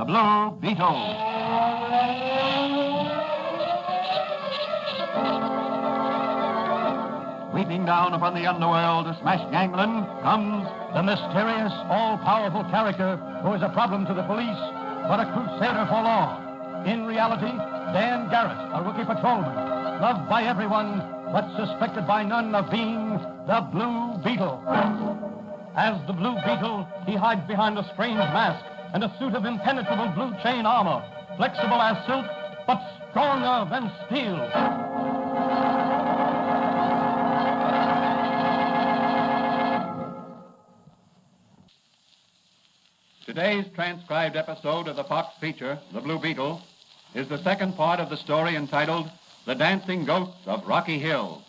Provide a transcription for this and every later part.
Blue Beetle. Sweeping down upon the underworld to smash gangland comes the mysterious, all-powerful character who is a problem to the police, but a crusader for law. In reality, Dan Garrett, a rookie patrolman, loved by everyone, but suspected by none of being the Blue Beetle. As the Blue Beetle, he hides behind a strange mask and a suit of impenetrable blue chain armor, flexible as silk, but stronger than steel. Today's transcribed episode of the Fox feature, The Blue Beetle, is the second part of the story entitled The Dancing Ghosts of Rocky Hill.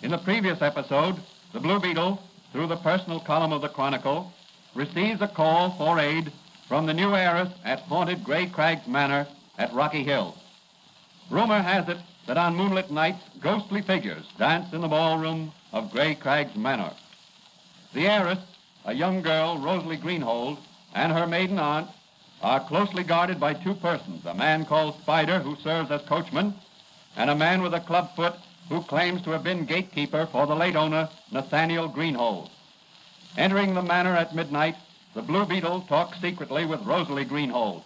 In the previous episode, the Blue Beetle, through the personal column of the Chronicle, receives a call for aid from the new heiress at haunted Gray Crags Manor at Rocky Hill. Rumor has it that on moonlit nights, ghostly figures dance in the ballroom of Gray Crags Manor. The heiress, a young girl, Rosalie Greenhold, and her maiden aunt are closely guarded by two persons, a man called Spider, who serves as coachman, and a man with a clubfoot who claims to have been gatekeeper for the late owner, Nathaniel Greenhold. Entering the manor at midnight, the Blue Beetle talks secretly with Rosalie Greenhold.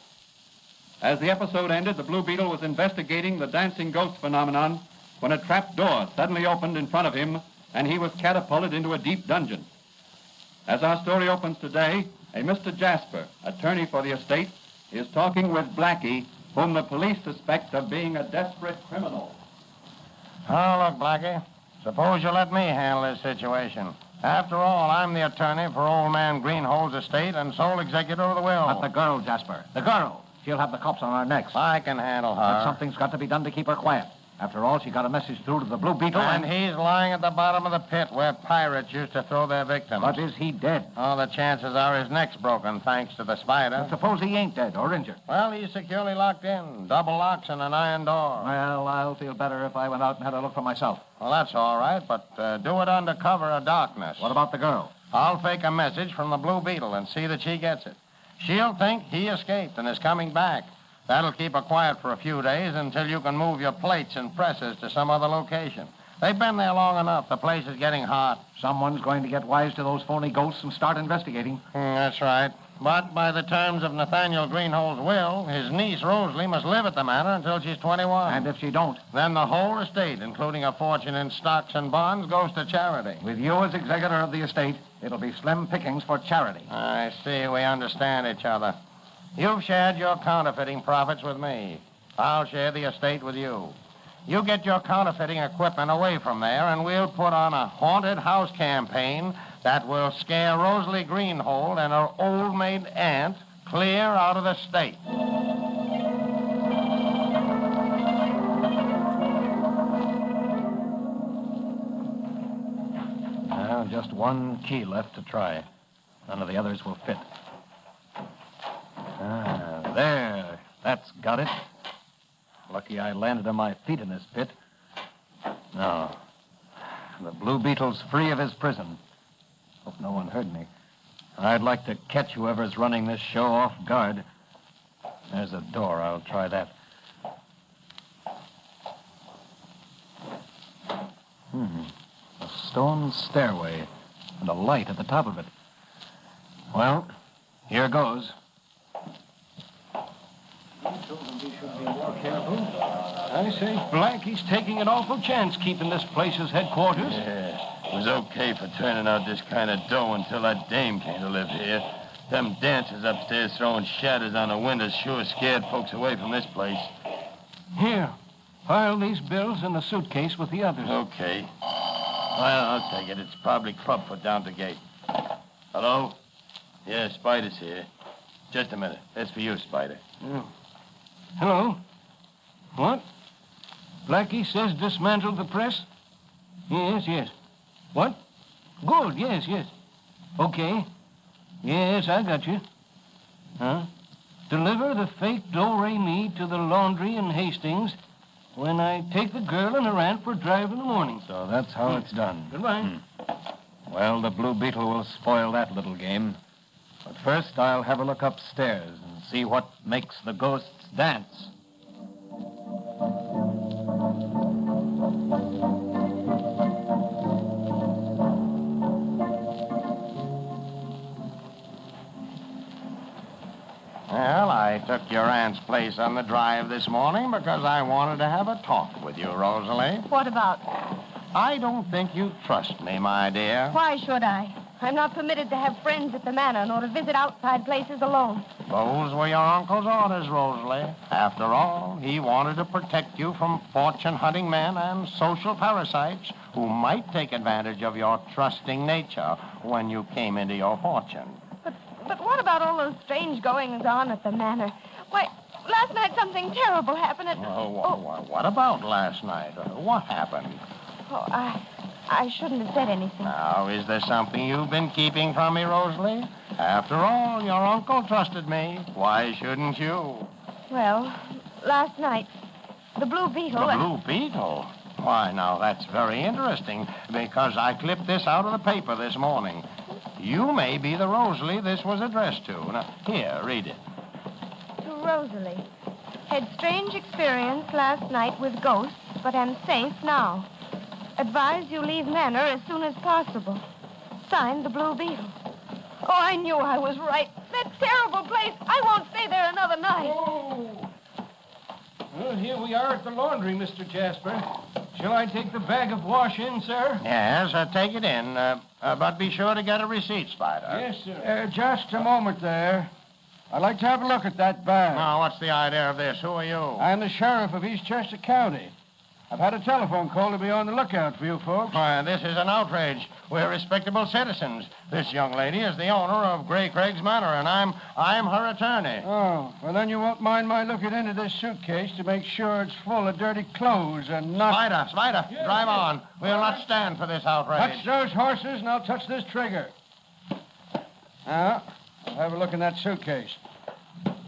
As the episode ended, the Blue Beetle was investigating the dancing ghost phenomenon when a trap door suddenly opened in front of him, and he was catapulted into a deep dungeon. As our story opens today, a Mr. Jasper, attorney for the estate, is talking with Blackie, whom the police suspect of being a desperate criminal. Oh, look, Blackie, suppose you let me handle this situation. After all, I'm the attorney for old man Greenhold's estate and sole executor of the will. But the girl, Jasper, the girl. She'll have the cops on our necks. I can handle her. But something's got to be done to keep her quiet. After all, she got a message through to the Blue Beetle. And he's lying at the bottom of the pit where pirates used to throw their victims. But is he dead? Oh, the chances are his neck's broken, thanks to the spider. But suppose he ain't dead or injured. Well, he's securely locked in. Double locks and an iron door. Well, I'll feel better if I went out and had a look for myself. Well, that's all right, but do it under cover of darkness. What about the girl? I'll fake a message from the Blue Beetle and see that she gets it. She'll think he escaped and is coming back. That'll keep her quiet for a few days until you can move your plates and presses to some other location. They've been there long enough. The place is getting hot. Someone's going to get wise to those phony ghosts and start investigating. That's right. But by the terms of Nathaniel Greenhold's will, his niece Rosalie must live at the manor until she's 21. And if she don't? Then the whole estate, including a fortune in stocks and bonds, goes to charity. With you as executor of the estate, it'll be slim pickings for charity. I see. We understand each other. You've shared your counterfeiting profits with me. I'll share the estate with you. You get your counterfeiting equipment away from there, and we'll put on a haunted house campaign that will scare Rosalie Greenhold and her old maid aunt clear out of the state. Well, just one key left to try. None of the others will fit. There. That's got it. Lucky I landed on my feet in this pit. No. The Blue Beetle's free of his prison. Hope no one heard me. I'd like to catch whoever's running this show off guard. There's a door. I'll try that. A stone stairway and a light at the top of it. Well, here goes. I say, Blackie's taking an awful chance keeping this place as headquarters. Yeah, it was okay for turning out this kind of dough until that dame came to live here. Them dancers upstairs throwing shadows on the windows sure scared folks away from this place. Here, pile these bills in the suitcase with the others. Okay. Well, I'll take it. It's probably Clubfoot down the gate. Hello? Yeah, Spider's here. Just a minute. That's for you, Spider. Hello? What? Blackie says dismantle the press? Yes. What? Good, yes. Okay. Yes, I got you. Huh? Deliver the fake do-re-mi to the laundry in Hastings when I take the girl and her aunt for a drive in the morning. So that's how it's done. Goodbye. Well, the Blue Beetle will spoil that little game. But first, I'll have a look upstairs and see what makes the ghosts dance. Well, I took your aunt's place on the drive this morning because I wanted to have a talk with you, Rosalie. What about? I don't think you trust me, my dear. Why should I? I'm not permitted to have friends at the manor nor to visit outside places alone. Those were your uncle's orders, Rosalie. After all, he wanted to protect you from fortune-hunting men and social parasites who might take advantage of your trusting nature when you came into your fortune. But what about all those strange goings-on at the manor? Why, last night something terrible happened at... What about last night? What happened? Oh, I shouldn't have said anything. Now, is there something you've been keeping from me, Rosalie? After all, your uncle trusted me. Why shouldn't you? Well, last night, the Blue Beetle... The Blue Beetle? Why, now, that's very interesting, because I clipped this out of the paper this morning. You may be the Rosalie this was addressed to. Now, here, read it. To Rosalie. Had strange experience last night with ghosts, but am safe now. Advise you leave manor as soon as possible. Signed, the Blue Beetle. Oh, I knew I was right. That terrible place. I won't stay there another night. Oh. Well, here we are at the laundry, Mr. Jasper. Shall I take the bag of wash in, sir? Yes, take it in. But be sure to get a receipt, Spider. Yes, sir. Just a moment there. I'd like to have a look at that bag. Now, what's the idea of this? Who are you? I'm the sheriff of Eastchester County. I've had a telephone call to be on the lookout for you folks. Why, this is an outrage. We're respectable citizens. This young lady is the owner of Gray Craig's Manor, and I'm her attorney. Oh, well, then you won't mind my looking into this suitcase to make sure it's full of dirty clothes and not... Spider, drive on. We'll not stand for this outrage. Touch those horses, and I'll touch this trigger. Now, I'll have a look in that suitcase.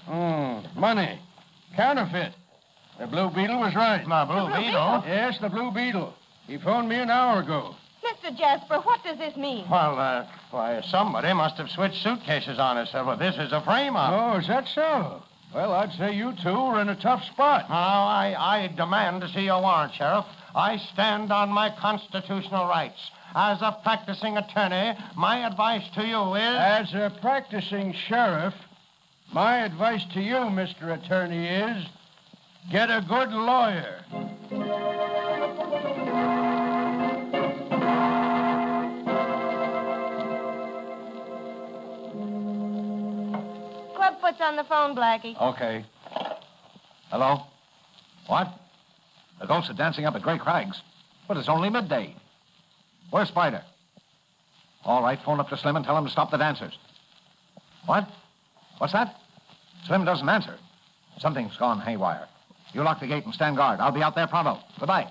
Money. Counterfeit. The Blue Beetle was right. The Blue Beetle? Yes, the Blue Beetle. He phoned me an hour ago. Mr. Jasper, what does this mean? Well, somebody must have switched suitcases on us. Well, this is a frame-up. Oh, is that so? Well, I'd say you two are in a tough spot. Now, I demand to see your warrant, Sheriff. I stand on my constitutional rights. As a practicing attorney, my advice to you is... As a practicing sheriff, my advice to you, Mr. Attorney, is... get a good lawyer. Clubfoot's on the phone, Blackie. Okay. Hello? What? The ghosts are dancing up at Gray Craig's. But it's only midday. Where's Spider? All right, phone up to Slim and tell him to stop the dancers. What? What's that? Slim doesn't answer. Something's gone haywire. You lock the gate and stand guard. I'll be out there pronto. Goodbye.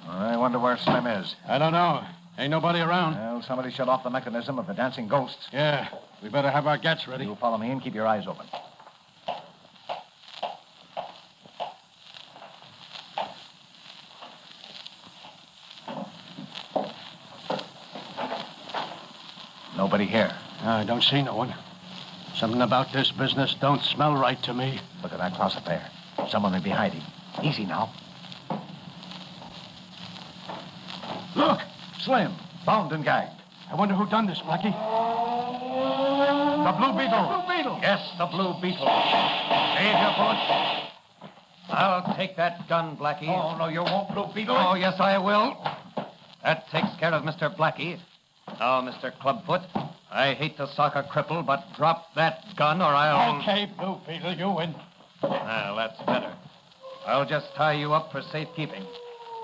I wonder where Slim is. I don't know. Ain't nobody around. Well, somebody shut off the mechanism of the dancing ghosts. Yeah, we better have our gats ready. You follow me and keep your eyes open. Nobody here. I don't see no one. Something about this business don't smell right to me. Look at that closet there. Someone may be hiding. Easy now. Look! Slim, bound and gagged. I wonder who done this, Blackie. The Blue Beetle. Blue Beetle. Yes, the Blue Beetle. Save your bullets. I'll take that gun, Blackie. Oh, no, you won't, Blue Beetle. Oh, yes, I will. That takes care of Mr. Blackie. Now, Mr. Clubfoot, I hate to sock a cripple, but drop that gun or I'll... Okay, Blue Beetle, you win. Well, that's better. I'll just tie you up for safekeeping.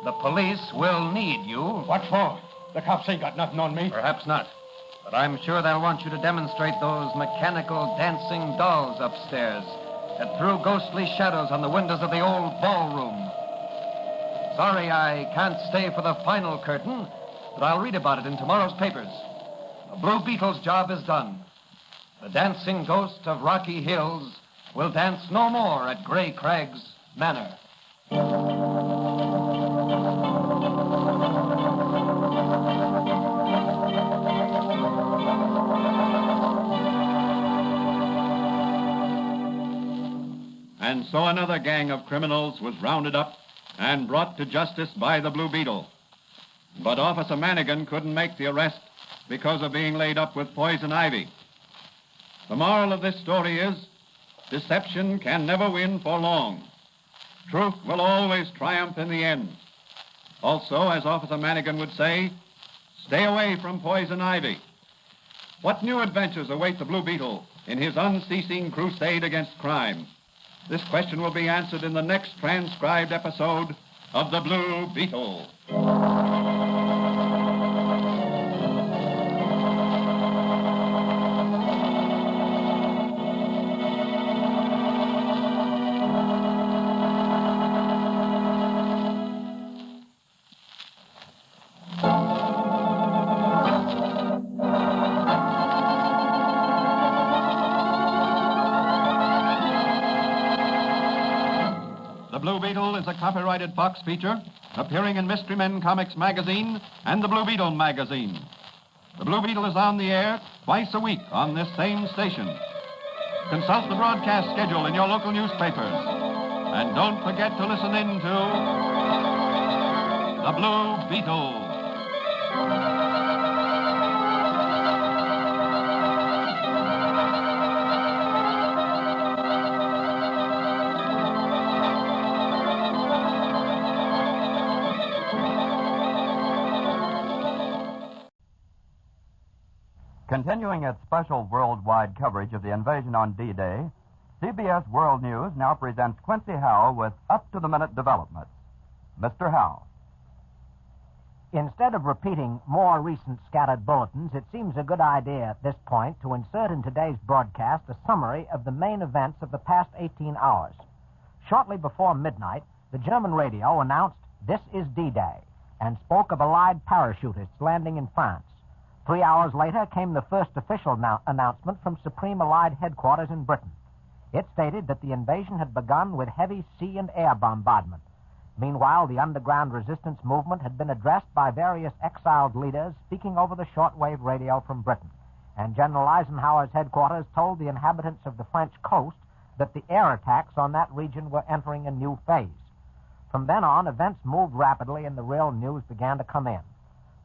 The police will need you. What for? The cops ain't got nothing on me. Perhaps not. But I'm sure they'll want you to demonstrate those mechanical dancing dolls upstairs that threw ghostly shadows on the windows of the old ballroom. Sorry I can't stay for the final curtain, but I'll read about it in tomorrow's papers. The Blue Beetle's job is done. The dancing ghost of Rocky Hills will dance no more at Gray Crags Manor. And so another gang of criminals was rounded up and brought to justice by the Blue Beetle. But Officer Manigan couldn't make the arrest because of being laid up with poison ivy. The moral of this story is, deception can never win for long. Truth will always triumph in the end. Also, as Officer Manigan would say, stay away from poison ivy. What new adventures await the Blue Beetle in his unceasing crusade against crime? This question will be answered in the next transcribed episode of The Blue Beetle. The Blue Beetle is a copyrighted Fox feature appearing in Mystery Men Comics magazine and the Blue Beetle magazine. The Blue Beetle is on the air twice a week on this same station. Consult the broadcast schedule in your local newspapers. And don't forget to listen in to The Blue Beetle. Continuing its special worldwide coverage of the invasion on D-Day, CBS World News now presents Quincy Howell with up-to-the-minute developments. Mr. Howell. Instead of repeating more recent scattered bulletins, it seems a good idea at this point to insert in today's broadcast a summary of the main events of the past 18 hours. Shortly before midnight, the German radio announced, "This is D-Day," and spoke of Allied parachutists landing in France. 3 hours later came the first official announcement from Supreme Allied Headquarters in Britain. It stated that the invasion had begun with heavy sea and air bombardment. Meanwhile, the underground resistance movement had been addressed by various exiled leaders speaking over the shortwave radio from Britain. And General Eisenhower's headquarters told the inhabitants of the French coast that the air attacks on that region were entering a new phase. From then on, events moved rapidly and the real news began to come in.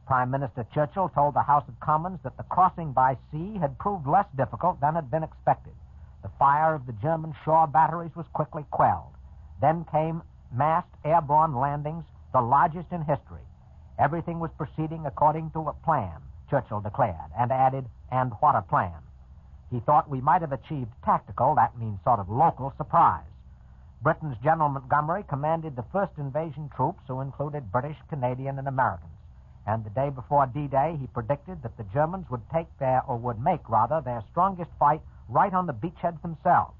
Prime Minister Churchill told the House of Commons that the crossing by sea had proved less difficult than had been expected. The fire of the German shore batteries was quickly quelled. Then came massed airborne landings, the largest in history. Everything was proceeding according to a plan, Churchill declared, and added, "And what a plan." He thought we might have achieved tactical, that means sort of local, surprise. Britain's General Montgomery commanded the first invasion troops, who included British, Canadian, and Americans. And the day before D-Day, he predicted that the Germans would make their strongest fight right on the beachheads themselves.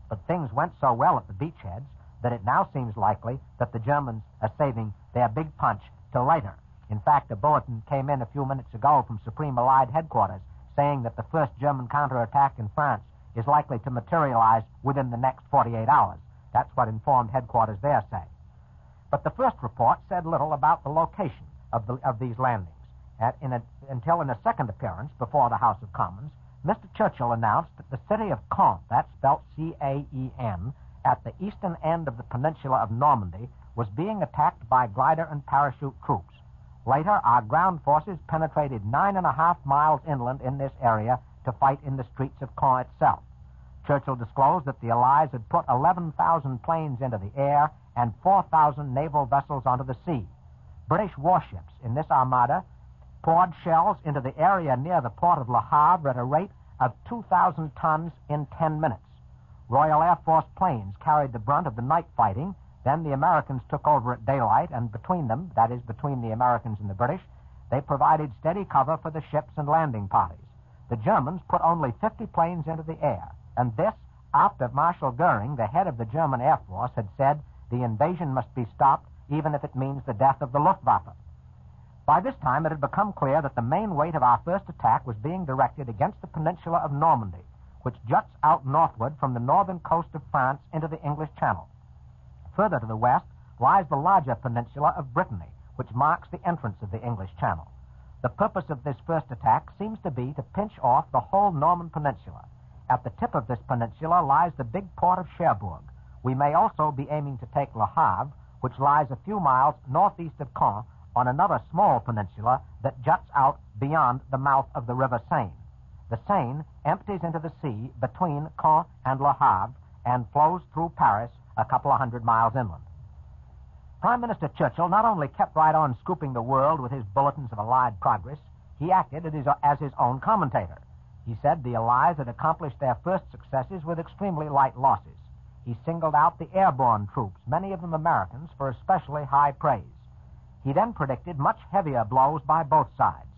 But things went so well at the beachheads that it now seems likely that the Germans are saving their big punch till later. In fact, a bulletin came in a few minutes ago from Supreme Allied Headquarters saying that the first German counterattack in France is likely to materialize within the next 48 hours. That's what informed headquarters there say. But the first report said little about the location of these landings. Until in a second appearance before the House of Commons, Mr. Churchill announced that the city of Caen, that's spelt C-A-E-N, at the eastern end of the peninsula of Normandy, was being attacked by glider and parachute troops. Later, our ground forces penetrated 9.5 miles inland in this area to fight in the streets of Caen itself. Churchill disclosed that the Allies had put 11,000 planes into the air and 4,000 naval vessels onto the sea. British warships in this armada poured shells into the area near the port of Le Havre at a rate of 2,000 tons in 10 minutes. Royal Air Force planes carried the brunt of the night fighting. Then the Americans took over at daylight, and between them, that is, between the Americans and the British, they provided steady cover for the ships and landing parties. The Germans put only 50 planes into the air, and this after Marshal Goering, the head of the German Air Force, had said the invasion must be stopped even if it means the death of the Luftwaffe. By this time, it had become clear that the main weight of our first attack was being directed against the peninsula of Normandy, which juts out northward from the northern coast of France into the English Channel. Further to the west lies the larger peninsula of Brittany, which marks the entrance of the English Channel. The purpose of this first attack seems to be to pinch off the whole Norman Peninsula. At the tip of this peninsula lies the big port of Cherbourg. We may also be aiming to take Le Havre, which lies a few miles northeast of Caen on another small peninsula that juts out beyond the mouth of the River Seine. The Seine empties into the sea between Caen and Le Havre and flows through Paris a couple of 100 miles inland. Prime Minister Churchill not only kept right on scooping the world with his bulletins of Allied progress, he acted as his own commentator. He said the Allies had accomplished their first successes with extremely light losses. He singled out the airborne troops, many of them Americans, for especially high praise. He then predicted much heavier blows by both sides.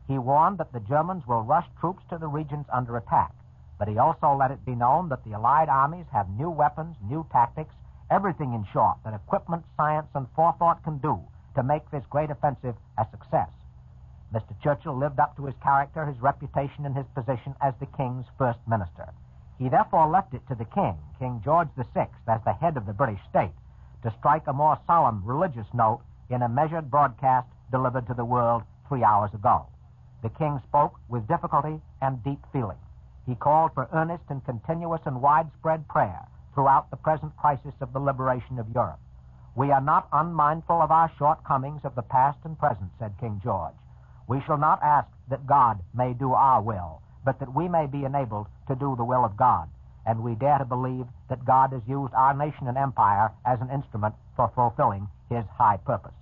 He warned that the Germans will rush troops to the regions under attack, but he also let it be known that the Allied armies have new weapons, new tactics, everything, in short, that equipment, science, and forethought can do to make this great offensive a success. Mr. Churchill lived up to his character, his reputation, and his position as the King's first minister. He therefore left it to the King, King George VI, as the head of the British state, to strike a more solemn religious note in a measured broadcast delivered to the world 3 hours ago. The King spoke with difficulty and deep feeling. He called for earnest and continuous and widespread prayer throughout the present crisis of the liberation of Europe. We are not unmindful of our shortcomings of the past and present, said King George. We shall not ask that God may do our will, but that we may be enabled to do the will of God. And we dare to believe that God has used our nation and empire as an instrument for fulfilling his high purpose.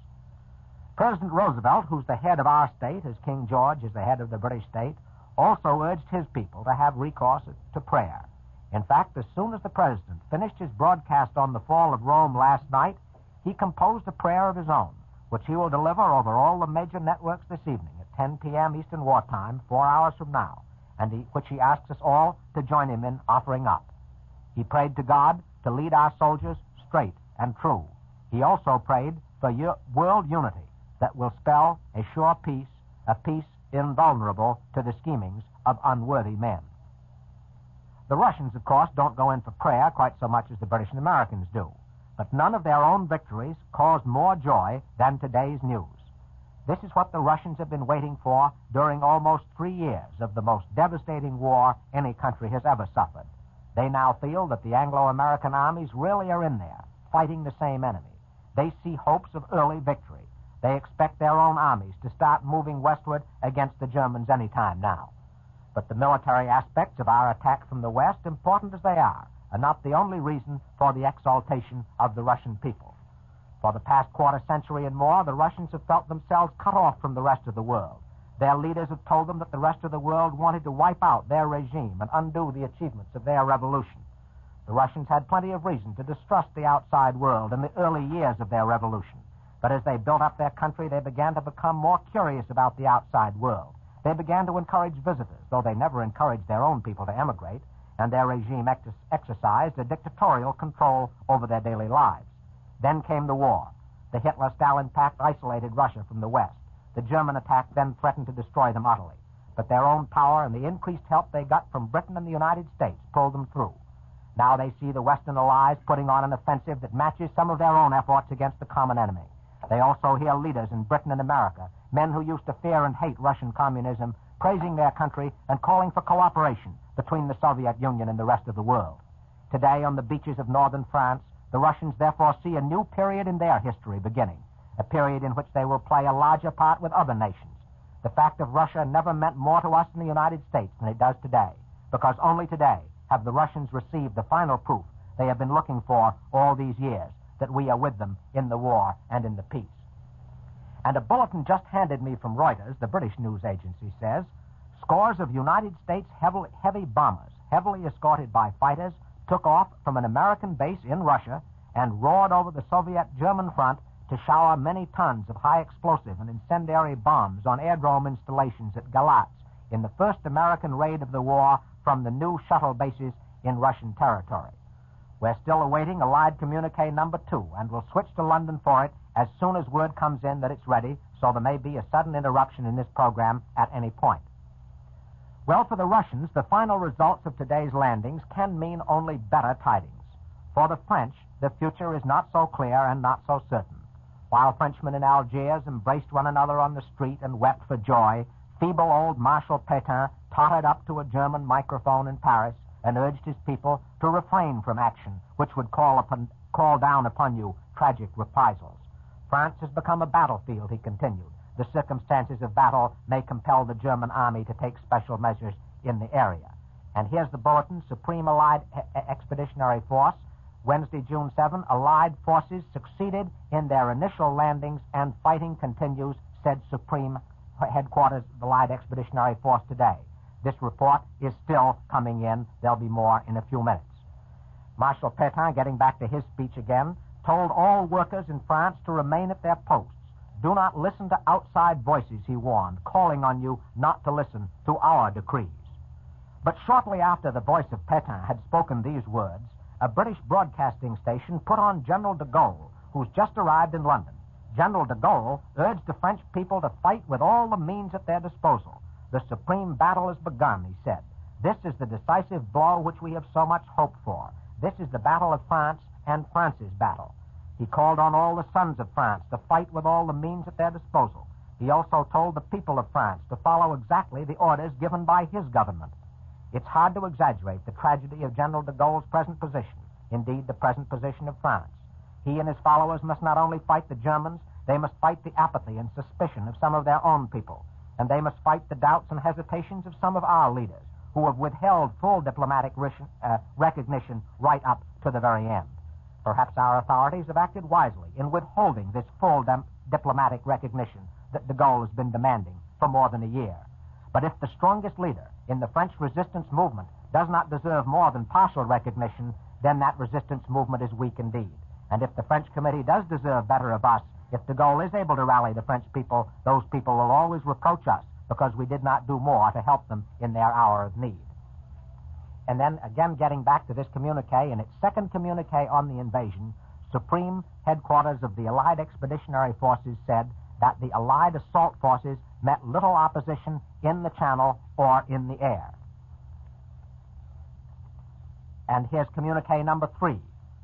President Roosevelt, who's the head of our state, as King George is the head of the British state, also urged his people to have recourse to prayer. In fact, as soon as the president finished his broadcast on the fall of Rome last night, he composed a prayer of his own, which he will deliver over all the major networks this evening at 10 p.m. Eastern Wartime, 4 hours from now, and which he asks us all to join him in offering up. He prayed to God to lead our soldiers straight and true. He also prayed for world unity that will spell a sure peace, a peace invulnerable to the schemings of unworthy men. The Russians, of course, don't go in for prayer quite so much as the British and Americans do, but none of their own victories caused more joy than today's news. This is what the Russians have been waiting for during almost 3 years of the most devastating war any country has ever suffered. They now feel that the Anglo-American armies really are in there, fighting the same enemy. They see hopes of early victory. They expect their own armies to start moving westward against the Germans any time now. But the military aspects of our attack from the west, important as they are not the only reason for the exaltation of the Russian people. For the past quarter century and more, the Russians have felt themselves cut off from the rest of the world. Their leaders have told them that the rest of the world wanted to wipe out their regime and undo the achievements of their revolution. The Russians had plenty of reason to distrust the outside world in the early years of their revolution. But as they built up their country, they began to become more curious about the outside world. They began to encourage visitors, though they never encouraged their own people to emigrate, and their regime exercised a dictatorial control over their daily lives. Then came the war. The Hitler-Stalin pact isolated Russia from the West. The German attack then threatened to destroy them utterly. But their own power and the increased help they got from Britain and the United States pulled them through. Now they see the Western allies putting on an offensive that matches some of their own efforts against the common enemy. They also hear leaders in Britain and America, men who used to fear and hate Russian communism, praising their country and calling for cooperation between the Soviet Union and the rest of the world. Today, on the beaches of northern France, the Russians therefore see a new period in their history beginning, a period in which they will play a larger part with other nations. The fact of Russia never meant more to us in the United States than it does today, because only today have the Russians received the final proof they have been looking for all these years, that we are with them in the war and in the peace. And a bulletin just handed me from Reuters, the British news agency, says, scores of United States heavy bombers, heavily escorted by fighters, took off from an American base in Russia and roared over the Soviet-German front to shower many tons of high explosive and incendiary bombs on aerodrome installations at Galatz in the first American raid of the war from the new shuttle bases in Russian territory. We're still awaiting Allied Communique number 2, and we'll switch to London for it as soon as word comes in that it's ready, so there may be a sudden interruption in this program at any point. Well, for the Russians, the final results of today's landings can mean only better tidings. For the French, the future is not so clear and not so certain. While Frenchmen in Algiers embraced one another on the street and wept for joy, feeble old Marshal Pétain tottered up to a German microphone in Paris and urged his people to refrain from action which would call down upon you tragic reprisals. France has become a battlefield, he continued. The circumstances of battle may compel the German army to take special measures in the area. And here's the bulletin: Supreme Allied Expeditionary Force. Wednesday, June 7, Allied forces succeeded in their initial landings and fighting continues, said Supreme Headquarters of the Allied Expeditionary Force today. This report is still coming in. There'll be more in a few minutes. Marshal Pétain, getting back to his speech again, told all workers in France to remain at their posts. Do not listen to outside voices, he warned, calling on you not to listen to our decrees. But shortly after the voice of Pétain had spoken these words, a British broadcasting station put on General de Gaulle, who's just arrived in London. General de Gaulle urged the French people to fight with all the means at their disposal. The supreme battle has begun, he said. This is the decisive blow which we have so much hoped for. This is the battle of France and France's battle. He called on all the sons of France to fight with all the means at their disposal. He also told the people of France to follow exactly the orders given by his government. It's hard to exaggerate the tragedy of General de Gaulle's present position, indeed the present position of France. He and his followers must not only fight the Germans, they must fight the apathy and suspicion of some of their own people, and they must fight the doubts and hesitations of some of our leaders, who have withheld full diplomatic recognition right up to the very end. Perhaps our authorities have acted wisely in withholding this full diplomatic recognition that de Gaulle has been demanding for more than a year. But if the strongest leader in the French resistance movement does not deserve more than partial recognition, then that resistance movement is weak indeed. And if the French committee does deserve better of us, if de Gaulle is able to rally the French people, those people will always reproach us because we did not do more to help them in their hour of need. And then, again, getting back to this communique, in its second communique on the invasion, Supreme Headquarters of the Allied Expeditionary Forces said that the Allied assault forces met little opposition in the Channel or in the air. And here's communique number 3,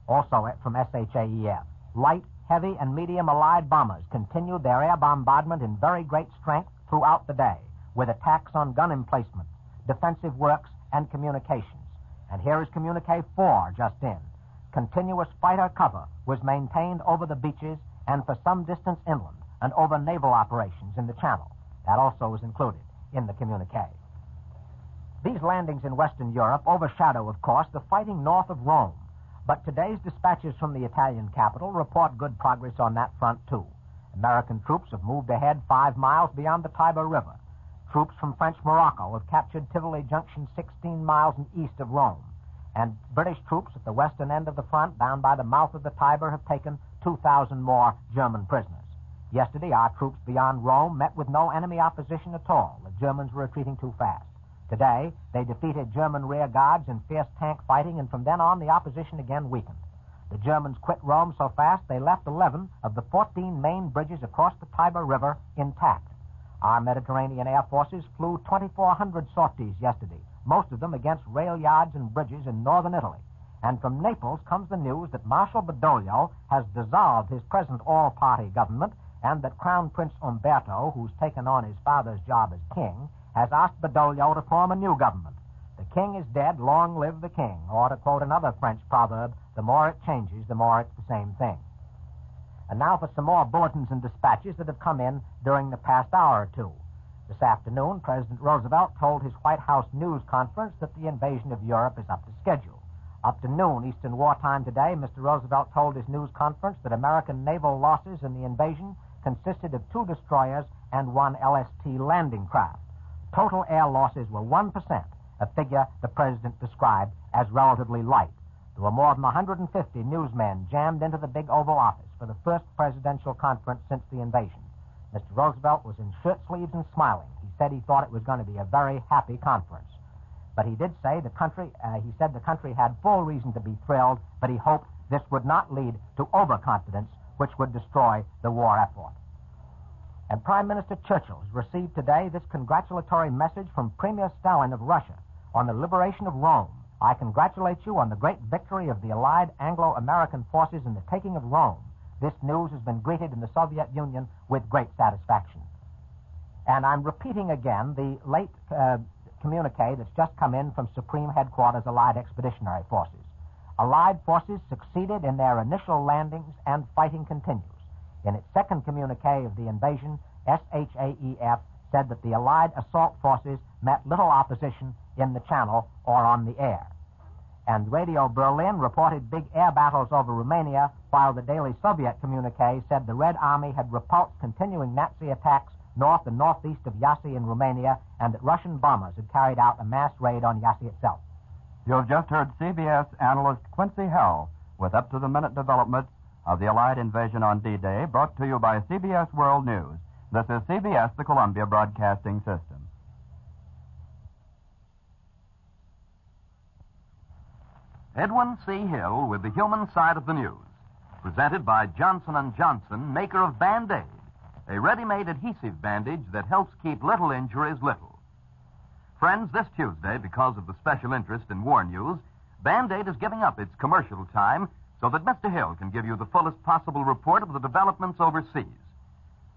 also from SHAEF. Light, heavy, and medium Allied bombers continued their air bombardment in very great strength throughout the day, with attacks on gun emplacements, defensive works, and communications. And here is communique 4 just in. Continuous fighter cover was maintained over the beaches and for some distance inland and over naval operations in the Channel. That also was included in the communique. These landings in Western Europe overshadow, of course, the fighting north of Rome. But today's dispatches from the Italian capital report good progress on that front, too. American troops have moved ahead 5 miles beyond the Tiber River. Troops from French Morocco have captured Tivoli Junction 16 miles east of Rome. And British troops at the western end of the front, down by the mouth of the Tiber, have taken 2,000 more German prisoners. Yesterday, our troops beyond Rome met with no enemy opposition at all. The Germans were retreating too fast. Today, they defeated German rear guards in fierce tank fighting, and from then on, the opposition again weakened. The Germans quit Rome so fast, they left 11 of the 14 main bridges across the Tiber River intact. Our Mediterranean Air Forces flew 2,400 sorties yesterday, most of them against rail yards and bridges in northern Italy. And from Naples comes the news that Marshal Badoglio has dissolved his present all-party government, and that Crown Prince Umberto, who's taken on his father's job as king, has asked Badoglio to form a new government. The king is dead, long live the king. Or, to quote another French proverb, the more it changes, the more it's the same thing. And now for some more bulletins and dispatches that have come in during the past hour or two. This afternoon, President Roosevelt told his White House news conference that the invasion of Europe is up to schedule. Up to noon Eastern Wartime today, Mr. Roosevelt told his news conference that American naval losses in the invasion consisted of 2 destroyers and 1 LST landing craft. Total air losses were 1%, a figure the president described as relatively light. There were more than 150 newsmen jammed into the big Oval Office for the first presidential conference since the invasion. Mr. Roosevelt was in shirt sleeves and smiling. He said he thought it was going to be a very happy conference. But he did say the country had full reason to be thrilled, but he hoped this would not lead to overconfidence, which would destroy the war effort. And Prime Minister Churchill has received today this congratulatory message from Premier Stalin of Russia on the liberation of Rome. I congratulate you on the great victory of the Allied Anglo-American forces in the taking of Rome. This news has been greeted in the Soviet Union with great satisfaction. And I'm repeating again the late communique that's just come in from Supreme Headquarters Allied Expeditionary Forces. Allied forces succeeded in their initial landings and fighting continues. In its second communique of the invasion, SHAEF said that the Allied assault forces met little opposition in the channel or on the air. And Radio Berlin reported big air battles over Romania, while the daily Soviet communique said the Red Army had repulsed continuing Nazi attacks north and northeast of Iasi in Romania, and that Russian bombers had carried out a mass raid on Iasi itself. You have just heard CBS analyst Quincy Hell with up-to-the-minute development of the Allied invasion on D-Day, brought to you by CBS World News. This is CBS, the Columbia Broadcasting System. Edwin C. Hill with the human side of the news. Presented by Johnson & Johnson, maker of Band-Aid, a ready-made adhesive bandage that helps keep little injuries little. Friends, this Tuesday, because of the special interest in war news, Band-Aid is giving up its commercial time so that Mr. Hill can give you the fullest possible report of the developments overseas.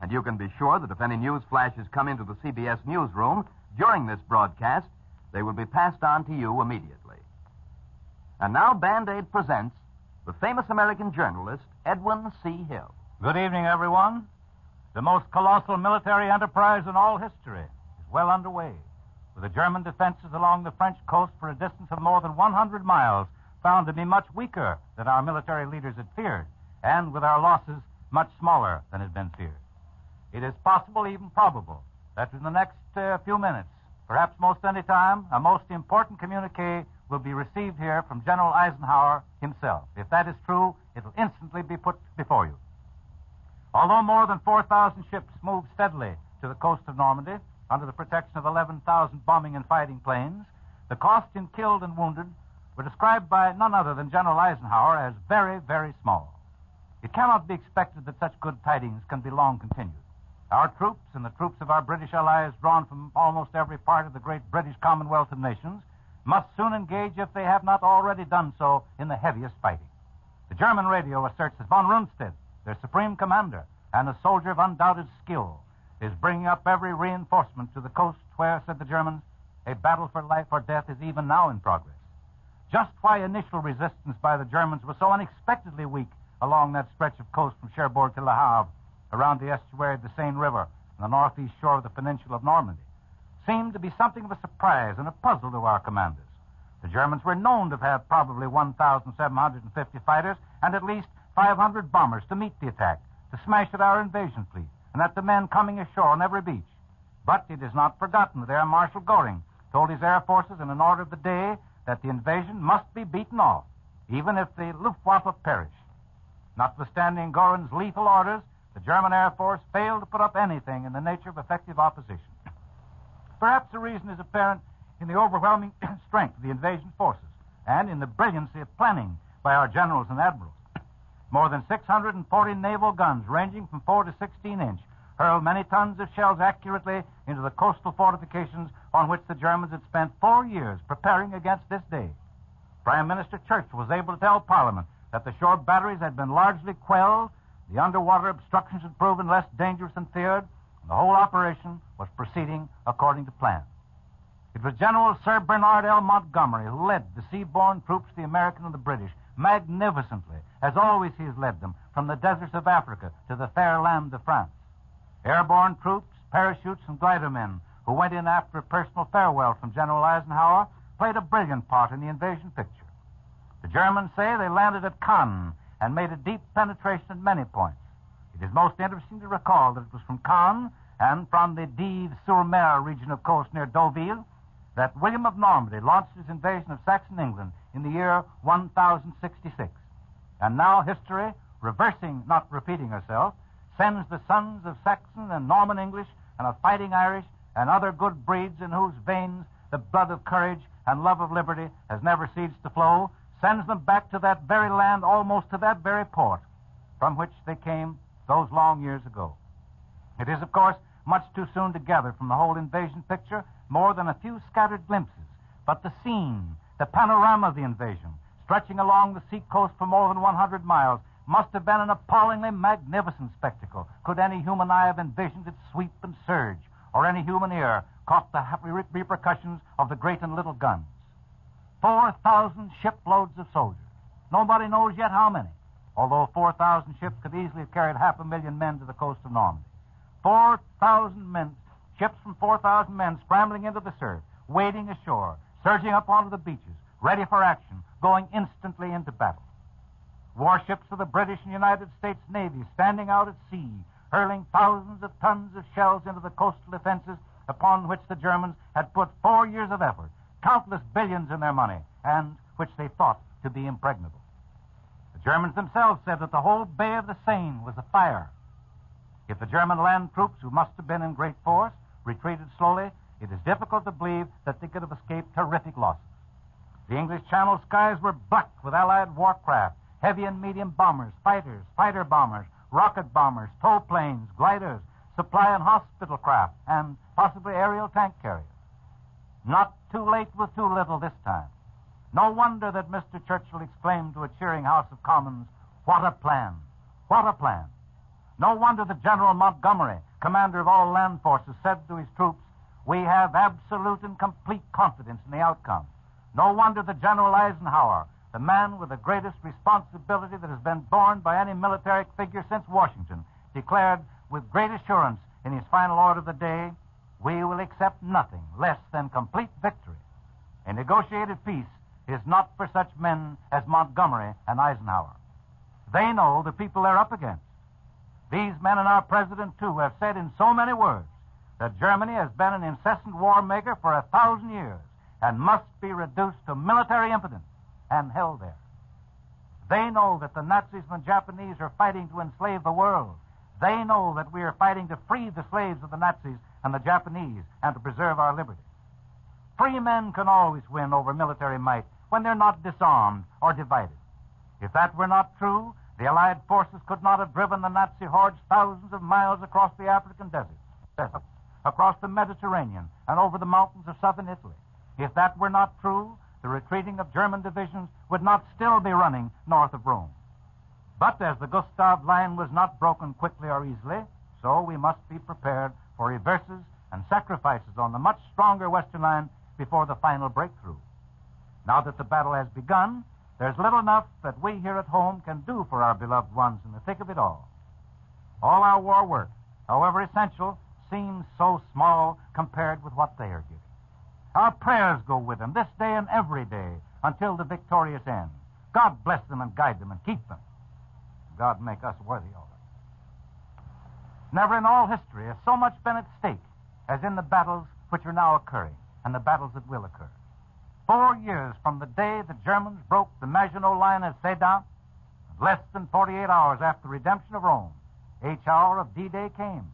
And you can be sure that if any news flashes come into the CBS newsroom during this broadcast, they will be passed on to you immediately. And now Band-Aid presents the famous American journalist, Edwin C. Hill. Good evening, everyone. The most colossal military enterprise in all history is well underway, with the German defenses along the French coast for a distance of more than 100 miles found to be much weaker than our military leaders had feared, and with our losses much smaller than had been feared. It is possible, even probable, that in the next few minutes, perhaps most any time, a most important communique will be received here from General Eisenhower himself. If that is true, it will instantly be put before you. Although more than 4,000 ships moved steadily to the coast of Normandy under the protection of 11,000 bombing and fighting planes, the cost in killed and wounded were described by none other than General Eisenhower as very, very small. It cannot be expected that such good tidings can be long continued. Our troops and the troops of our British allies, drawn from almost every part of the great British Commonwealth of Nations, must soon engage, if they have not already done so, in the heaviest fighting. The German radio asserts that von Rundstedt, their supreme commander and a soldier of undoubted skill, is bringing up every reinforcement to the coast where, said the Germans, a battle for life or death is even now in progress. Just why initial resistance by the Germans was so unexpectedly weak along that stretch of coast from Cherbourg to Le Havre, around the estuary of the Seine River and the northeast shore of the peninsula of Normandy, seemed to be something of a surprise and a puzzle to our commanders. The Germans were known to have probably 1,750 fighters and at least 500 bombers to meet the attack, to smash at our invasion fleet, and at the men coming ashore on every beach. But it is not forgotten that Air Marshal Goring told his air forces in an order of the day that the invasion must be beaten off, even if the Luftwaffe perish. Notwithstanding Goring's lethal orders, the German Air Force failed to put up anything in the nature of effective opposition. Perhaps the reason is apparent in the overwhelming strength of the invasion forces and in the brilliancy of planning by our generals and admirals. More than 640 naval guns ranging from 4 to 16 inch hurled many tons of shells accurately into the coastal fortifications on which the Germans had spent 4 years preparing against this day. Prime Minister Churchill was able to tell Parliament that the shore batteries had been largely quelled, the underwater obstructions had proven less dangerous than feared, and the whole operation was proceeding according to plan. It was General Sir Bernard L. Montgomery who led the seaborne troops, the American and the British, magnificently, as always he has led them, from the deserts of Africa to the fair land of France. Airborne troops, parachutes, and glider men who went in after a personal farewell from General Eisenhower played a brilliant part in the invasion picture. The Germans say they landed at Cannes and made a deep penetration at many points. It is most interesting to recall that it was from Cannes and from the Dives-sur-Mer region of coast near Deauville that William of Normandy launched his invasion of Saxon England in the year 1066. And now history, reversing, not repeating herself, sends the sons of Saxon and Norman English and of fighting Irish and other good breeds in whose veins the blood of courage and love of liberty has never ceased to flow, sends them back to that very land, almost to that very port from which they came those long years ago. It is, of course, much too soon to gather from the whole invasion picture more than a few scattered glimpses. But the scene, the panorama of the invasion, stretching along the seacoast for more than 100 miles, must have been an appallingly magnificent spectacle, could any human eye have envisioned its sweep and surge, or any human ear caught the repercussions of the great and little guns. 4,000 shiploads of soldiers. Nobody knows yet how many, although 4,000 ships could easily have carried 500,000 men to the coast of Normandy. 4,000 men, ships from 4,000 men scrambling into the surf, wading ashore, surging up onto the beaches, ready for action, going instantly into battle. Warships of the British and United States Navy standing out at sea, hurling thousands of tons of shells into the coastal defenses upon which the Germans had put 4 years of effort, countless billions in their money, and which they thought to be impregnable. The Germans themselves said that the whole Bay of the Seine was afire. If the German land troops, who must have been in great force, retreated slowly, it is difficult to believe that they could have escaped horrific losses. The English Channel skies were black with Allied warcraft, heavy and medium bombers, fighters, fighter bombers, rocket bombers, tow planes, gliders, supply and hospital craft, and possibly aerial tank carriers. Not too late with too little this time. No wonder that Mr. Churchill exclaimed to a cheering House of Commons, "What a plan! What a plan!" No wonder that General Montgomery, commander of all land forces, said to his troops, "We have absolute and complete confidence in the outcome." No wonder that General Eisenhower, the man with the greatest responsibility that has been borne by any military figure since Washington, declared with great assurance in his final order of the day, "We will accept nothing less than complete victory." A negotiated peace is not for such men as Montgomery and Eisenhower. They know the people they're up against. These men and our president, too, have said in so many words that Germany has been an incessant war maker for 1,000 years and must be reduced to military impotence and held there. They know that the Nazis and the Japanese are fighting to enslave the world. They know that we are fighting to free the slaves of the Nazis and the Japanese and to preserve our liberty. Free men can always win over military might when they're not disarmed or divided. If that were not true, the Allied forces could not have driven the Nazi hordes thousands of miles across the African deserts, across the Mediterranean, and over the mountains of southern Italy. If that were not true, the retreating of German divisions would not still be running north of Rome. But as the Gustav line was not broken quickly or easily, so we must be prepared for reverses and sacrifices on the much stronger Western line before the final breakthrough. Now that the battle has begun, there's little enough that we here at home can do for our beloved ones in the thick of it all. All our war work, however essential, seems so small compared with what they are giving. Our prayers go with them this day and every day until the victorious end. God bless them and guide them and keep them. God make us worthy of it. Never in all history has so much been at stake as in the battles which are now occurring and the battles that will occur. 4 years from the day the Germans broke the Maginot Line at Sedan, less than 48 hours after the redemption of Rome, each hour of D-Day came,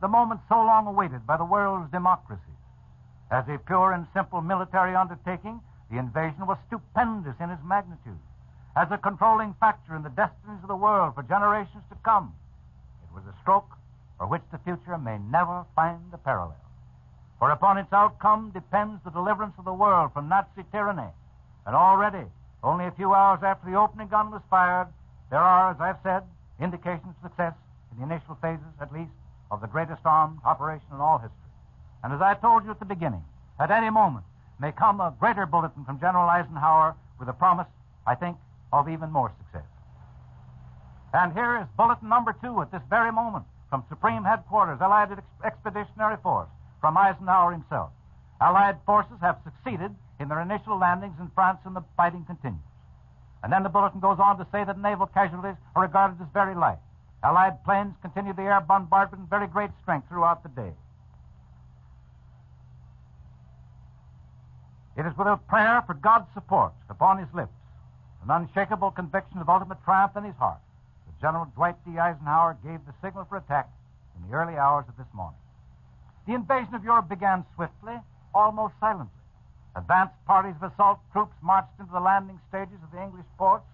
the moment so long awaited by the world's democracies. As a pure and simple military undertaking, the invasion was stupendous in its magnitude. As a controlling factor in the destinies of the world for generations to come, it was a stroke for which the future may never find a parallel. For upon its outcome depends the deliverance of the world from Nazi tyranny. And already, only a few hours after the opening gun was fired, there are, as I've said, indications of success in the initial phases, at least, of the greatest armed operation in all history. And as I told you at the beginning, at any moment may come a greater bulletin from General Eisenhower with a promise, I think, of even more success. And here is bulletin number 2 at this very moment from Supreme Headquarters, Allied Expeditionary Force, from Eisenhower himself. Allied forces have succeeded in their initial landings in France, and the fighting continues. And then the bulletin goes on to say that naval casualties are regarded as very light. Allied planes continue the air bombardment in very great strength throughout the day. It is with a prayer for God's support upon his lips, an unshakable conviction of ultimate triumph in his heart, that General Dwight D. Eisenhower gave the signal for attack in the early hours of this morning. The invasion of Europe began swiftly, almost silently. Advanced parties of assault troops marched into the landing stages of the English ports,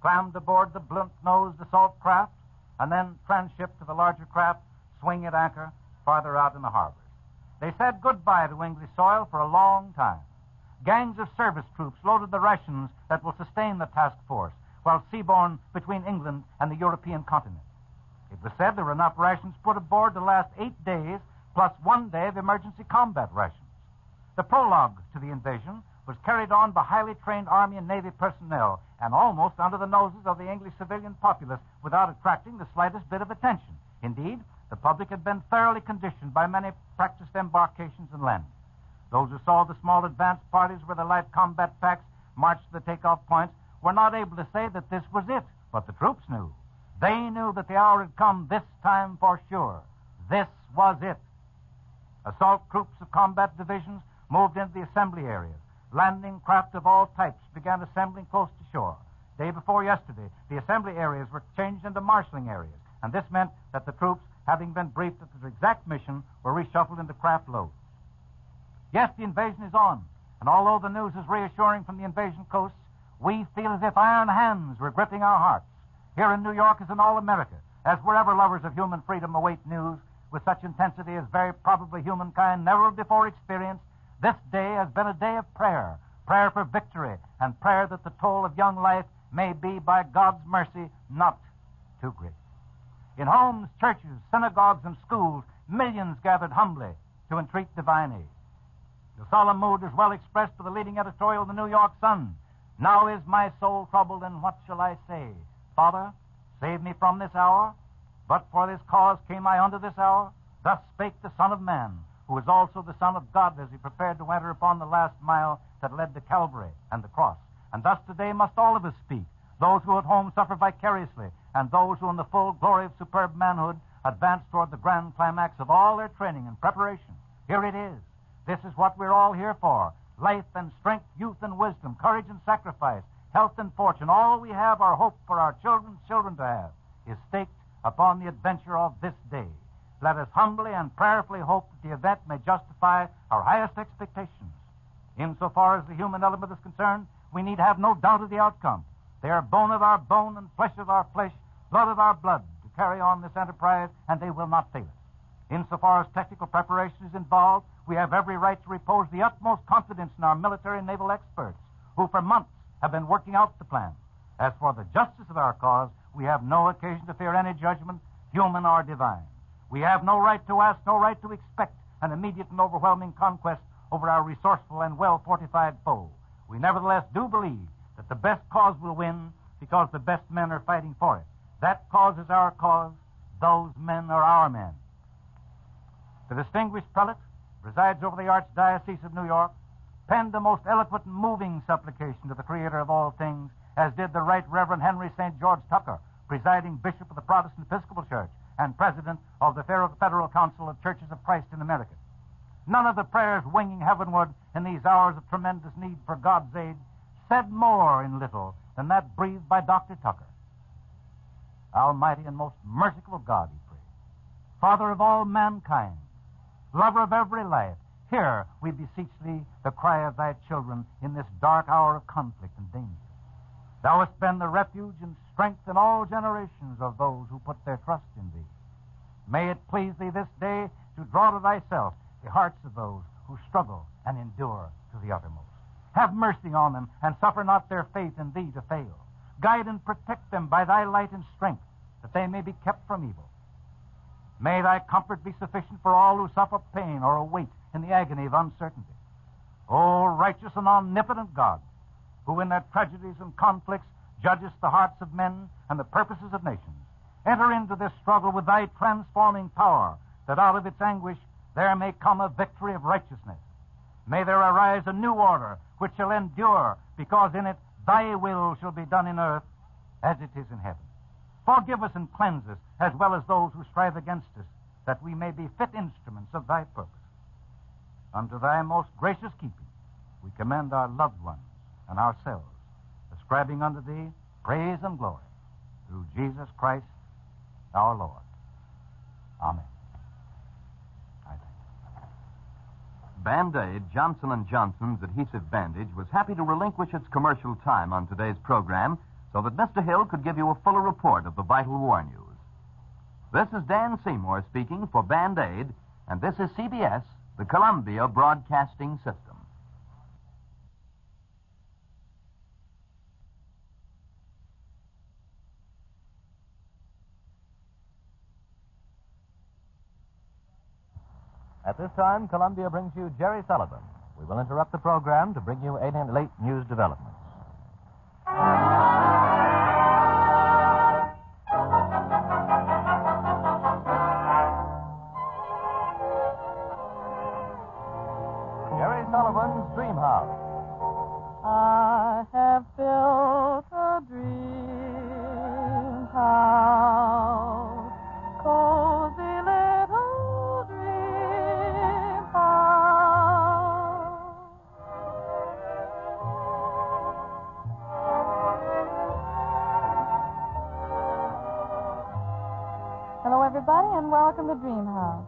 clammed aboard the blunt-nosed assault craft, and then, transshipped to the larger craft, swing at anchor farther out in the harbors. They said goodbye to English soil for a long time. Gangs of service troops loaded the rations that will sustain the task force while seaborne between England and the European continent. It was said there were enough rations put aboard to last 8 days, plus 1 day of emergency combat rations. The prologue to the invasion was carried on by highly trained Army and Navy personnel and almost under the noses of the English civilian populace without attracting the slightest bit of attention. Indeed, the public had been thoroughly conditioned by many practiced embarkations and landings. Those who saw the small advance parties where the light combat packs marched to the takeoff points were not able to say that this was it, but the troops knew. They knew that the hour had come this time for sure. This was it. Assault troops of combat divisions moved into the assembly areas. Landing craft of all types began assembling close to shore. Day before yesterday, the assembly areas were changed into marshalling areas, and this meant that the troops, having been briefed of their exact mission, were reshuffled into craft loads. Yes, the invasion is on, and although the news is reassuring from the invasion coasts, we feel as if iron hands were gripping our hearts. Here in New York as in all America, as wherever lovers of human freedom await news with such intensity as very probably humankind never before experienced, this day has been a day of prayer, prayer for victory, and prayer that the toll of young life may be, by God's mercy, not too great. In homes, churches, synagogues, and schools, millions gathered humbly to entreat divine aid. The solemn mood is well expressed by the leading editorial of the New York Sun. Now is my soul troubled, and what shall I say? Father, save me from this hour. But for this cause came I unto this hour. Thus spake the Son of Man, who is also the Son of God, as he prepared to enter upon the last mile that led to Calvary and the cross. And thus today must all of us speak, those who at home suffer vicariously, and those who in the full glory of superb manhood advance toward the grand climax of all their training and preparation. Here it is. This is what we're all here for. Life and strength, youth and wisdom, courage and sacrifice, health and fortune, all we have, our hope for our children's children to have, is staked upon the adventure of this day. Let us humbly and prayerfully hope that the event may justify our highest expectations. Insofar as the human element is concerned, we need have no doubt of the outcome. They are bone of our bone and flesh of our flesh, blood of our blood, to carry on this enterprise, and they will not fail us. Insofar as technical preparation is involved, we have every right to repose the utmost confidence in our military and naval experts, who for months have been working out the plan. As for the justice of our cause, we have no occasion to fear any judgment, human or divine. We have no right to ask, no right to expect an immediate and overwhelming conquest over our resourceful and well-fortified foe. We nevertheless do believe that the best cause will win because the best men are fighting for it. That cause is our cause. Those men are our men. The distinguished prelate presides over the Archdiocese of New York, penned a most eloquent and moving supplication to the Creator of all things, as did the Right Reverend Henry St. George Tucker, presiding Bishop of the Protestant Episcopal Church and President of the Federal Council of Churches of Christ in America. None of the prayers winging heavenward in these hours of tremendous need for God's aid said more in little than that breathed by Dr. Tucker. Almighty and most merciful God, he prayed, Father of all mankind, lover of every life, hear, we beseech thee, the cry of thy children in this dark hour of conflict and danger. Thou hast been the refuge and strength in all generations of those who put their trust in thee. May it please thee this day to draw to thyself the hearts of those who struggle and endure to the uttermost. Have mercy on them, and suffer not their faith in thee to fail. Guide and protect them by thy light and strength, that they may be kept from evil. May thy comfort be sufficient for all who suffer pain or await in the agony of uncertainty. O righteous and omnipotent God, who in their tragedies and conflicts judgest the hearts of men and the purposes of nations, enter into this struggle with thy transforming power, that out of its anguish there may come a victory of righteousness. May there arise a new order which shall endure, because in it thy will shall be done in earth as it is in heaven. Forgive us and cleanse us, as well as those who strive against us, that we may be fit instruments of thy purpose. Unto thy most gracious keeping we commend our loved ones and ourselves, ascribing unto thee praise and glory through Jesus Christ our Lord. Amen. Band-Aid, Johnson & Johnson's adhesive bandage, was happy to relinquish its commercial time on today's program so that Mr. Hill could give you a fuller report of the vital war news. This is Dan Seymour speaking for Band-Aid, and this is CBS, the Columbia Broadcasting System. At this time, Columbia brings you Jerry Sullivan. We will interrupt the program to bring you any late news developments. Jerry Sullivan's Dream House. I have built a dream house, cozy little dream house. Hello, everybody, and welcome to Dream House.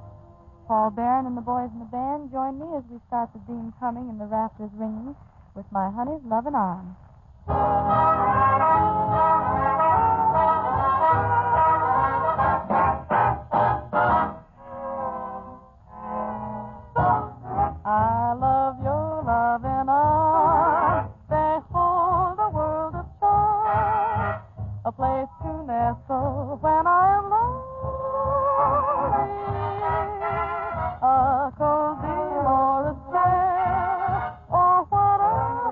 Paul Barron and the boys in the band join me as we start the dreams humming and the rafters ringing with my honey's loving arms. I love your loving arms. They hold a world of charm, a place to nestle when I am lonely, a cozy Morris chair. Oh, what a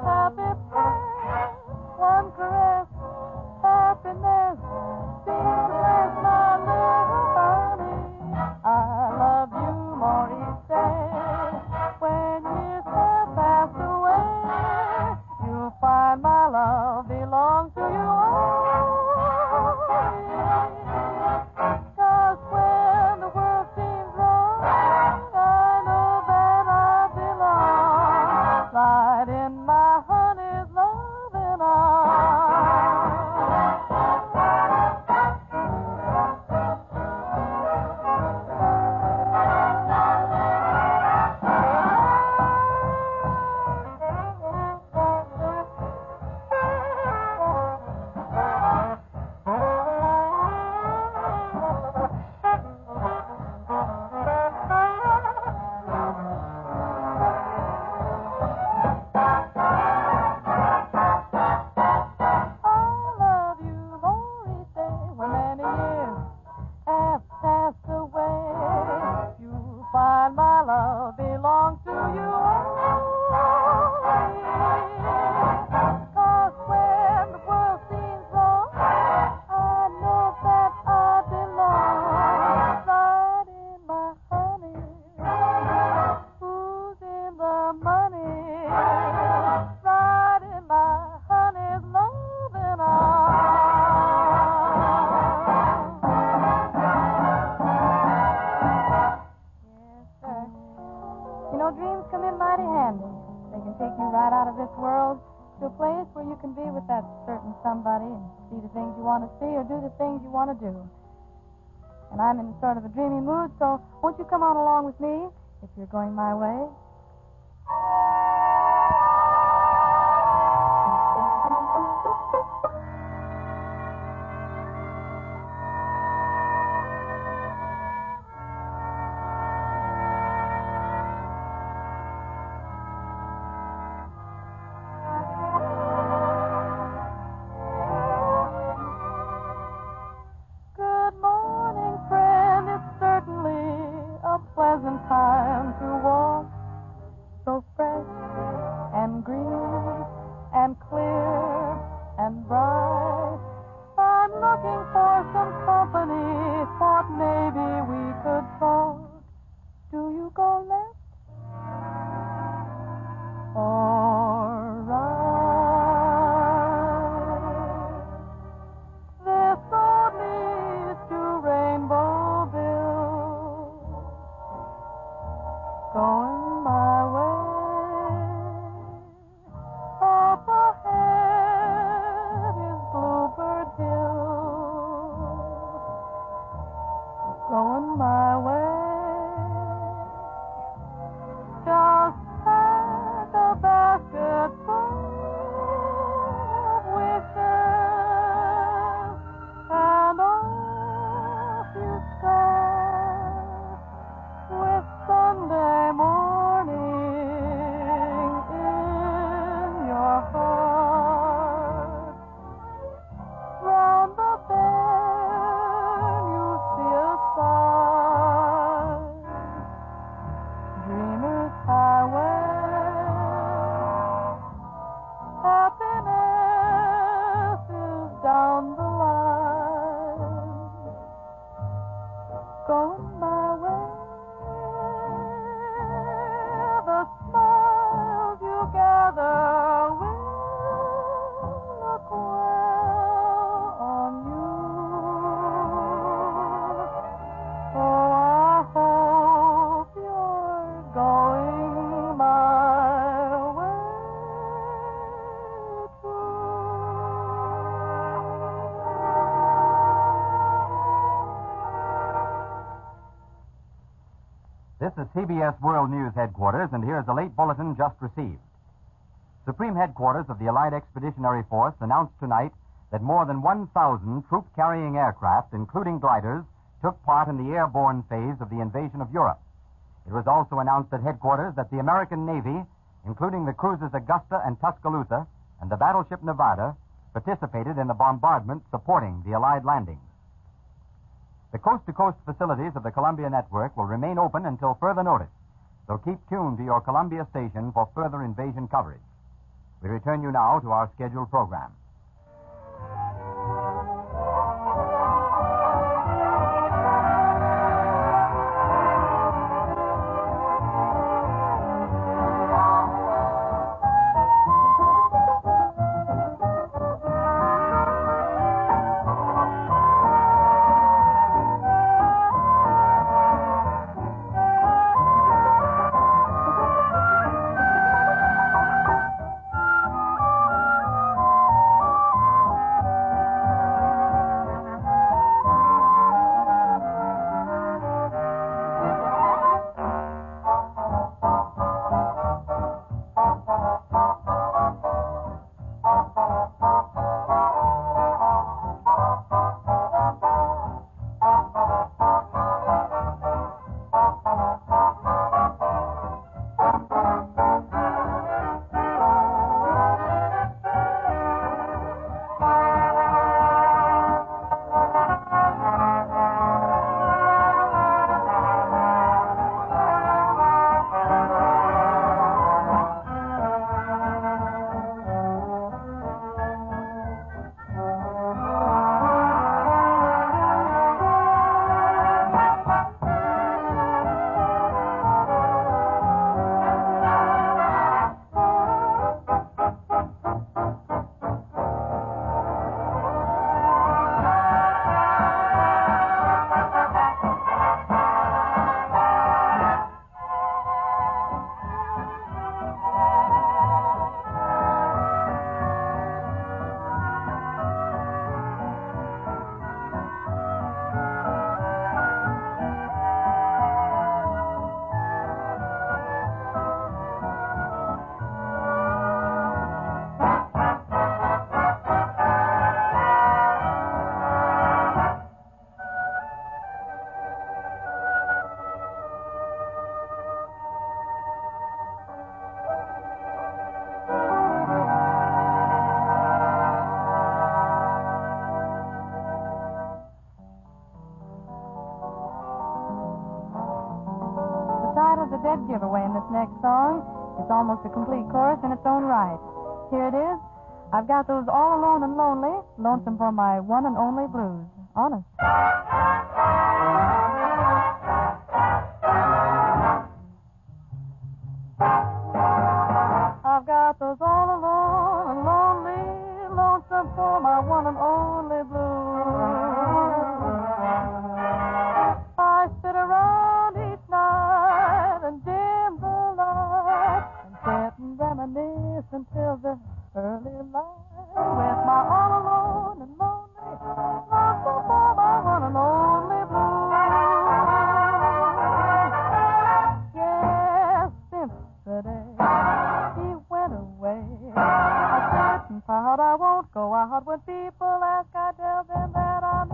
happy pair! One caress, happiness, seems to bless my little honey. I love you more each day. When years have passed away, you'll find my love belongs to you only. 'Cause when the world seems wrong, I know that I belong right in my honey's loving arms. I love you more each day when many years have passed away. You find my love belongs to you only. 'Cause when the world seems wrong, I know that I belong right in my honey. Who's in the money? Right in my honey's loving arms. Yes, sir. You know, dreams come in mighty handy. They can take you right out of this world to a place where you can be with that certain somebody and see the things you want to see or do the things you want to do. And I'm in sort of a dreamy mood, so won't you come on along with me if you're going my way? Good morning, friend. It's certainly a pleasant time to walk. So fresh and green and clear and bright. I'm looking for some company. Thought maybe we could talk. Do you go left or right? This road leads to Rainbowville. Going my way. Up ahead is Bluebird Hill. Going my way. This is CBS World News Headquarters, and here is the late bulletin just received. Supreme Headquarters of the Allied Expeditionary Force announced tonight that more than 1,000 troop-carrying aircraft, including gliders, took part in the airborne phase of the invasion of Europe. It was also announced at headquarters that the American Navy, including the cruisers Augusta and Tuscaloosa and the battleship Nevada, participated in the bombardment supporting the Allied landings. The coast-to-coast facilities of the Columbia Network will remain open until further notice, so keep tuned to your Columbia station for further invasion coverage. We return you now to our scheduled program. Dead giveaway in this next song. It's almost a complete chorus in its own right. Here it is. I've got those all alone and lonely, lonesome for my one and only blues. Honest. I've got those all alone and lonely, lonesome for my one and only blues. I sit around each night and dim the light and sit and reminisce until the early light with my all alone and lonely, lonesome for my one and only blues. Yes, since the day he went away, I sit and pout. I won't go out when people ask. I tell them that I'm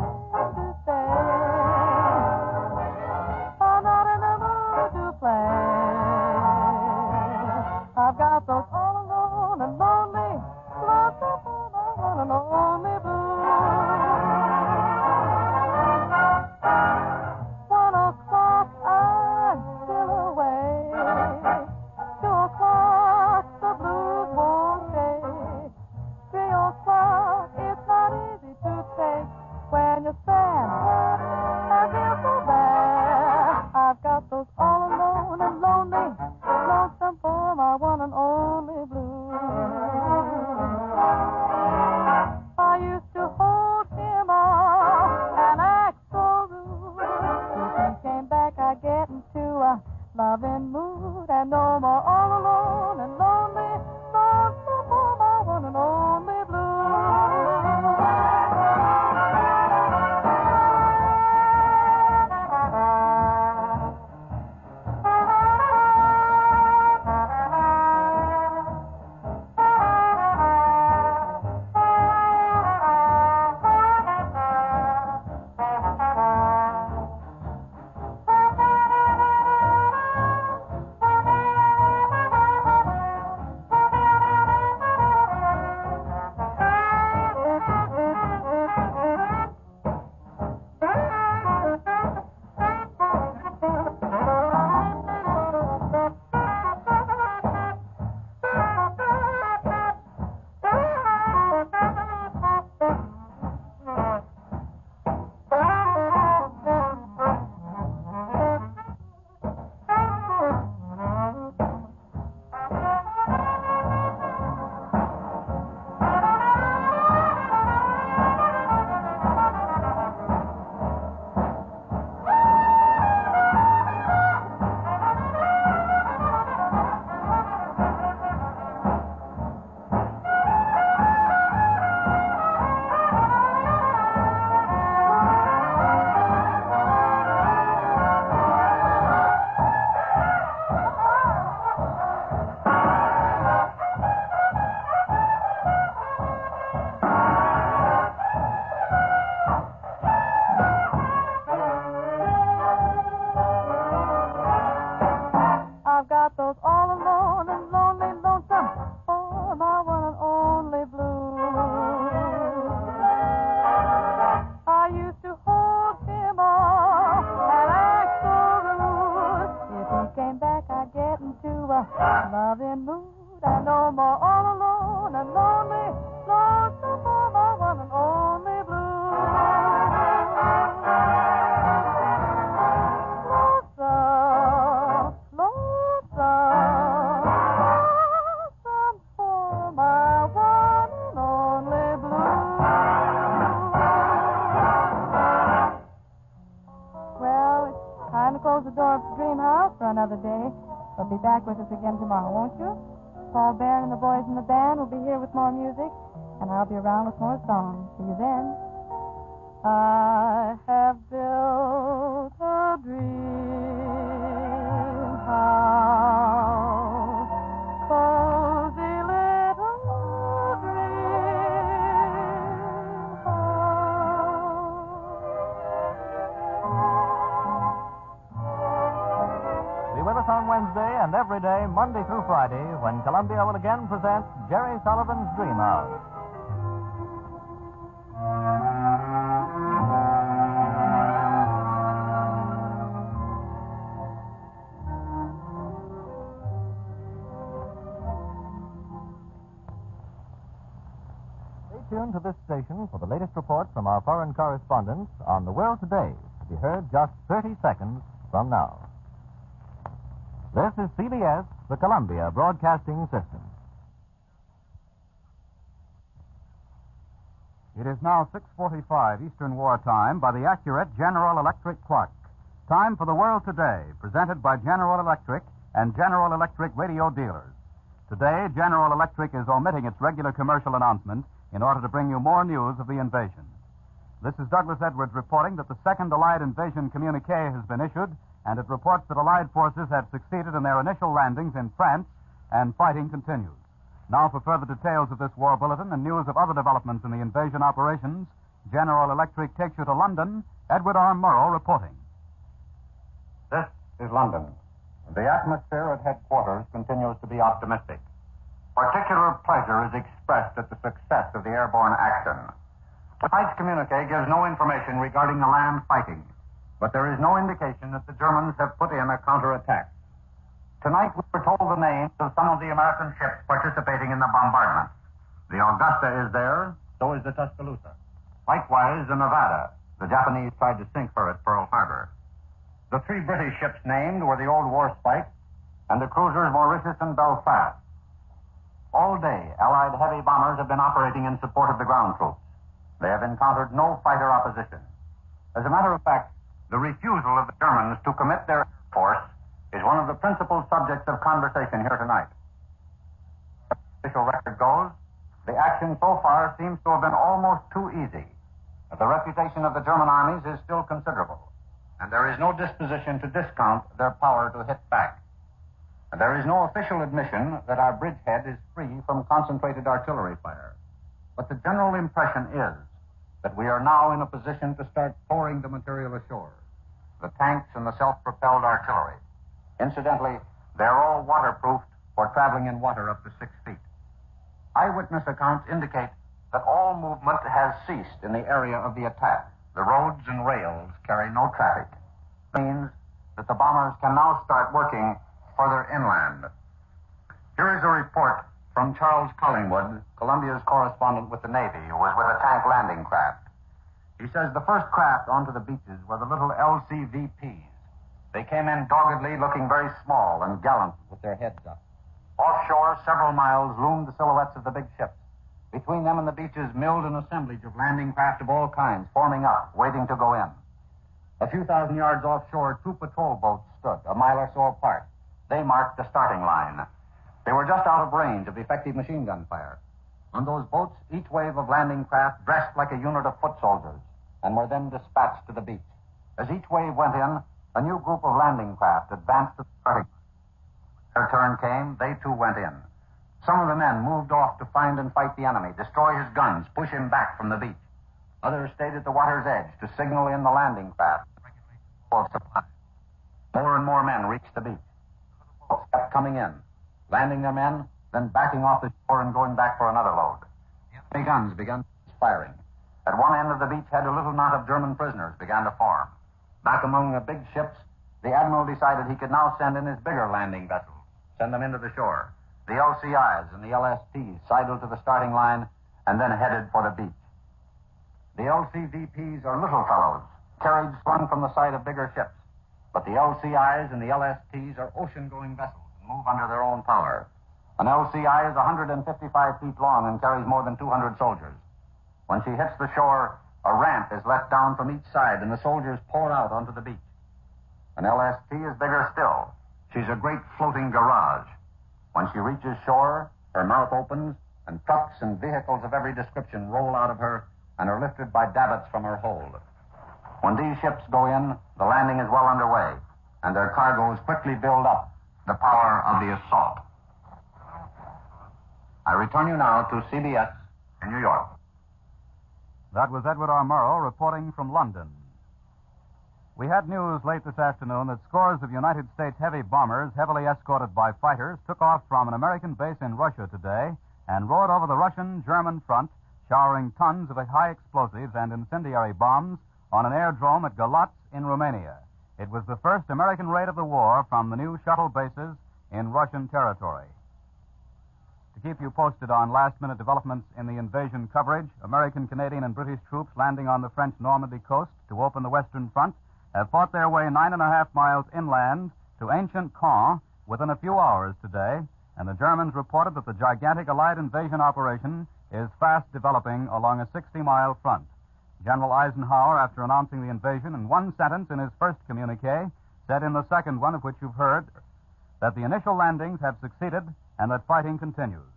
for another day. But be back with us again tomorrow, won't you? Paul Barron and the boys in the band will be here with more music, and I'll be around with more songs. See you then. I have built a dream house, cozy little dream house. Be with us on Wednesday and every day, Monday through Friday, when Columbia will again present Jerry Sullivan's Dream House. Stay tuned to this station for the latest reports from our foreign correspondents on the world today, to be heard just 30 seconds from now. This is CBS, the Columbia Broadcasting System. It is now 6:45 Eastern War Time by the accurate General Electric clock. Time for the world today, presented by General Electric and General Electric radio dealers. Today, General Electric is omitting its regular commercial announcement in order to bring you more news of the invasion. This is Douglas Edwards reporting that the second Allied invasion communique has been issued, and it reports that Allied forces have succeeded in their initial landings in France, and fighting continues. Now, for further details of this war bulletin and news of other developments in the invasion operations, General Electric takes you to London. Edward R. Murrow reporting. This is London. The atmosphere at headquarters continues to be optimistic. Particular pleasure is expressed at the success of the airborne action. Tonight's communique gives no information regarding the land fighting, but there is no indication that the Germans have put in a counterattack. Tonight we were told the names of some of the American ships participating in the bombardment. The Augusta is there, so is the Tuscaloosa. Likewise, the Nevada. The Japanese tried to sink her at Pearl Harbor. The three British ships named were the Old Warspite and the cruisers Mauritius and Belfast. All day, Allied heavy bombers have been operating in support of the ground troops. They have encountered no fighter opposition. As a matter of fact, the refusal of the Germans to commit their air force is one of the principal subjects of conversation here tonight. As the official record goes, the action so far seems to have been almost too easy. But the reputation of the German armies is still considerable, and there is no disposition to discount their power to hit back. And there is no official admission that our bridgehead is free from concentrated artillery fire. But the general impression is that we are now in a position to start pouring the material ashore, the tanks and the self-propelled artillery. Incidentally, they're all waterproofed for traveling in water up to 6 feet. Eyewitness accounts indicate that all movement has ceased in the area of the attack. The roads and rails carry no traffic. It means that the bombers can now start working further inland. Here is a report from Charles Collingwood, Columbia's correspondent with the Navy, who was with a tank landing craft. He says the first craft onto the beaches were the little LCVPs. They came in doggedly, looking very small and gallant with their heads up. Offshore, several miles, loomed the silhouettes of the big ships. Between them and the beaches milled an assemblage of landing craft of all kinds, forming up, waiting to go in. A few thousand yards offshore, two patrol boats stood, a mile or so apart. They marked the starting line. They were just out of range of effective machine gun fire. On those boats, each wave of landing craft dressed like a unit of foot soldiers, and were then dispatched to the beach. As each wave went in, a new group of landing craft advanced to the starting line. Their turn came, they too went in. Some of the men moved off to find and fight the enemy, destroy his guns, push him back from the beach. Others stayed at the water's edge to signal in the landing craft. More and more men reached the beach. The boats kept coming in, landing their men, then backing off the shore and going back for another load. The enemy guns began firing. At one end of the beachhead, a little knot of German prisoners began to form. Back among the big ships, the admiral decided he could now send in his bigger landing vessels, send them into the shore. The LCIs and the LSTs sidled to the starting line and then headed for the beach. The LCVPs are little fellows, carried slung from the side of bigger ships. But the LCIs and the LSTs are ocean-going vessels and move under their own power. An LCI is 155 feet long and carries more than 200 soldiers. When she hits the shore, a ramp is let down from each side and the soldiers pour out onto the beach. An LST is bigger still. She's a great floating garage. When she reaches shore, her mouth opens, and trucks and vehicles of every description roll out of her and are lifted by davits from her hold. When these ships go in, the landing is well underway, and their cargoes quickly build up the power of the assault. I return you now to CBS in New York. That was Edward R. Murrow reporting from London. We had news late this afternoon that scores of United States heavy bombers, heavily escorted by fighters, took off from an American base in Russia today and rode over the Russian-German front, showering tons of high explosives and incendiary bombs on an airdrome at Galatz in Romania. It was the first American raid of the war from the new shuttle bases in Russian territory. To keep you posted on last-minute developments in the invasion coverage, American, Canadian, and British troops landing on the French Normandy coast to open the Western Front have fought their way 9.5 miles inland to ancient Caen within a few hours today, and the Germans reported that the gigantic Allied invasion operation is fast developing along a 60-mile front. General Eisenhower, after announcing the invasion in one sentence in his first communique, said in the second one, of which you've heard, that the initial landings have succeeded and that fighting continues.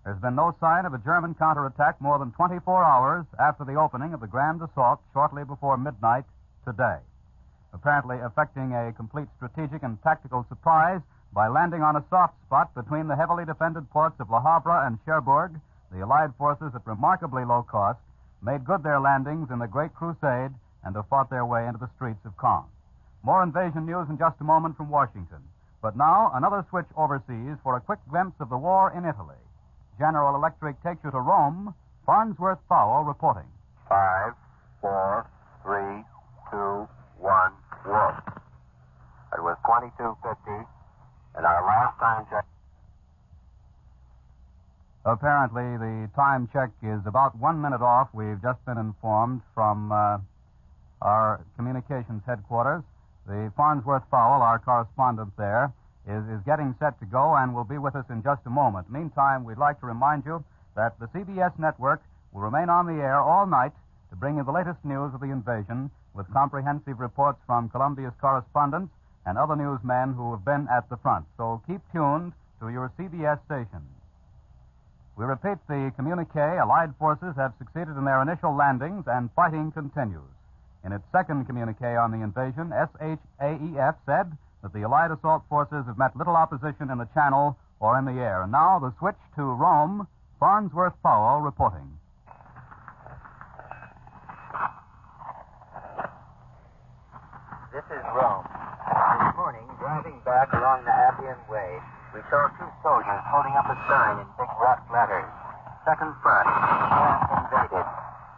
There's been no sign of a German counterattack more than 24 hours after the opening of the grand assault shortly before midnight today. Apparently effecting a complete strategic and tactical surprise by landing on a soft spot between the heavily defended ports of Le Havre and Cherbourg, the Allied forces at remarkably low cost made good their landings in the Great Crusade and have fought their way into the streets of Caen. More invasion news in just a moment from Washington. But now, another switch overseas for a quick glimpse of the war in Italy. General Electric takes you to Rome. Farnsworth Powell reporting. 5, 4, 3, 2, 1, warp. It was 22:50, and our last time check. Apparently, the time check is about 1 minute off. We've just been informed from our communications headquarters. The Farnsworth Powell, our correspondent there, is getting set to go and will be with us in just a moment. Meantime, we'd like to remind you that the CBS network will remain on the air all night to bring you the latest news of the invasion with comprehensive reports from Columbia's correspondents and other newsmen who have been at the front. So keep tuned to your CBS station. We repeat the communique. Allied forces have succeeded in their initial landings and fighting continues. In its second communique on the invasion, SHAEF said that the Allied assault forces have met little opposition in the Channel or in the air. And now the switch to Rome. Farnsworth Powell reporting. This is Rome. This morning, driving back along the Appian Way, we saw two soldiers holding up a sign in big rock letters. Second front, France invaded.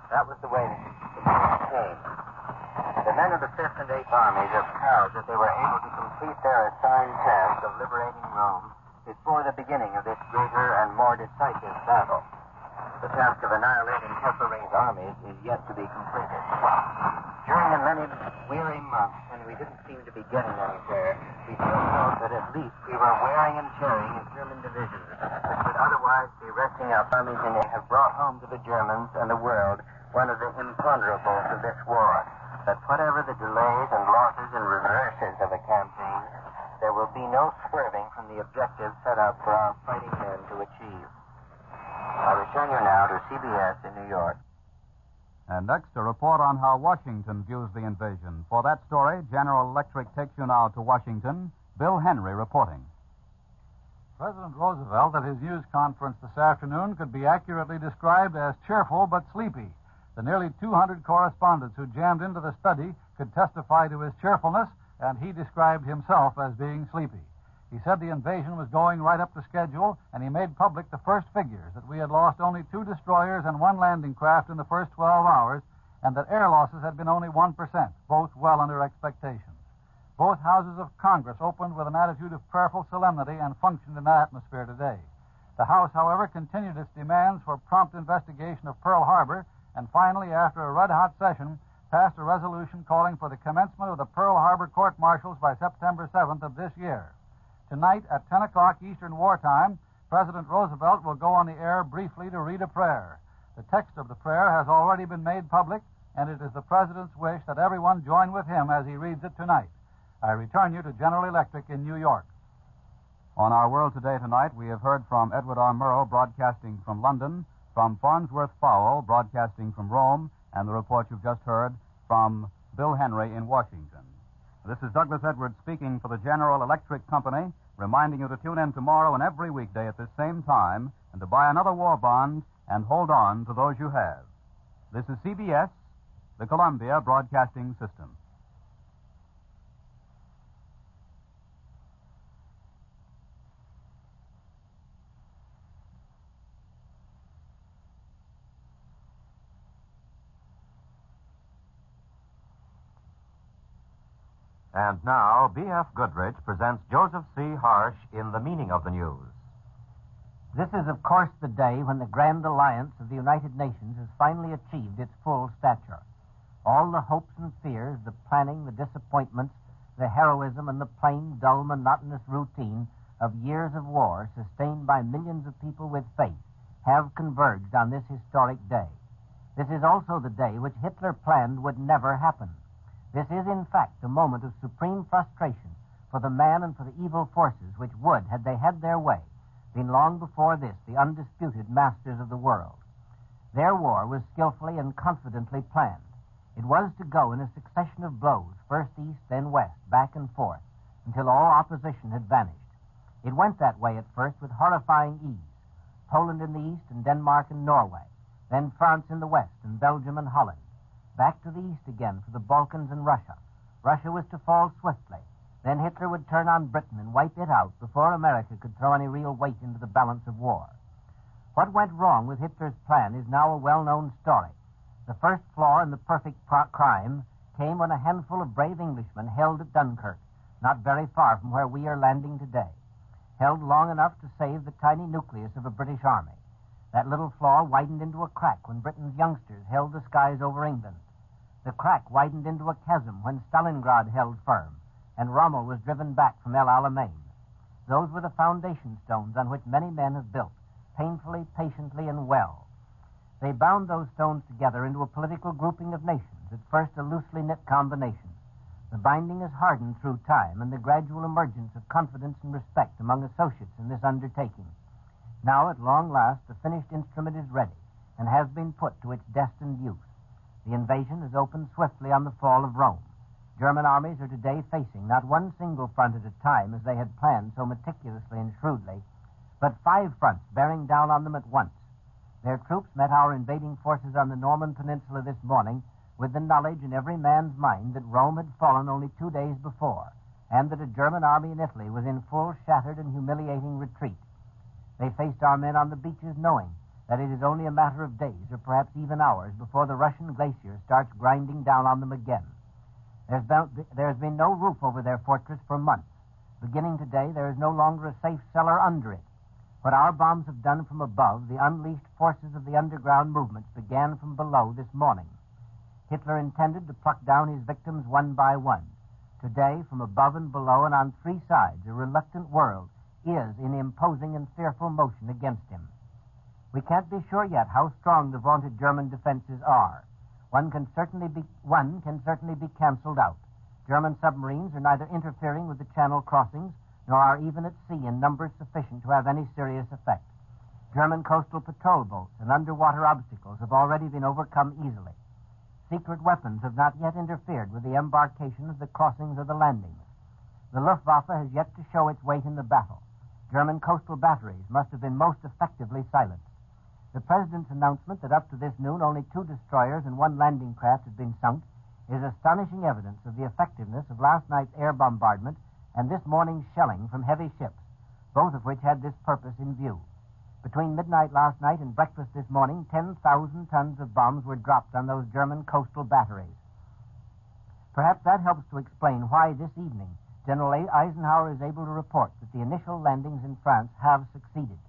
That was the way the came. The men of the 5th and 8th Armies are proud that they were able to complete their assigned task of liberating Rome before the beginning of this greater and more decisive battle. The task of annihilating Kesselring's armies is yet to be completed. During the many weary months when we didn't seem to be getting anywhere, we still felt that at least we were wearing and tearing a German division, which would otherwise be resting up armies and have brought home to the Germans and the world one of the imponderables of this war. That whatever the delays and losses and reverses of a campaign, there will be no swerving from the objectives set out for our fighting men to achieve. I return you now to CBS in New York. And next, a report on how Washington views the invasion. For that story, General Electric takes you now to Washington. Bill Henry reporting. President Roosevelt at his news conference this afternoon could be accurately described as cheerful but sleepy. The nearly 200 correspondents who jammed into the study could testify to his cheerfulness, and he described himself as being sleepy. He said the invasion was going right up to schedule, and he made public the first figures, that we had lost only 2 destroyers and 1 landing craft in the first 12 hours, and that air losses had been only 1%, both well under expectations. Both houses of Congress opened with an attitude of prayerful solemnity and functioned in that atmosphere today. The House, however, continued its demands for prompt investigation of Pearl Harbor, and finally, after a red-hot session, passed a resolution calling for the commencement of the Pearl Harbor court-martials by September 7th of this year. Tonight, at 10 o'clock Eastern Wartime, President Roosevelt will go on the air briefly to read a prayer. The text of the prayer has already been made public, and it is the President's wish that everyone join with him as he reads it tonight. I return you to General Electric in New York. On our World Today tonight, we have heard from Edward R. Murrow, broadcasting from London, from Farnsworth Fowle, broadcasting from Rome, and the report you've just heard from Bill Henry in Washington. This is Douglas Edwards speaking for the General Electric Company, reminding you to tune in tomorrow and every weekday at this same time and to buy another war bond and hold on to those you have. This is CBS, the Columbia Broadcasting System. And now, B.F. Goodrich presents Joseph C. Harsh in The Meaning of the News. This is, of course, the day when the Grand Alliance of the United Nations has finally achieved its full stature. All the hopes and fears, the planning, the disappointments, the heroism, and the plain, dull, monotonous routine of years of war sustained by millions of people with faith have converged on this historic day. This is also the day which Hitler planned would never happen. This is, in fact, a moment of supreme frustration for the man and for the evil forces which would, had they had their way, been long before this the undisputed masters of the world. Their war was skillfully and confidently planned. It was to go in a succession of blows, first east, then west, back and forth, until all opposition had vanished. It went that way at first with horrifying ease. Poland in the east and Denmark and Norway, then France in the west and Belgium and Holland. Back to the east again for the Balkans and Russia. Russia was to fall swiftly. Then Hitler would turn on Britain and wipe it out before America could throw any real weight into the balance of war. What went wrong with Hitler's plan is now a well-known story. The first flaw in the perfect crime came when a handful of brave Englishmen held at Dunkirk, not very far from where we are landing today. Held long enough to save the tiny nucleus of a British army. That little flaw widened into a crack when Britain's youngsters held the skies over England. The crack widened into a chasm when Stalingrad held firm, and Rommel was driven back from El Alamein. Those were the foundation stones on which many men have built, painfully, patiently, and well. They bound those stones together into a political grouping of nations, at first a loosely knit combination. The binding has hardened through time and the gradual emergence of confidence and respect among associates in this undertaking. Now, at long last, the finished instrument is ready and has been put to its destined use. The invasion has opened swiftly on the fall of Rome. German armies are today facing not one single front at a time, as they had planned so meticulously and shrewdly, but 5 fronts bearing down on them at once. Their troops met our invading forces on the Norman Peninsula this morning with the knowledge in every man's mind that Rome had fallen only 2 days before, and that a German army in Italy was in full shattered and humiliating retreat. They faced our men on the beaches knowing that it is only a matter of days, or perhaps even hours, before the Russian glacier starts grinding down on them again. There's been no roof over their fortress for months. Beginning today, there is no longer a safe cellar under it. What our bombs have done from above, the unleashed forces of the underground movements began from below this morning. Hitler intended to pluck down his victims one by one. Today, from above and below and on 3 sides, a reluctant world is in imposing and fearful motion against him. We can't be sure yet how strong the vaunted German defenses are. One can certainly be canceled out. German submarines are neither interfering with the channel crossings nor are even at sea in numbers sufficient to have any serious effect. German coastal patrol boats and underwater obstacles have already been overcome easily. Secret weapons have not yet interfered with the embarkations, the crossings, or the landings. The Luftwaffe has yet to show its weight in the battle. German coastal batteries must have been most effectively silenced. The President's announcement that up to this noon only 2 destroyers and 1 landing craft had been sunk is astonishing evidence of the effectiveness of last night's air bombardment and this morning's shelling from heavy ships, both of which had this purpose in view. Between midnight last night and breakfast this morning, 10,000 tons of bombs were dropped on those German coastal batteries. Perhaps that helps to explain why this evening General Eisenhower is able to report that the initial landings in France have succeeded.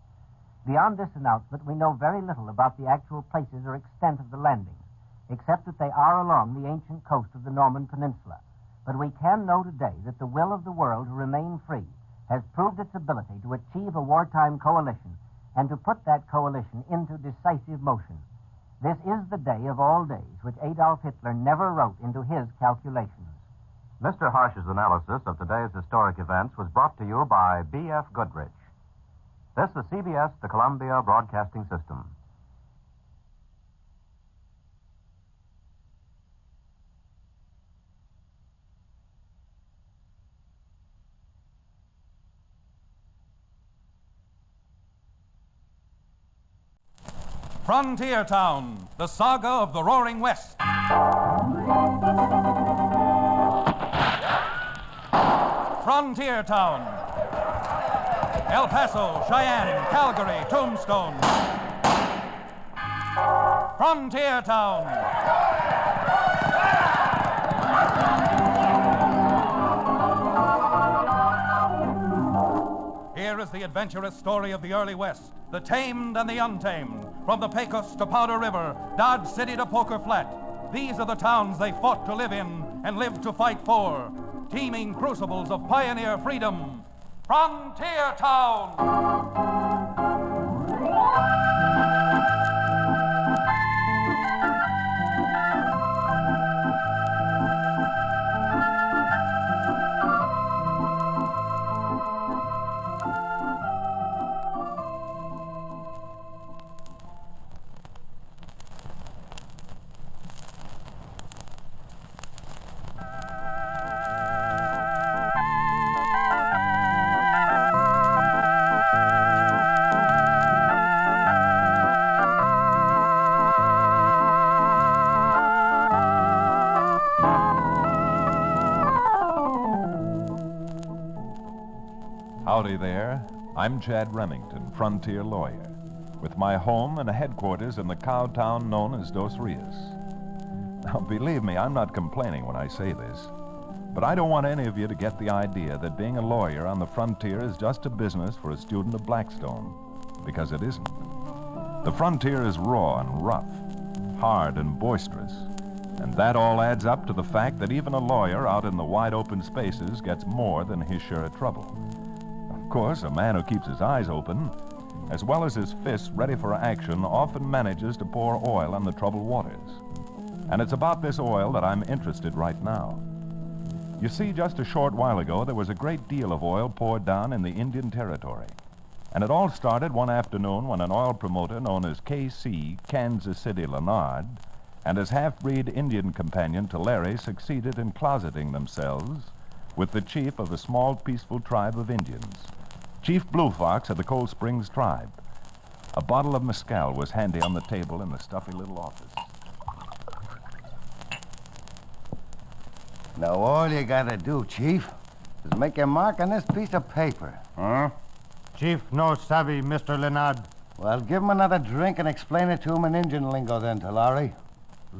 Beyond this announcement, we know very little about the actual places or extent of the landings, except that they are along the ancient coast of the Norman Peninsula. But we can know today that the will of the world to remain free has proved its ability to achieve a wartime coalition and to put that coalition into decisive motion. This is the day of all days which Adolf Hitler never wrote into his calculations. Mr. Harsh's analysis of today's historic events was brought to you by B.F. Goodrich. This is CBS, the Columbia Broadcasting System. Frontier Town, the saga of the Roaring West. Frontier Town. El Paso, Cheyenne, Calgary, Tombstone. Frontier Town. Here is the adventurous story of the early West, the tamed and the untamed, from the Pecos to Powder River, Dodge City to Poker Flat. These are the towns they fought to live in and lived to fight for, teeming crucibles of pioneer freedom. Frontier Town! Howdy there. I'm Chad Remington, frontier lawyer, with my home and a headquarters in the cow town known as Dos Rios. Now, believe me, I'm not complaining when I say this, but I don't want any of you to get the idea that being a lawyer on the frontier is just a business for a student of Blackstone, because it isn't. The frontier is raw and rough, hard and boisterous, and that all adds up to the fact that even a lawyer out in the wide open spaces gets more than his share of trouble. Of course, a man who keeps his eyes open, as well as his fists ready for action, often manages to pour oil on the troubled waters. And it's about this oil that I'm interested right now. You see, just a short while ago, there was a great deal of oil poured down in the Indian Territory. And it all started one afternoon when an oil promoter known as K.C. Kansas City Leonard and his half-breed Indian companion Tulare succeeded in closeting themselves with the chief of a small, peaceful tribe of Indians, Chief Blue Fox of the Cold Springs tribe. A bottle of mezcal was handy on the table in the stuffy little office. Now, all you gotta do, Chief, is make a mark on this piece of paper. Huh? Chief, no savvy, Mr. Leonard. Well, give him another drink and explain it to him in Indian lingo then, Tulare.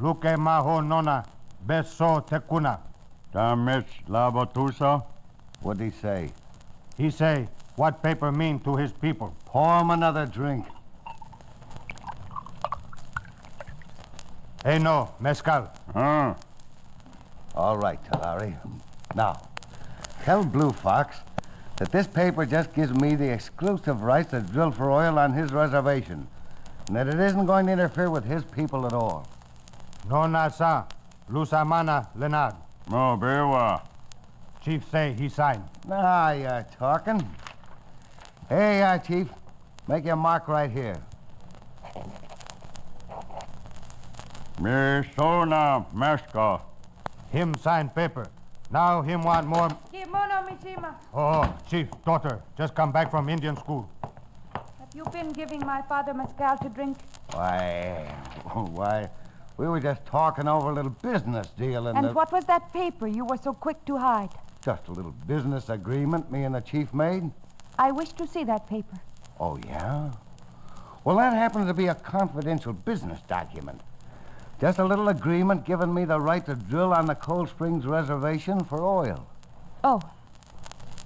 Luke maho nona, beso tecuna. Damit labatusa? What'd he say? He say, what paper mean to his people? Pour him another drink. Hey, no, mezcal. Huh? All right, Tulare. Now, tell Blue Fox that this paper just gives me the exclusive rights to drill for oil on his reservation, and that it isn't going to interfere with his people at all. No, nasa. Lusamana Leonard. No, Bewa. Chief say he signed. Now you're talking. Hey, Chief, make your mark right here. Me sona mesca. Him sign paper. Now him want more. Kimono Mishima. Oh, Chief, daughter, just come back from Indian school. Have you been giving my father mezcal to drink? Why, we were just talking over a little business deal And what was that paper you were so quick to hide? Just a little business agreement me and the chief made. I wish to see that paper. Oh, yeah? Well, that happens to be a confidential business document. Just a little agreement giving me the right to drill on the Cold Springs Reservation for oil. Oh.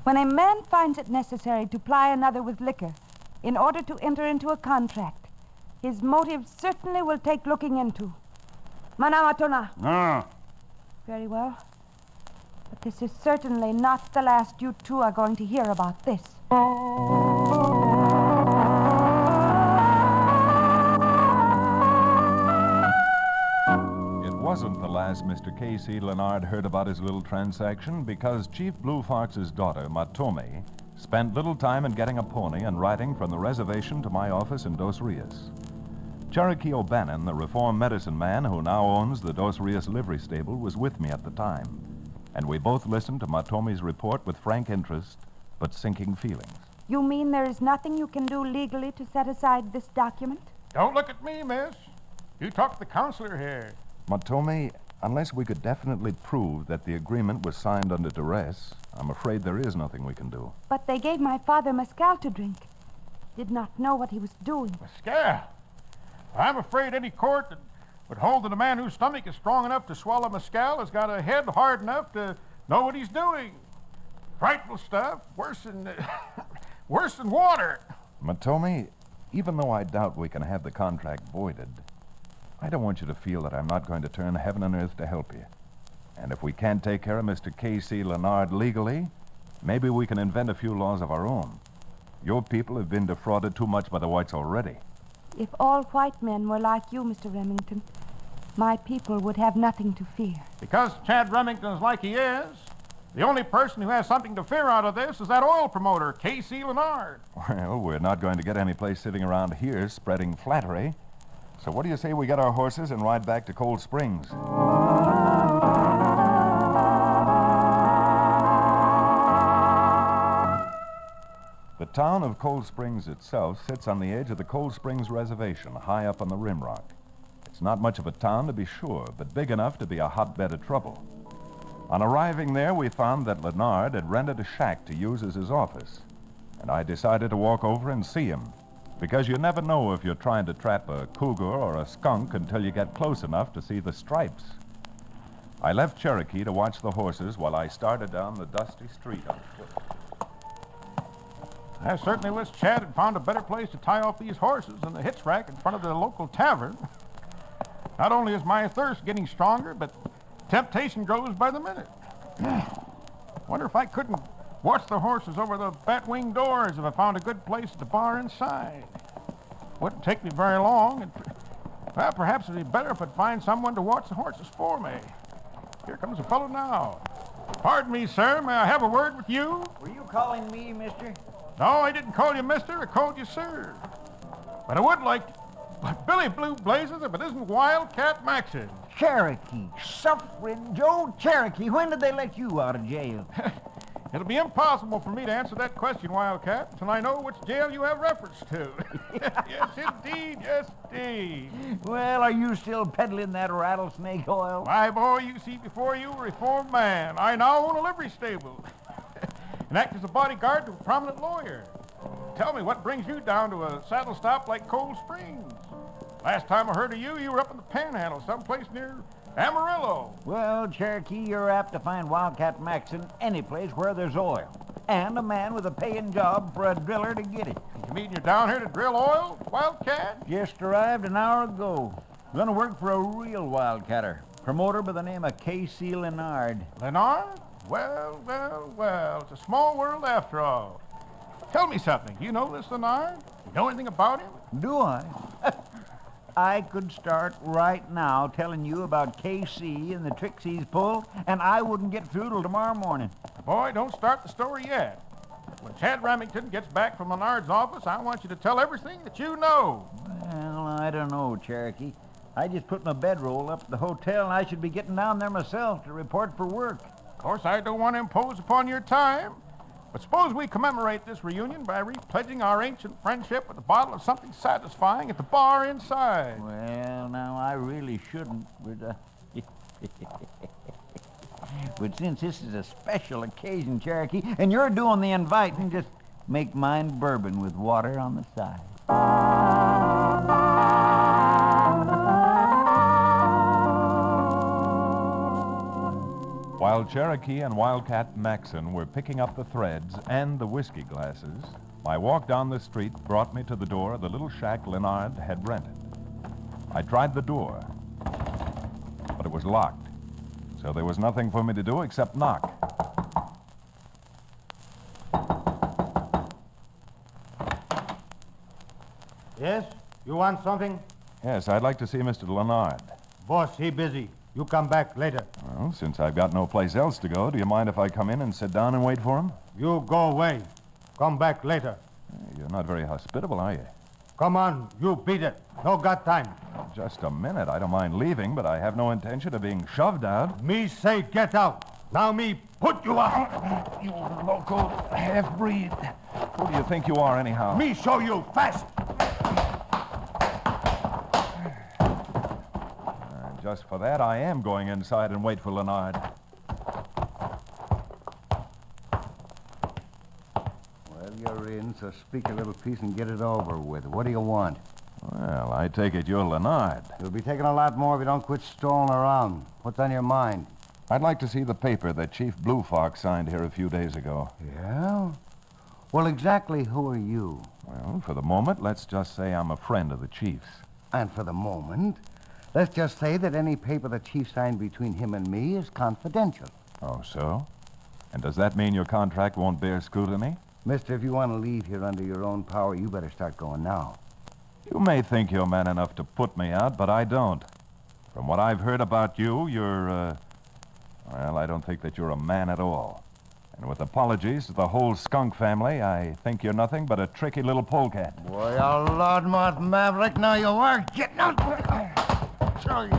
When a man finds it necessary to ply another with liquor in order to enter into a contract, his motives certainly will take looking into. Manamatona. Ah. Very well. But this is certainly not the last you two are going to hear about this. It wasn't the last Mr. K.C. Leonard heard about his little transaction because Chief Blue Fox's daughter, Matome, spent little time in getting a pony and riding from the reservation to my office in Dos Rios. Cherokee O'Bannon, the reformed medicine man who now owns the Dos Rios livery stable, was with me at the time, and we both listened to Matome's report with frank interest, but sinking feelings. You mean there is nothing you can do legally to set aside this document? Don't look at me, miss. You talk to the counselor here. Matome, unless we could definitely prove that the agreement was signed under duress, I'm afraid there is nothing we can do. But they gave my father mescal to drink. Did not know what he was doing. Mescal? I'm afraid any court that would hold that a man whose stomach is strong enough to swallow mescal has got a head hard enough to know what he's doing. Frightful stuff. Worse than water. Matome, even though I doubt we can have the contract voided, I don't want you to feel that I'm not going to turn heaven and earth to help you. And if we can't take care of Mr. K.C. Leonard legally, maybe we can invent a few laws of our own. Your people have been defrauded too much by the whites already. If all white men were like you, Mr. Remington, my people would have nothing to fear. Because Chad Remington is like he is, the only person who has something to fear out of this is that oil promoter, K.C. Leonard. Well, we're not going to get any place sitting around here spreading flattery. So what do you say we get our horses and ride back to Cold Springs? The town of Cold Springs itself sits on the edge of the Cold Springs Reservation, high up on the rim rock. It's not much of a town, to be sure, but big enough to be a hotbed of trouble. On arriving there, we found that Leonard had rented a shack to use as his office, and I decided to walk over and see him, because you never know if you're trying to trap a cougar or a skunk until you get close enough to see the stripes. I left Cherokee to watch the horses while I started down the dusty street on foot. I certainly wish Chad had found a better place to tie off these horses than the hitch rack in front of the local tavern. Not only is my thirst getting stronger, but temptation grows by the minute. Wonder if I couldn't watch the horses over the bat-wing doors if I found a good place at the bar inside. Wouldn't take me very long, and well, perhaps it'd be better if I'd find someone to watch the horses for me. Here comes a fellow now. Pardon me, sir. May I have a word with you? Were you calling me, mister? No, I didn't call you mister. I called you sir. But I would like to. But Billy Blue Blazes, if it isn't Wildcat Maxon. Cherokee. Suffering Joe Cherokee. When did they let you out of jail? It'll be impossible for me to answer that question, Wildcat, until I know which jail you have reference to. Yes, indeed. Yes, indeed. Well, are you still peddling that rattlesnake oil? Why, boy, you see before you a reformed man. I now own a livery stable and act as a bodyguard to a prominent lawyer. Tell me, what brings you down to a saddle stop like Cold Springs? Last time I heard of you were up in the Panhandle, someplace near Amarillo. Well, Cherokee, you're apt to find Wildcat Maxon any place where there's oil. And a man with a paying job for a driller to get it. You mean you're down here to drill oil, Wildcat? Just arrived an hour ago. Gonna work for a real wildcatter. Promoter by the name of K.C. Leonard. Leonard? Well, well, well. It's a small world after all. Tell me something. Do you know this Leonard? You know anything about him? Do I? I could start right now telling you about K.C. and the tricks he's pulled, and I wouldn't get through till tomorrow morning. Boy, don't start the story yet. When Chad Remington gets back from Leonard's office, I want you to tell everything that you know. Well, I don't know, Cherokee. I just put my bedroll up at the hotel, and I should be getting down there myself to report for work. Of course, I don't want to impose upon your time. But suppose we commemorate this reunion by repledging our ancient friendship with a bottle of something satisfying at the bar inside. Well, now, I really shouldn't, but, but since this is a special occasion, Cherokee, and you're doing the inviting, just make mine bourbon with water on the side. While Cherokee and Wildcat Maxon were picking up the threads and the whiskey glasses, my walk down the street brought me to the door of the little shack Leonard had rented. I tried the door, but it was locked, so there was nothing for me to do except knock. Yes? You want something? Yes, I'd like to see Mr. Leonard. Boss, he busy. You come back later. Well, since I've got no place else to go, do you mind if I come in and sit down and wait for him? You go away. Come back later. You're not very hospitable, are you? Come on, you beat it. No got time. Just a minute. I don't mind leaving, but I have no intention of being shoved out. Me say get out. Now me put you out. You local half-breed. Who do you think you are, anyhow? Me show you fast. Just for that, I am going inside and wait for Leonard. Well, you're in, so speak a little piece and get it over with. What do you want? Well, I take it you're Leonard. You'll be taking a lot more if you don't quit stalling around. What's on your mind? I'd like to see the paper that Chief Blue Fox signed here a few days ago. Yeah? Well, exactly who are you? Well, for the moment, let's just say I'm a friend of the Chief's. And for the moment, let's just say that any paper the Chief signed between him and me is confidential. Oh, so? And does that mean your contract won't bear scrutiny? Mister, if you want to leave here under your own power, you better start going now. You may think you're man enough to put me out, but I don't. From what I've heard about you, you're, well, I don't think that you're a man at all. And with apologies to the whole skunk family, I think you're nothing but a tricky little polecat. Boy, you loudmouth maverick, now you are getting out. Show you.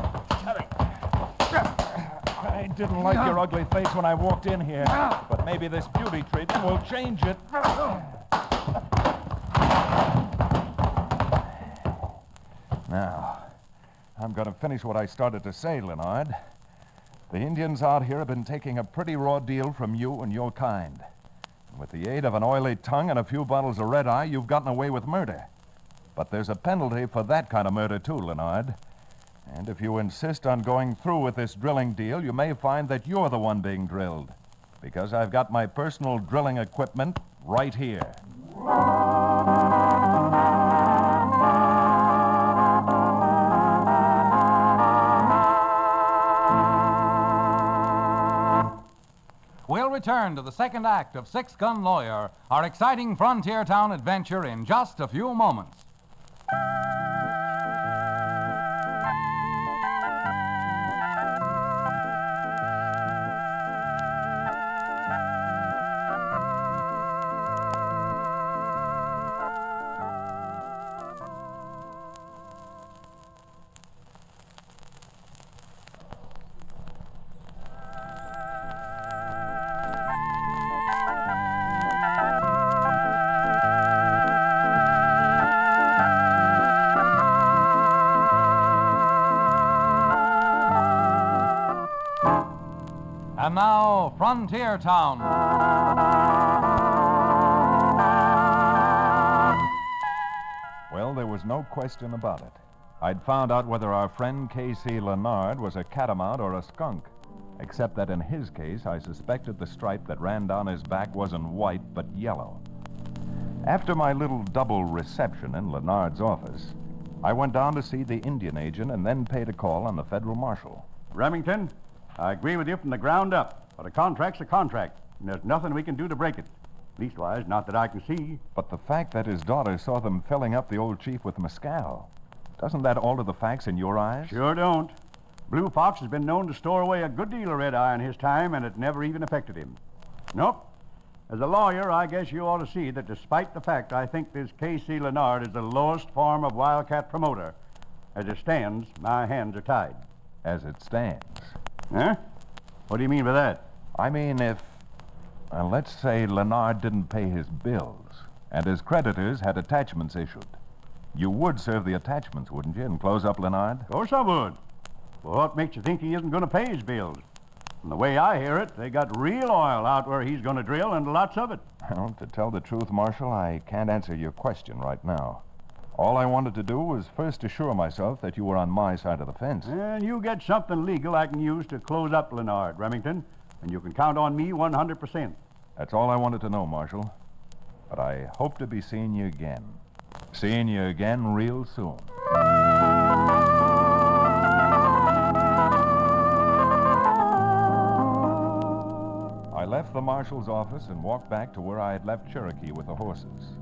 I didn't like your ugly face when I walked in here, but maybe this beauty treatment will change it. Now, I'm going to finish what I started to say, Leonard. The Indians out here have been taking a pretty raw deal from you and your kind. And with the aid of an oily tongue and a few bottles of red-eye, you've gotten away with murder. But there's a penalty for that kind of murder, too, Leonard. And if you insist on going through with this drilling deal, you may find that you're the one being drilled. Because I've got my personal drilling equipment right here. We'll return to the second act of Six Gun Lawyer, our exciting frontier town adventure, in just a few moments. And now, Frontier Town. Well, there was no question about it. I'd found out whether our friend K.C. Leonard was a catamount or a skunk, except that in his case, I suspected the stripe that ran down his back wasn't white, but yellow. After my little double reception in Leonard's office, I went down to see the Indian agent and then paid a call on the federal marshal. Remington, I agree with you from the ground up, but a contract's a contract, and there's nothing we can do to break it. Leastwise, not that I can see. But the fact that his daughter saw them filling up the old chief with mescal, doesn't that alter the facts in your eyes? Sure don't. Blue Fox has been known to store away a good deal of red-eye in his time, and it never even affected him. Nope. As a lawyer, I guess you ought to see that despite the fact I think this K.C. Leonard is the lowest form of wildcat promoter, as it stands, my hands are tied. As it stands? Huh? What do you mean by that? I mean, if, let's say Leonard didn't pay his bills, and his creditors had attachments issued. You would serve the attachments, wouldn't you, and close up Leonard? Of course I would. Well, what makes you think he isn't going to pay his bills? From the way I hear it, they got real oil out where he's going to drill, and lots of it. Well, to tell the truth, Marshal, I can't answer your question right now. All I wanted to do was first assure myself that you were on my side of the fence. And you get something legal I can use to close up Leonard, Remington, and you can count on me 100%. That's all I wanted to know, Marshal. But I hope to be seeing you again. Seeing you again real soon. I left the marshal's office and walked back to where I had left Cherokee with the horses.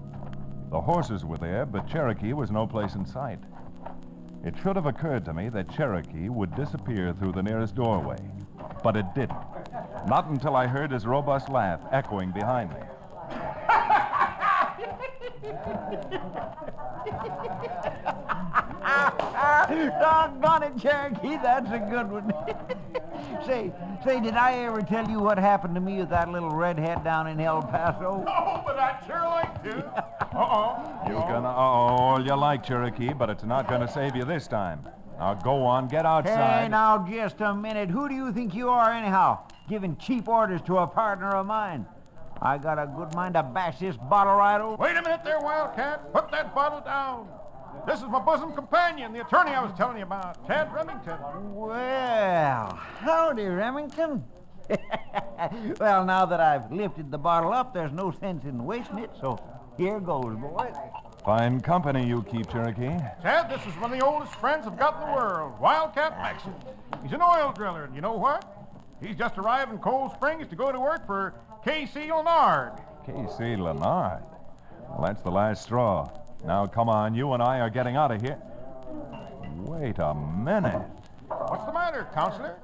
The horses were there, but Cherokee was no place in sight. It should have occurred to me that Cherokee would disappear through the nearest doorway. But it didn't. Not until I heard his robust laugh echoing behind me. Doggone it, Cherokee, that's a good one. Say, did I ever tell you what happened to me with that little redhead down in El Paso? Oh, but I'd sure like to. You're gonna all you like, Cherokee, but it's not gonna save you this time. Now go on, get outside. Hey, now, just a minute. Who do you think you are, anyhow? Giving cheap orders to a partner of mine. I got a good mind to bash this bottle right over. Wait a minute there, Wildcat. Put that bottle down. This is my bosom companion, the attorney I was telling you about, Chad Remington. Well, howdy, Remington. Well, now that I've lifted the bottle up, there's no sense in wasting it, so here goes, boy. Fine company you keep, Cherokee. Chad, this is one of the oldest friends I've got in the world, Wildcat Maxon. He's an oil driller, and you know what? He's just arrived in Cold Springs to go to work for K.C. Leonard. K.C. Leonard? Well, that's the last straw. Now, come on, you and I are getting out of here. Wait a minute. What's the matter, Counselor?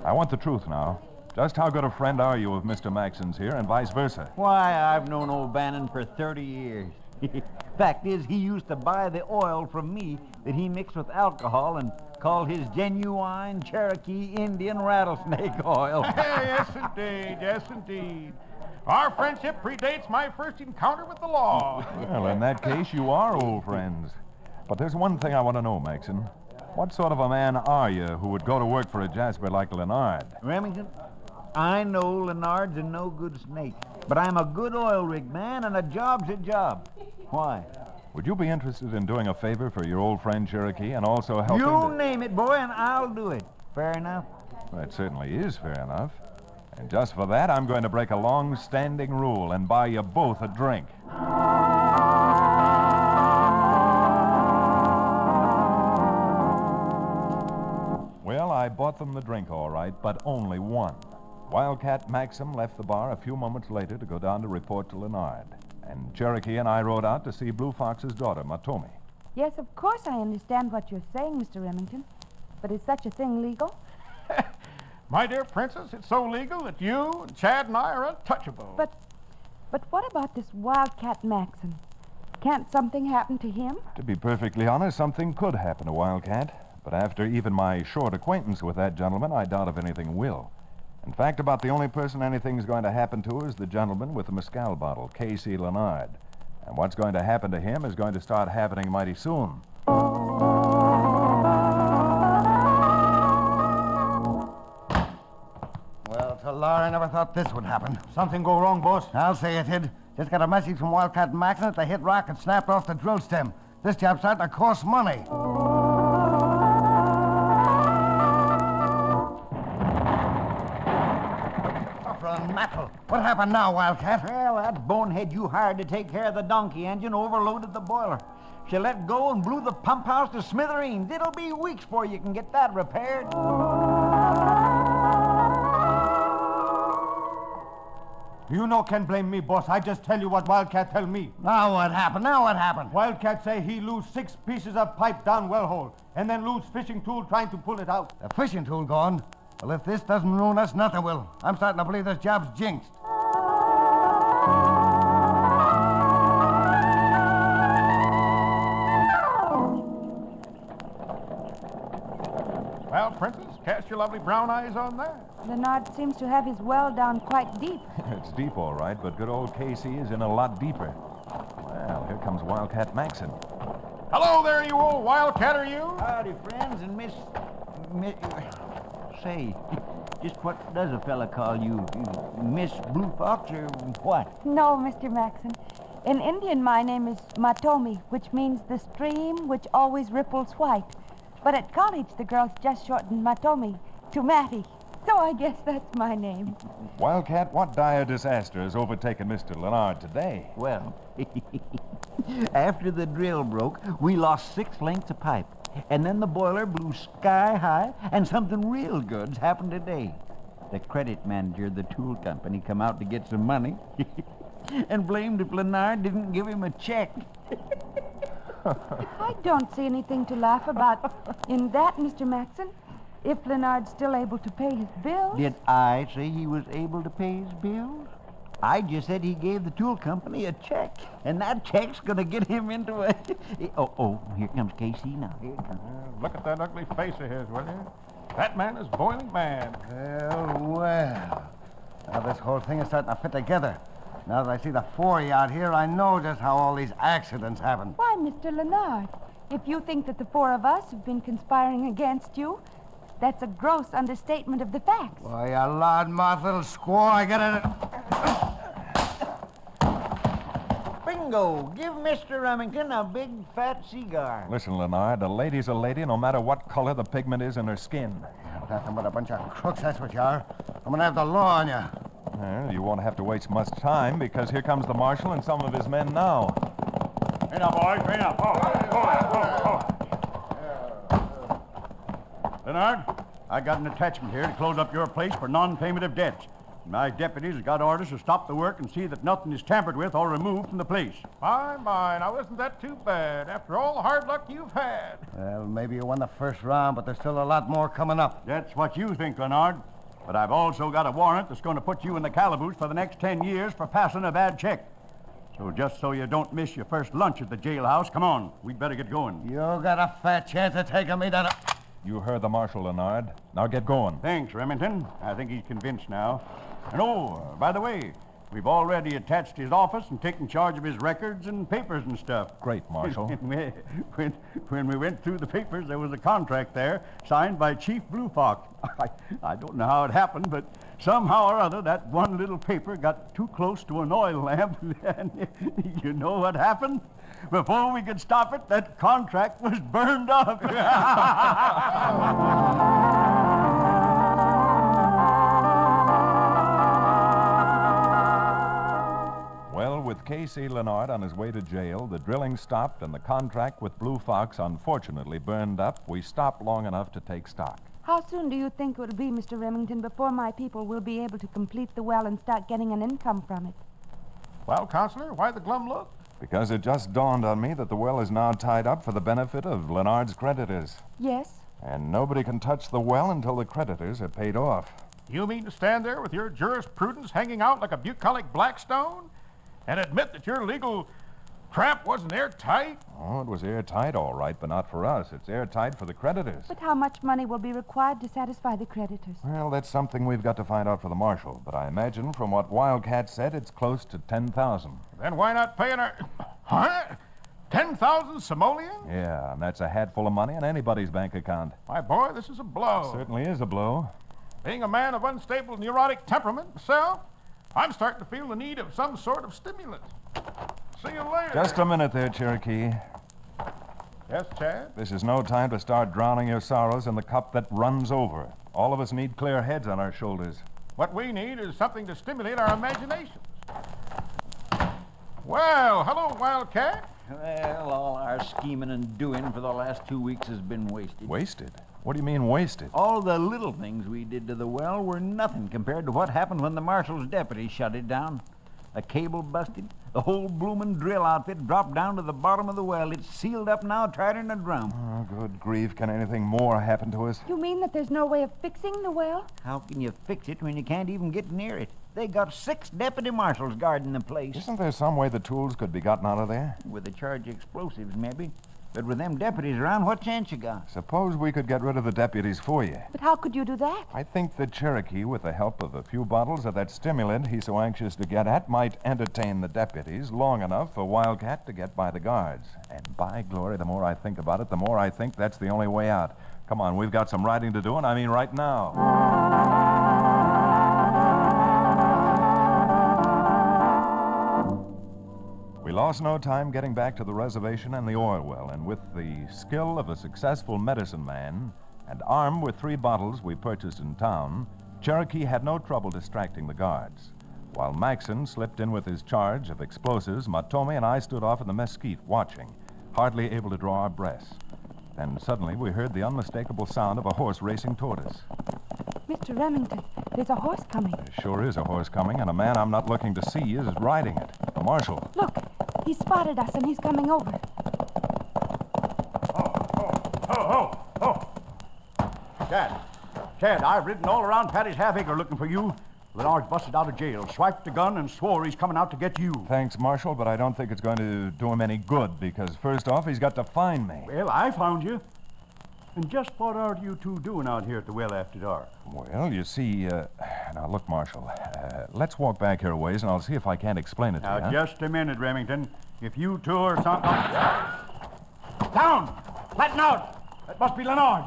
I want the truth now. Just how good a friend are you of Mr. Maxon's here, and vice versa? Why, I've known old Bannon for 30 years. Fact is, he used to buy the oil from me that he mixed with alcohol and called his genuine Cherokee Indian rattlesnake oil. Yes, indeed. Yes, indeed. Our friendship predates my first encounter with the law. Well, in that case, you are old friends. But there's one thing I want to know, Maxon. What sort of a man are you who would go to work for a jasper like Leonard? Remington, I know Leonard's a no-good snake, but I'm a good oil rig man, and a job's a job. Why? Would you be interested in doing a favor for your old friend Cherokee and also helping... You name it, boy, and I'll do it. Fair enough? That certainly is fair enough. And just for that, I'm going to break a long-standing rule and buy you both a drink. Well, I bought them the drink, all right, but only one. Wildcat Maxim left the bar a few moments later to go down to report to Leonard. And Cherokee and I rode out to see Blue Fox's daughter, Matomi. Yes, of course I understand what you're saying, Mr. Remington. But is such a thing legal? My dear Princess, it's so legal that you and Chad and I are untouchable. But what about this Wildcat Maxon? Can't something happen to him? To be perfectly honest, something could happen to Wildcat. But after even my short acquaintance with that gentleman, I doubt if anything will. In fact, about the only person anything's going to happen to is the gentleman with the mescal bottle, K.C. Leonard. And what's going to happen to him is going to start happening mighty soon. Well, Talar, I never thought this would happen. Something go wrong, boss? I'll say it did. Just got a message from Wildcat Maxon that they hit rock and snapped off the drill stem. This job's starting to cost money. Mackerel. What happened now, Wildcat? Well, that bonehead you hired to take care of the donkey engine overloaded the boiler. She let go and blew the pump house to smithereens. It'll be weeks before you can get that repaired. You no can blame me, boss. I just tell you what Wildcat tell me. Now what happened? Wildcat say he lose 6 pieces of pipe down well hole, and then lose fishing tool trying to pull it out. The fishing tool gone? Well, if this doesn't ruin us, nothing will. I'm starting to believe this job's jinxed. Well, Princess, cast your lovely brown eyes on that. Leonard seems to have his well down quite deep. It's deep, all right, but good old Casey is in a lot deeper. Well, here comes Wildcat Maxon. Hello there, you old wildcat, are you? Howdy, friends, and Miss... Say, just what does a fella call you? Miss Blue Fox or what? No, Mr. Maxon. In Indian, my name is Matomi, which means the stream which always ripples white. But at college, the girls just shortened Matomi to Matty. So I guess that's my name. Wildcat, what dire disaster has overtaken Mr. Leonard today? Well, after the drill broke, we lost 6 lengths of pipe. And then the boiler blew sky high, and something real good's happened today. The credit manager of the tool company come out to get some money and blamed if Leonard didn't give him a check. I don't see anything to laugh about in that, Mr. Maxon. If Leonard's still able to pay his bills. Did I say he was able to pay his bills? I just said he gave the tool company a check, and that check's going to get him into a... Here comes Casey now. Here it comes. Look at that ugly face of his, will you? That man is boiling mad. Well. Now this whole thing is starting to fit together. Now that I see the four of you out here, I know just how all these accidents happen. Why, Mr. Leonard, if you think that the four of us have been conspiring against you, that's a gross understatement of the facts. Why, you loudmouth little squaw, I get it. Bingo! Give Mr. Remington a big fat cigar. Listen, Leonard, a lady's a lady no matter what color the pigment is in her skin. Nothing but a bunch of crooks, that's what you are. I'm going to have the law on you. Well, you won't have to waste much time because here comes the marshal and some of his men now. Train up, boys, train up. Leonard, I got an attachment here to close up your place for non-payment of debts. My deputies have got orders to stop the work and see that nothing is tampered with or removed from the place. My, now isn't that too bad after all the hard luck you've had? Well, maybe you won the first round, but there's still a lot more coming up. That's what you think, Leonard. But I've also got a warrant that's going to put you in the calaboose for the next 10 years for passing a bad check. So just so you don't miss your first lunch at the jailhouse, come on, we'd better get going. You got a fat chance of taking me down. You heard the marshal, Leonard. Now get going. Thanks, Remington. I think he's convinced now. And by the way, we've already attached his office and taken charge of his records and papers and stuff. Great, Marshal. when we went through the papers, there was a contract there signed by Chief Blue Fox. I don't know how it happened, but somehow or other, that one little paper got too close to an oil lamp, and you know what happened? Before we could stop it, that contract was burned up. Well, with Casey Leonard on his way to jail, the drilling stopped, and the contract with Blue Fox unfortunately burned up, we stopped long enough to take stock. How soon do you think it will be, Mr. Remington, before my people will be able to complete the well and start getting an income from it? Well, Counselor, why the glum look? Because it just dawned on me that the well is now tied up for the benefit of Leonard's creditors. Yes? And nobody can touch the well until the creditors are paid off. You mean to stand there with your jurisprudence hanging out like a bucolic Blackstone and admit that your legal trap wasn't airtight? Oh, it was airtight, all right, but not for us. It's airtight for the creditors. But how much money will be required to satisfy the creditors? Well, that's something we've got to find out for the marshal. But I imagine from what Wildcat said, it's close to 10,000. Then why not pay our... Huh? 10,000 simoleon? Yeah, and that's a hatful of money in anybody's bank account. My boy, this is a blow. It certainly is a blow. Being a man of unstable neurotic temperament myself, I'm starting to feel the need of some sort of stimulant. See you later. Just a minute there, Cherokee. Yes, Chad? This is no time to start drowning your sorrows in the cup that runs over. All of us need clear heads on our shoulders. What we need is something to stimulate our imaginations. Well, hello, Wildcat. Well, all our scheming and doing for the last 2 weeks has been wasted. Wasted? What do you mean wasted? All the little things we did to the well were nothing compared to what happened when the marshal's deputy shut it down. A cable busted. The whole bloomin' drill outfit dropped down to the bottom of the well. It's sealed up now, tied in a drum. Oh, good grief. Can anything more happen to us? You mean that there's no way of fixing the well? How can you fix it when you can't even get near it? They got 6 deputy marshals guarding the place. Isn't there some way the tools could be gotten out of there? With a charge of explosives, maybe. But with them deputies around, what chance you got? Suppose we could get rid of the deputies for you. But how could you do that? I think that Cherokee, with the help of a few bottles of that stimulant he's so anxious to get at, might entertain the deputies long enough for Wildcat to get by the guards. And by glory, the more I think about it, the more I think that's the only way out. Come on, we've got some writing to do, and I mean right now. We lost no time getting back to the reservation and the oil well, and with the skill of a successful medicine man and armed with 3 bottles we purchased in town, Cherokee had no trouble distracting the guards. While Maxon slipped in with his charge of explosives, Matome and I stood off in the mesquite watching, hardly able to draw our breaths. Then suddenly we heard the unmistakable sound of a horse racing toward us. Mr. Remington, there's a horse coming. There sure is a horse coming, and a man I'm not looking to see is riding it. The marshal. Look, he spotted us and he's coming over. Chad, I've ridden all around Patty's half-acre looking for you. Leonard's busted out of jail, swiped the gun, and swore he's coming out to get you. Thanks, Marshal, but I don't think it's going to do him any good, because first off, he's got to find me. Well, I found you. And just what are you two doing out here at the well after dark? Well, you see, now look, Marshal, let's walk back here a ways, and I'll see if I can't explain it to you. Now, just a minute, Remington. If you two are something... Down! Flatten out! That must be Leonard.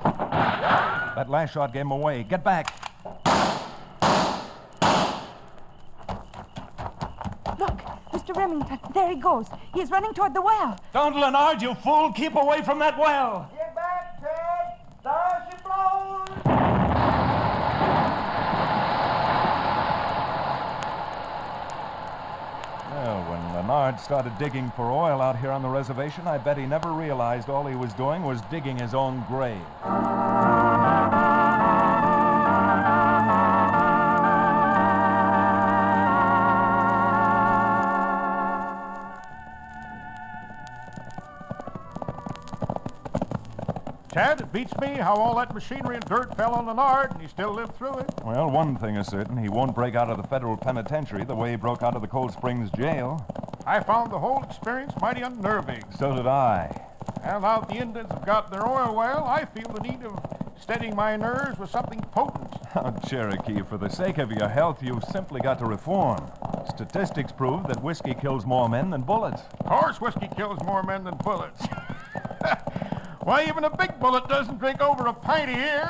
That last shot gave him away. Get back. Look, Mr. Remington, there he goes. He's running toward the well. Don't, Leonard, you fool. Keep away from that well. Get back, Ted. There she blows. Well, when Leonard started digging for oil out here on the reservation, I bet he never realized all he was doing was digging his own grave. Chad, it beats me how all that machinery and dirt fell on Leonard, and he still lived through it. Well, one thing is certain. He won't break out of the federal penitentiary the way he broke out of the Cold Springs jail. I found the whole experience mighty unnerving. So did I. And now that the Indians have got their oil well, I feel the need of steadying my nerves with something potent. Oh, Cherokee, for the sake of your health, you've simply got to reform. Statistics prove that whiskey kills more men than bullets. Of course, whiskey kills more men than bullets. Why, even a big bullet doesn't drink over a pint a year.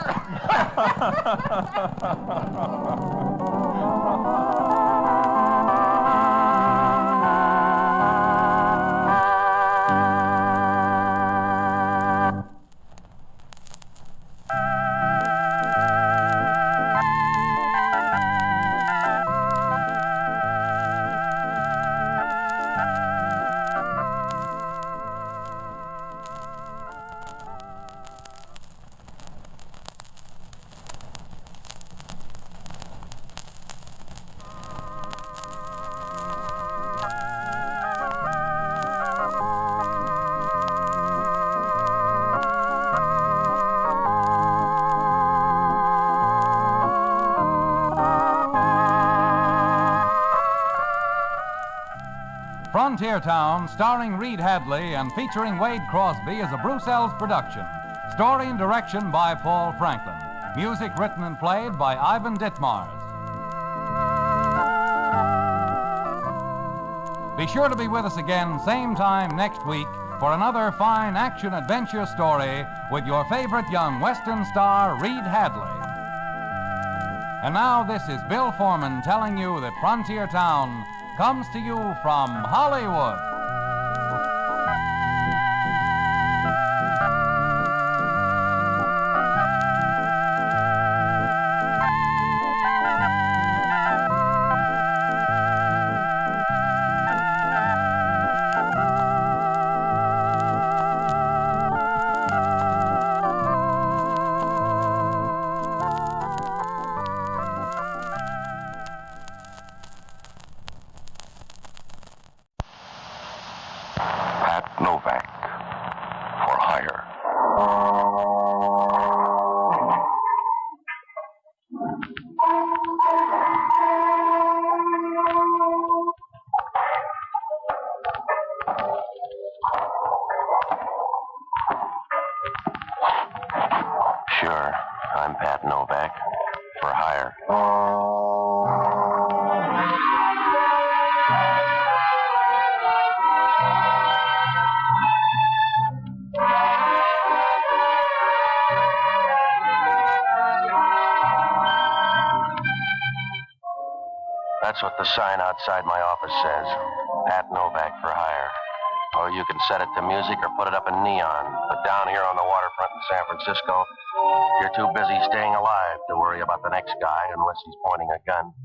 Frontier Town, starring Reed Hadley and featuring Wade Crosby, is a Bruce Ells production. Story and direction by Paul Franklin. Music written and played by Ivan Ditmars. Be sure to be with us again, same time next week, for another fine action-adventure story with your favorite young Western star, Reed Hadley. And now this is Bill Foreman telling you that Frontier Town comes to you from Hollywood. Sure, I'm Pat Novak, for hire. That's what the sign outside my office says. Pat Novak for hire. Or you can set it to music or put it up in neon. But down here on the waterfront in San Francisco, you're too busy staying alive to worry about the next guy unless he's pointing a gun.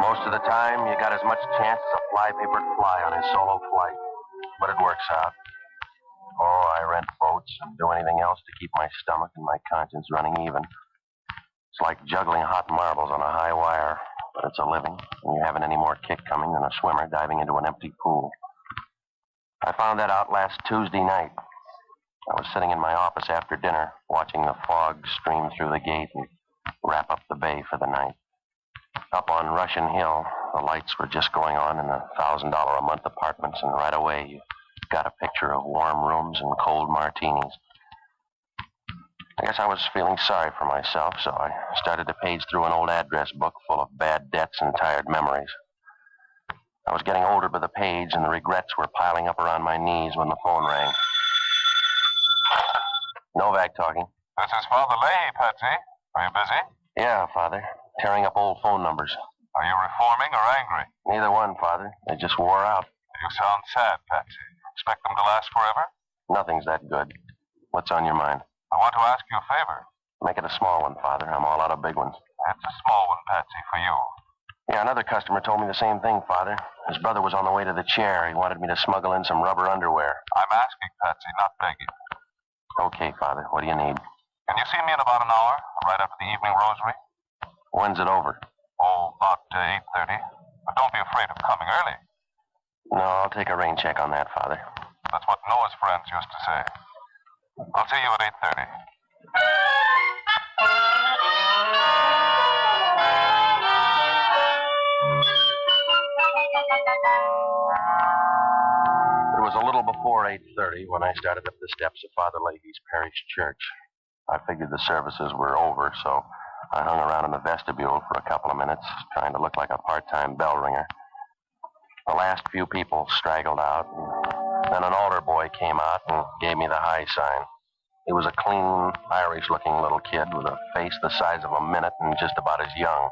Most of the time, you got as much chance as a fly-papered fly on his solo flight. But it works out. Oh, I rent boats and do anything else to keep my stomach and my conscience running even. It's like juggling hot marbles on a high wire, but it's a living, and you haven't any more kick coming than a swimmer diving into an empty pool. I found that out last Tuesday night. I was sitting in my office after dinner, watching the fog stream through the gate and wrap up the bay for the night. Up on Russian Hill, the lights were just going on in the $1,000 a month apartments, and right away you got a picture of warm rooms and cold martinis. I guess I was feeling sorry for myself, so I started to page through an old address book full of bad debts and tired memories. I was getting older by the page, and the regrets were piling up around my knees when the phone rang. Novak talking. This is Father Leahy, Patsy. Are you busy? Yeah, Father. Tearing up old phone numbers. Are you reforming or angry? Neither one, Father. They just wore out. You sound sad, Patsy. Expect them to last forever? Nothing's that good. What's on your mind? I want to ask you a favor. Make it a small one, Father. I'm all out of big ones. It's a small one, Patsy, for you. Yeah, another customer told me the same thing, Father. His brother was on the way to the chair. He wanted me to smuggle in some rubber underwear. I'm asking, Patsy, not begging. Okay, Father. What do you need? Can you see me in about an hour, right after the evening rosary? When's it over? Oh, about 8:30. But don't be afraid of coming early. No, I'll take a rain check on that, Father. That's what Noah's friends used to say. I'll see you at 8:30. It was a little before 8:30 when I started up the steps of Father Leahy's parish church. I figured the services were over, so I hung around in the vestibule for a couple of minutes, trying to look like a part-time bell ringer. The last few people straggled out, and then an altar boy came out and gave me the high sign. He was a clean, Irish-looking little kid with a face the size of a minute and just about as young.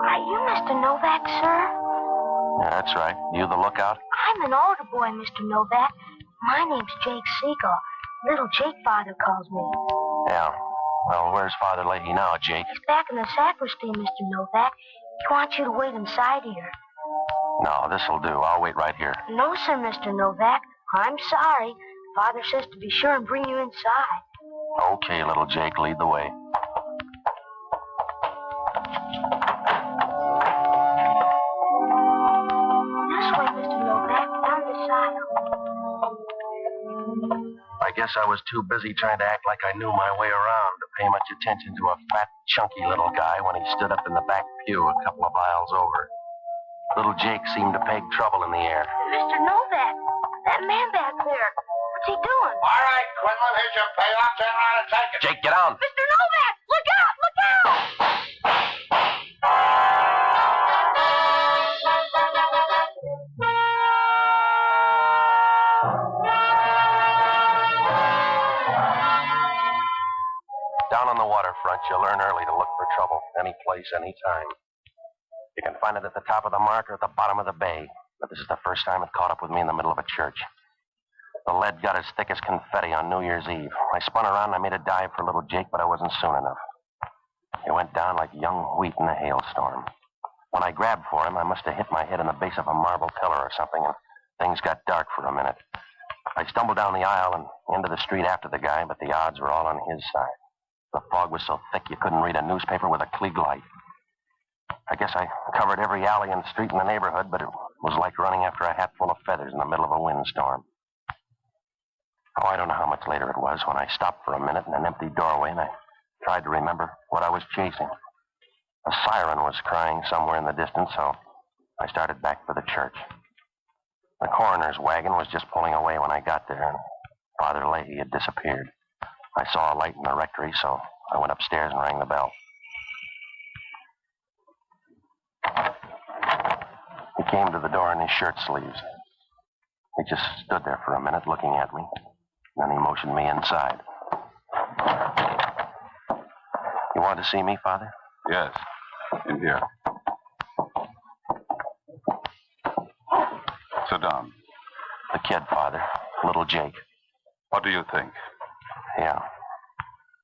Are you Mr. Novak, sir? Yeah, that's right. You the lookout? I'm an older boy, Mr. Novak. My name's Jake Siegel. Little Jake, Father calls me. Yeah. Well, where's Father Leahy now, Jake? He's back in the sacristy, Mr. Novak. He wants you to wait inside here. No, this'll do. I'll wait right here. No, sir, Mr. Novak. I'm sorry. Father says to be sure and bring you inside. Okay, little Jake, lead the way. This way, Mr. Novak, down this aisle. I guess I was too busy trying to act like I knew my way around to pay much attention to a fat, chunky little guy when he stood up in the back pew a couple of aisles over. Little Jake seemed to peg trouble in the air. Mr. Novak, that man back there, what's he doing? All right, Quinlan, here's your payoff. Turn around and take it. Jake, get down. Mr. Novak, look out, look out! Down on the waterfront, you learn early to look for trouble, any place, any time. You can find it at the top of the mark or at the bottom of the bay, but this is the first time it caught up with me in the middle of a church. The lead got as thick as confetti on New Year's Eve. I spun around and I made a dive for little Jake, but I wasn't soon enough. He went down like young wheat in a hailstorm. When I grabbed for him, I must have hit my head in the base of a marble pillar or something, and things got dark for a minute. I stumbled down the aisle and into the street after the guy, but the odds were all on his side. The fog was so thick you couldn't read a newspaper with a Klieg light. I guess I covered every alley and street in the neighborhood, but it was like running after a hatful of feathers in the middle of a windstorm. Oh, I don't know how much later it was when I stopped for a minute in an empty doorway and I tried to remember what I was chasing. A siren was crying somewhere in the distance, so I started back for the church. The coroner's wagon was just pulling away when I got there, and Father Leahy had disappeared. I saw a light in the rectory, so I went upstairs and rang the bell. He came to the door in his shirt sleeves. He just stood there for a minute looking at me. Then he motioned me inside. You want to see me, Father? Yes, in here. Sit down. The kid, Father. Little Jake. What do you think? Yeah.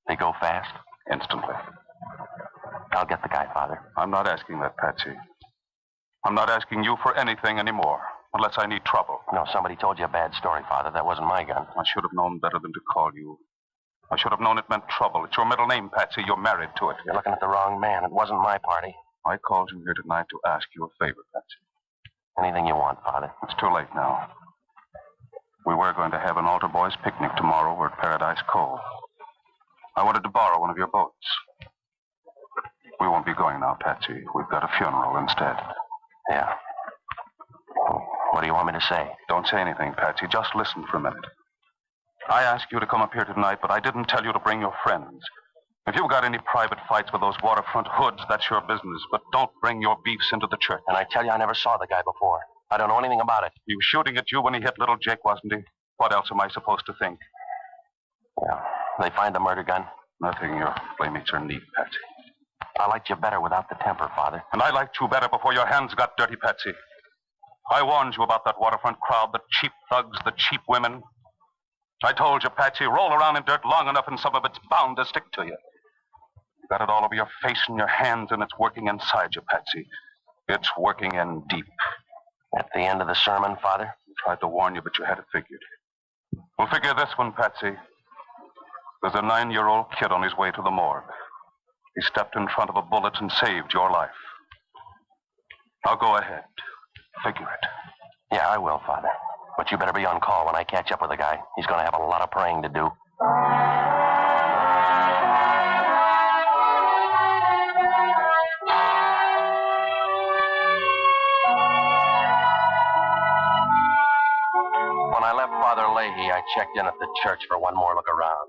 They go fast? Instantly. I'll get the guy, Father. I'm not asking that, Patsy. I'm not asking you for anything anymore, unless I need trouble. No, somebody told you a bad story, Father. That wasn't my gun. I should have known better than to call you. I should have known it meant trouble. It's your middle name, Patsy. You're married to it. You're looking at the wrong man. It wasn't my party. I called you here tonight to ask you a favor, Patsy. Anything you want, Father. It's too late now. We were going to have an altar boys' picnic tomorrow over at Paradise Cove. I wanted to borrow one of your boats. We won't be going now, Patsy. We've got a funeral instead. Yeah. What do you want me to say? Don't say anything, Patsy. Just listen for a minute. I asked you to come up here tonight, but I didn't tell you to bring your friends. If you've got any private fights with those waterfront hoods, that's your business. But don't bring your beefs into the church. And I tell you, I never saw the guy before. I don't know anything about it. He was shooting at you when he hit little Jake, wasn't he? What else am I supposed to think? Yeah. They find the murder gun? Nothing. Your playmates are neat, Patsy. I liked you better without the temper, Father. And I liked you better before your hands got dirty, Patsy. I warned you about that waterfront crowd, the cheap thugs, the cheap women. I told you, Patsy, roll around in dirt long enough and some of it's bound to stick to you. You got it all over your face and your hands, and it's working inside you, Patsy. It's working in deep. At the end of the sermon, Father? I tried to warn you, but you had it figured. Well, figure this one, Patsy. There's a 9-year-old kid on his way to the morgue. He stepped in front of a bullet and saved your life. Now go ahead. Figure it. Yeah, I will, Father. But you better be on call when I catch up with the guy. He's going to have a lot of praying to do. When I left Father Leahy, I checked in at the church for one more look around.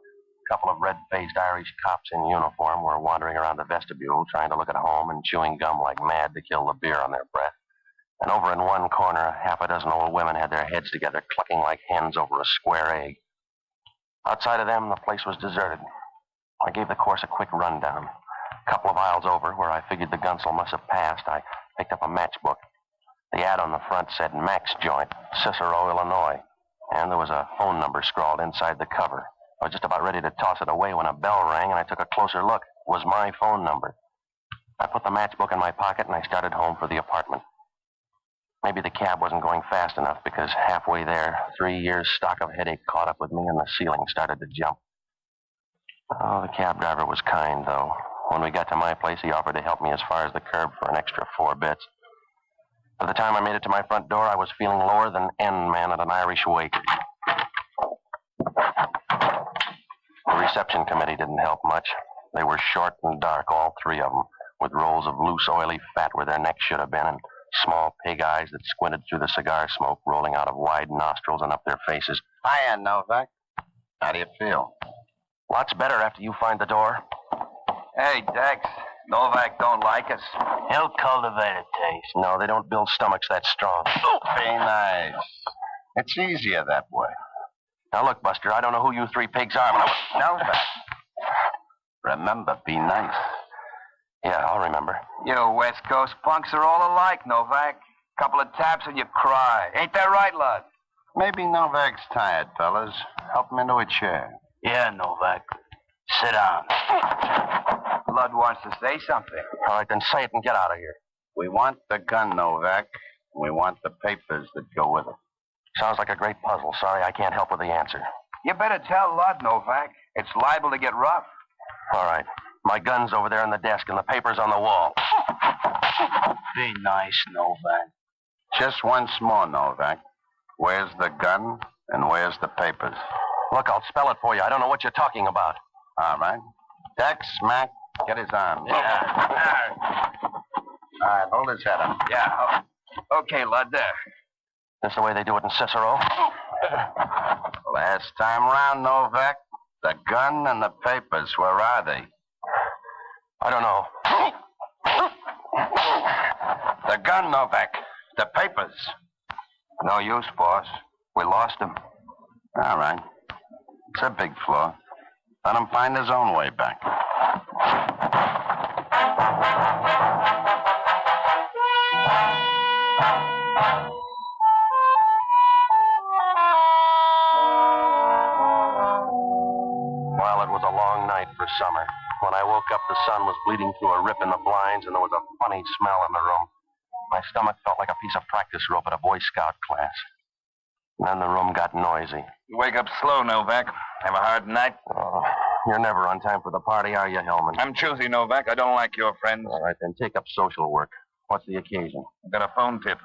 A couple of red-faced Irish cops in uniform were wandering around the vestibule, trying to look at home and chewing gum like mad to kill the beer on their breath. And over in one corner, half a dozen old women had their heads together, clucking like hens over a square egg. Outside of them, the place was deserted. I gave the course a quick rundown. A couple of aisles over, where I figured the gunsel must have passed, I picked up a matchbook. The ad on the front said Max Joint, Cicero, Illinois. And there was a phone number scrawled inside the cover. I was just about ready to toss it away when a bell rang and I took a closer look. It was my phone number. I put the matchbook in my pocket and I started home for the apartment. Maybe the cab wasn't going fast enough because halfway there, 3 years' stock of headache caught up with me and the ceiling started to jump. Oh, the cab driver was kind, though. When we got to my place, he offered to help me as far as the curb for an extra 4 bits. By the time I made it to my front door, I was feeling lower than N-man at an Irish wake. The reception committee didn't help much. They were short and dark, all 3 of them, with rolls of loose, oily fat where their necks should have been, and small pig eyes that squinted through the cigar smoke rolling out of wide nostrils and up their faces. Hiya, Novak. How do you feel? Lots better after you find the door. Hey, Dex. Novak don't like us. He'll cultivate a taste. No, they don't build stomachs that strong. Be nice. It's easier that way. Now, look, Buster, I don't know who you 3 pigs are, but Novak. Remember, be nice. Yeah, I'll remember. You West Coast punks are all alike, Novak. Couple of taps and you cry. Ain't that right, Lud? Maybe Novak's tired, fellas. Help him into a chair. Yeah, Novak. Sit down. Lud wants to say something. All right, then say it and get out of here. We want the gun, Novak. We want the papers that go with it. Sounds like a great puzzle. Sorry, I can't help with the answer. You better tell Lud, Novak. It's liable to get rough. All right. My gun's over there on the desk and the paper's on the wall. Be nice, Novak. Just once more, Novak. Where's the gun and where's the papers? Look, I'll spell it for you. I don't know what you're talking about. All right. Dex, Mac, get his arm. Yeah. All right, hold his head up. Yeah. Okay, Lud, there. That's the way they do it in Cicero? Last time round, Novak. The gun and the papers, where are they? I don't know. The gun, Novak. The papers. No use, boss. We lost him. All right. It's a big flaw. Let him find his own way back. Well, it was a long night for summer. When I woke up, the sun was bleeding through a rip in the blinds, and there was a funny smell in the room. My stomach felt like a piece of practice rope at a Boy Scout class. And then the room got noisy. You wake up slow, Novak. Have a hard night? Oh, you're never on time for the party, are you, Hellman? I'm choosy, Novak. I don't like your friends. All right, then take up social work. What's the occasion? I got a phone tip.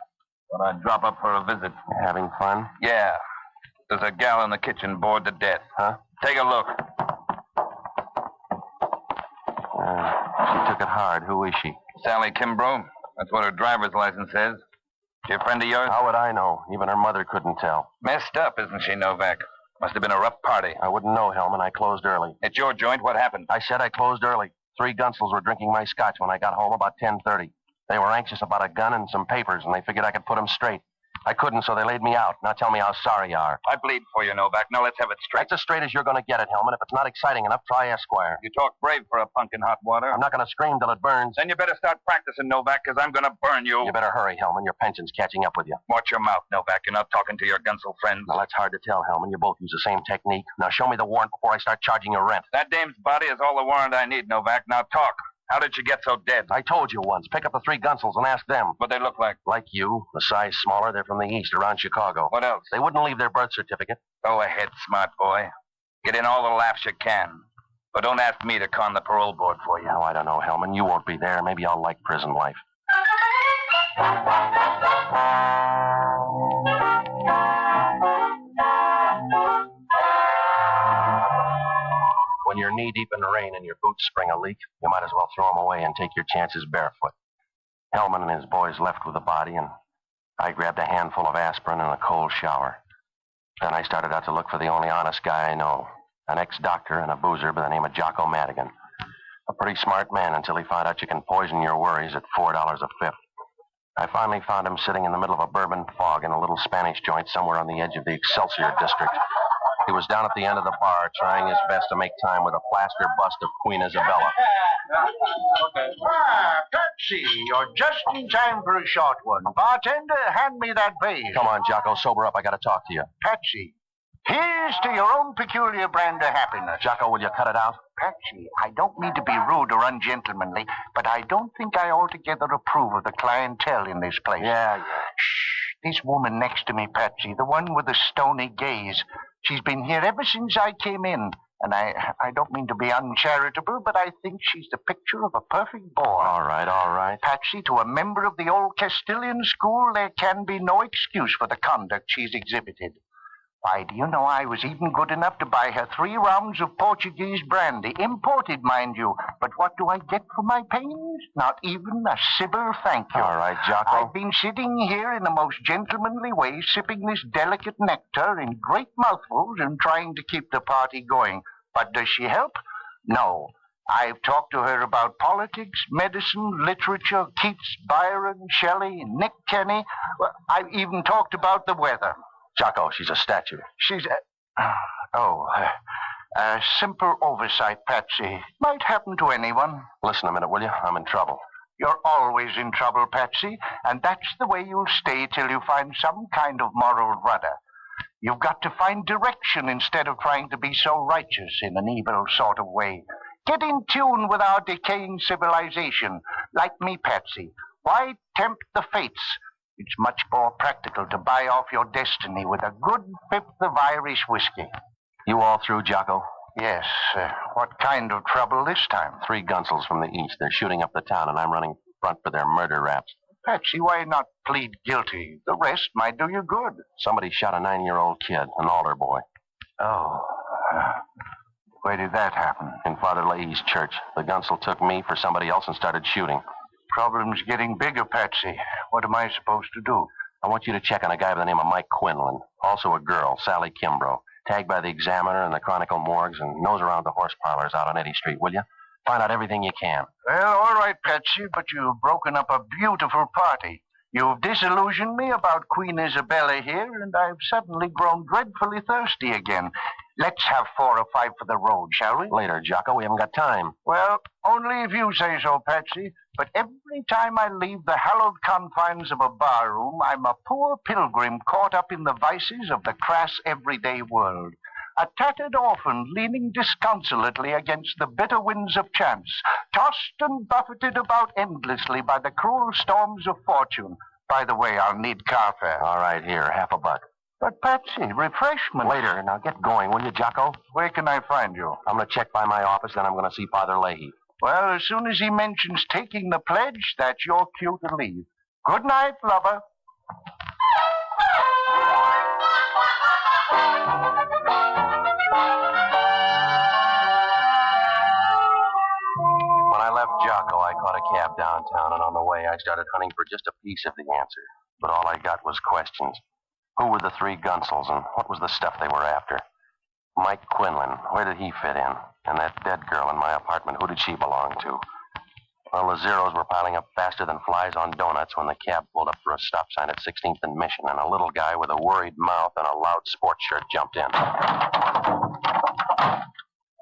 Thought I'd drop up for a visit. Having fun? Yeah. There's a gal in the kitchen bored to death. Huh? Take a look. She took it hard. Who is she? Sally Kimbrough. That's what her driver's license says. She a friend of yours? How would I know? Even her mother couldn't tell. Messed up, isn't she, Novak? Must have been a rough party. I wouldn't know, Hellman. I closed early. At your joint, what happened? I said I closed early. 3 Gunsels were drinking my scotch when I got home about 10:30. They were anxious about a gun and some papers, and they figured I could put them straight. I couldn't, so they laid me out. Now tell me how sorry you are. I bleed for you, Novak. Now let's have it straight. That's as straight as you're going to get it, Hellman. If it's not exciting enough, try Esquire. You talk brave for a punk in hot water. I'm not going to scream till it burns. Then you better start practicing, Novak, because I'm going to burn you. You better hurry, Hellman. Your pension's catching up with you. Watch your mouth, Novak. You're not talking to your Gunsel friends. Now, that's hard to tell, Hellman. You both use the same technique. Now, show me the warrant before I start charging your rent. That dame's body is all the warrant I need, Novak. Now talk. How did you get so dead? I told you once. Pick up the 3 Gunsels and ask them. What they look like? Like you. A size smaller. They're from the east, around Chicago. What else? They wouldn't leave their birth certificate. Go ahead, smart boy. Get in all the laughs you can. But don't ask me to con the parole board for you. Oh, I don't know, Hellman. You won't be there. Maybe I'll like prison life. When you're knee-deep in the rain and your boots spring a leak, you might as well throw them away and take your chances barefoot. Hellman and his boys left with the body, and I grabbed a handful of aspirin and a cold shower. Then I started out to look for the only honest guy I know, an ex-doctor and a boozer by the name of Jocko Madigan. A pretty smart man until he found out you can poison your worries at $4 a fifth. I finally found him sitting in the middle of a bourbon fog in a little Spanish joint somewhere on the edge of the Excelsior district. He was down at the end of the bar trying his best to make time with a plaster bust of Queen Isabella. Pepsi, you're just in time for a short one. Bartender, hand me that vase. Come on, Jocko, sober up. I got to talk to you. Patsy, here's to your own peculiar brand of happiness. Jocko, will you cut it out? Patsy, I don't mean to be rude or ungentlemanly, but I don't think I altogether approve of the clientele in this place. Yeah. Shh. This woman next to me, Patsy, the one with the stony gaze, she's been here ever since I came in. And I don't mean to be uncharitable, but I think she's the picture of a perfect boy. All right. Patsy, to a member of the old Castilian school, there can be no excuse for the conduct she's exhibited. Why, do you know I was even good enough to buy her 3 rounds of Portuguese brandy, imported, mind you. But what do I get for my pains? Not even a civil thank you. All right, Jocko. I've been sitting here in the most gentlemanly way, sipping this delicate nectar in great mouthfuls and trying to keep the party going. But does she help? No. I've talked to her about politics, medicine, literature, Keats, Byron, Shelley, Nick Kenny. Well, I've even talked about the weather. Jocko, she's a statue. She's a simple oversight, Patsy. Might happen to anyone. Listen a minute, will you? I'm in trouble. You're always in trouble, Patsy, and that's the way you'll stay till you find some kind of moral rudder. You've got to find direction instead of trying to be so righteous in an evil sort of way. Get in tune with our decaying civilization. Like me, Patsy. Why tempt the fates? It's much more practical to buy off your destiny with a good fifth of Irish whiskey. You all through, Jocko? Yes. What kind of trouble this time? 3 Gunsels from the east. They're shooting up the town, and I'm running front for their murder raps. Patsy, why not plead guilty? The rest might do you good. Somebody shot a 9-year-old kid, an altar boy. Oh. Where did that happen? In Father Leahy's church. The Gunsel took me for somebody else and started shooting. Problem's getting bigger, Patsy. What am I supposed to do? I want you to check on a guy by the name of Mike Quinlan. Also a girl, Sally Kimbrough. Tagged by the Examiner and the Chronicle morgues and knows around the horse parlors out on Eddy Street, will you? Find out everything you can. Well, all right, Patsy, but you've broken up a beautiful party. You've disillusioned me about Queen Isabella here, and I've suddenly grown dreadfully thirsty again. Let's have 4 or 5 for the road, shall we? Later, Jocko. We haven't got time. Well, only if you say so, Patsy. But every time I leave the hallowed confines of a barroom, I'm a poor pilgrim caught up in the vices of the crass everyday world. A tattered orphan leaning disconsolately against the bitter winds of chance, tossed and buffeted about endlessly by the cruel storms of fortune. By the way, I'll need car fare. All right, here, $50. But, Patsy, refreshment. Later. Now get going, will you, Jocko? Where can I find you? I'm going to check by my office, then I'm going to see Father Leahy. Well, as soon as he mentions taking the pledge, that's your cue to leave. Good night, lover. I left Jocko, I caught a cab downtown, and on the way I started hunting for just a piece of the answer. But all I got was questions. Who were the three Gunsels, and what was the stuff they were after? Mike Quinlan, where did he fit in? And that dead girl in my apartment, who did she belong to? Well, the zeros were piling up faster than flies on donuts when the cab pulled up for a stop sign at 16th and Mission, and a little guy with a worried mouth and a loud sports shirt jumped in.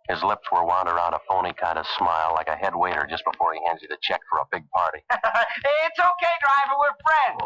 His lips were wound around a phony kind of smile, like a head waiter just before he hands you the check for a big party. It's okay, driver. We're friends.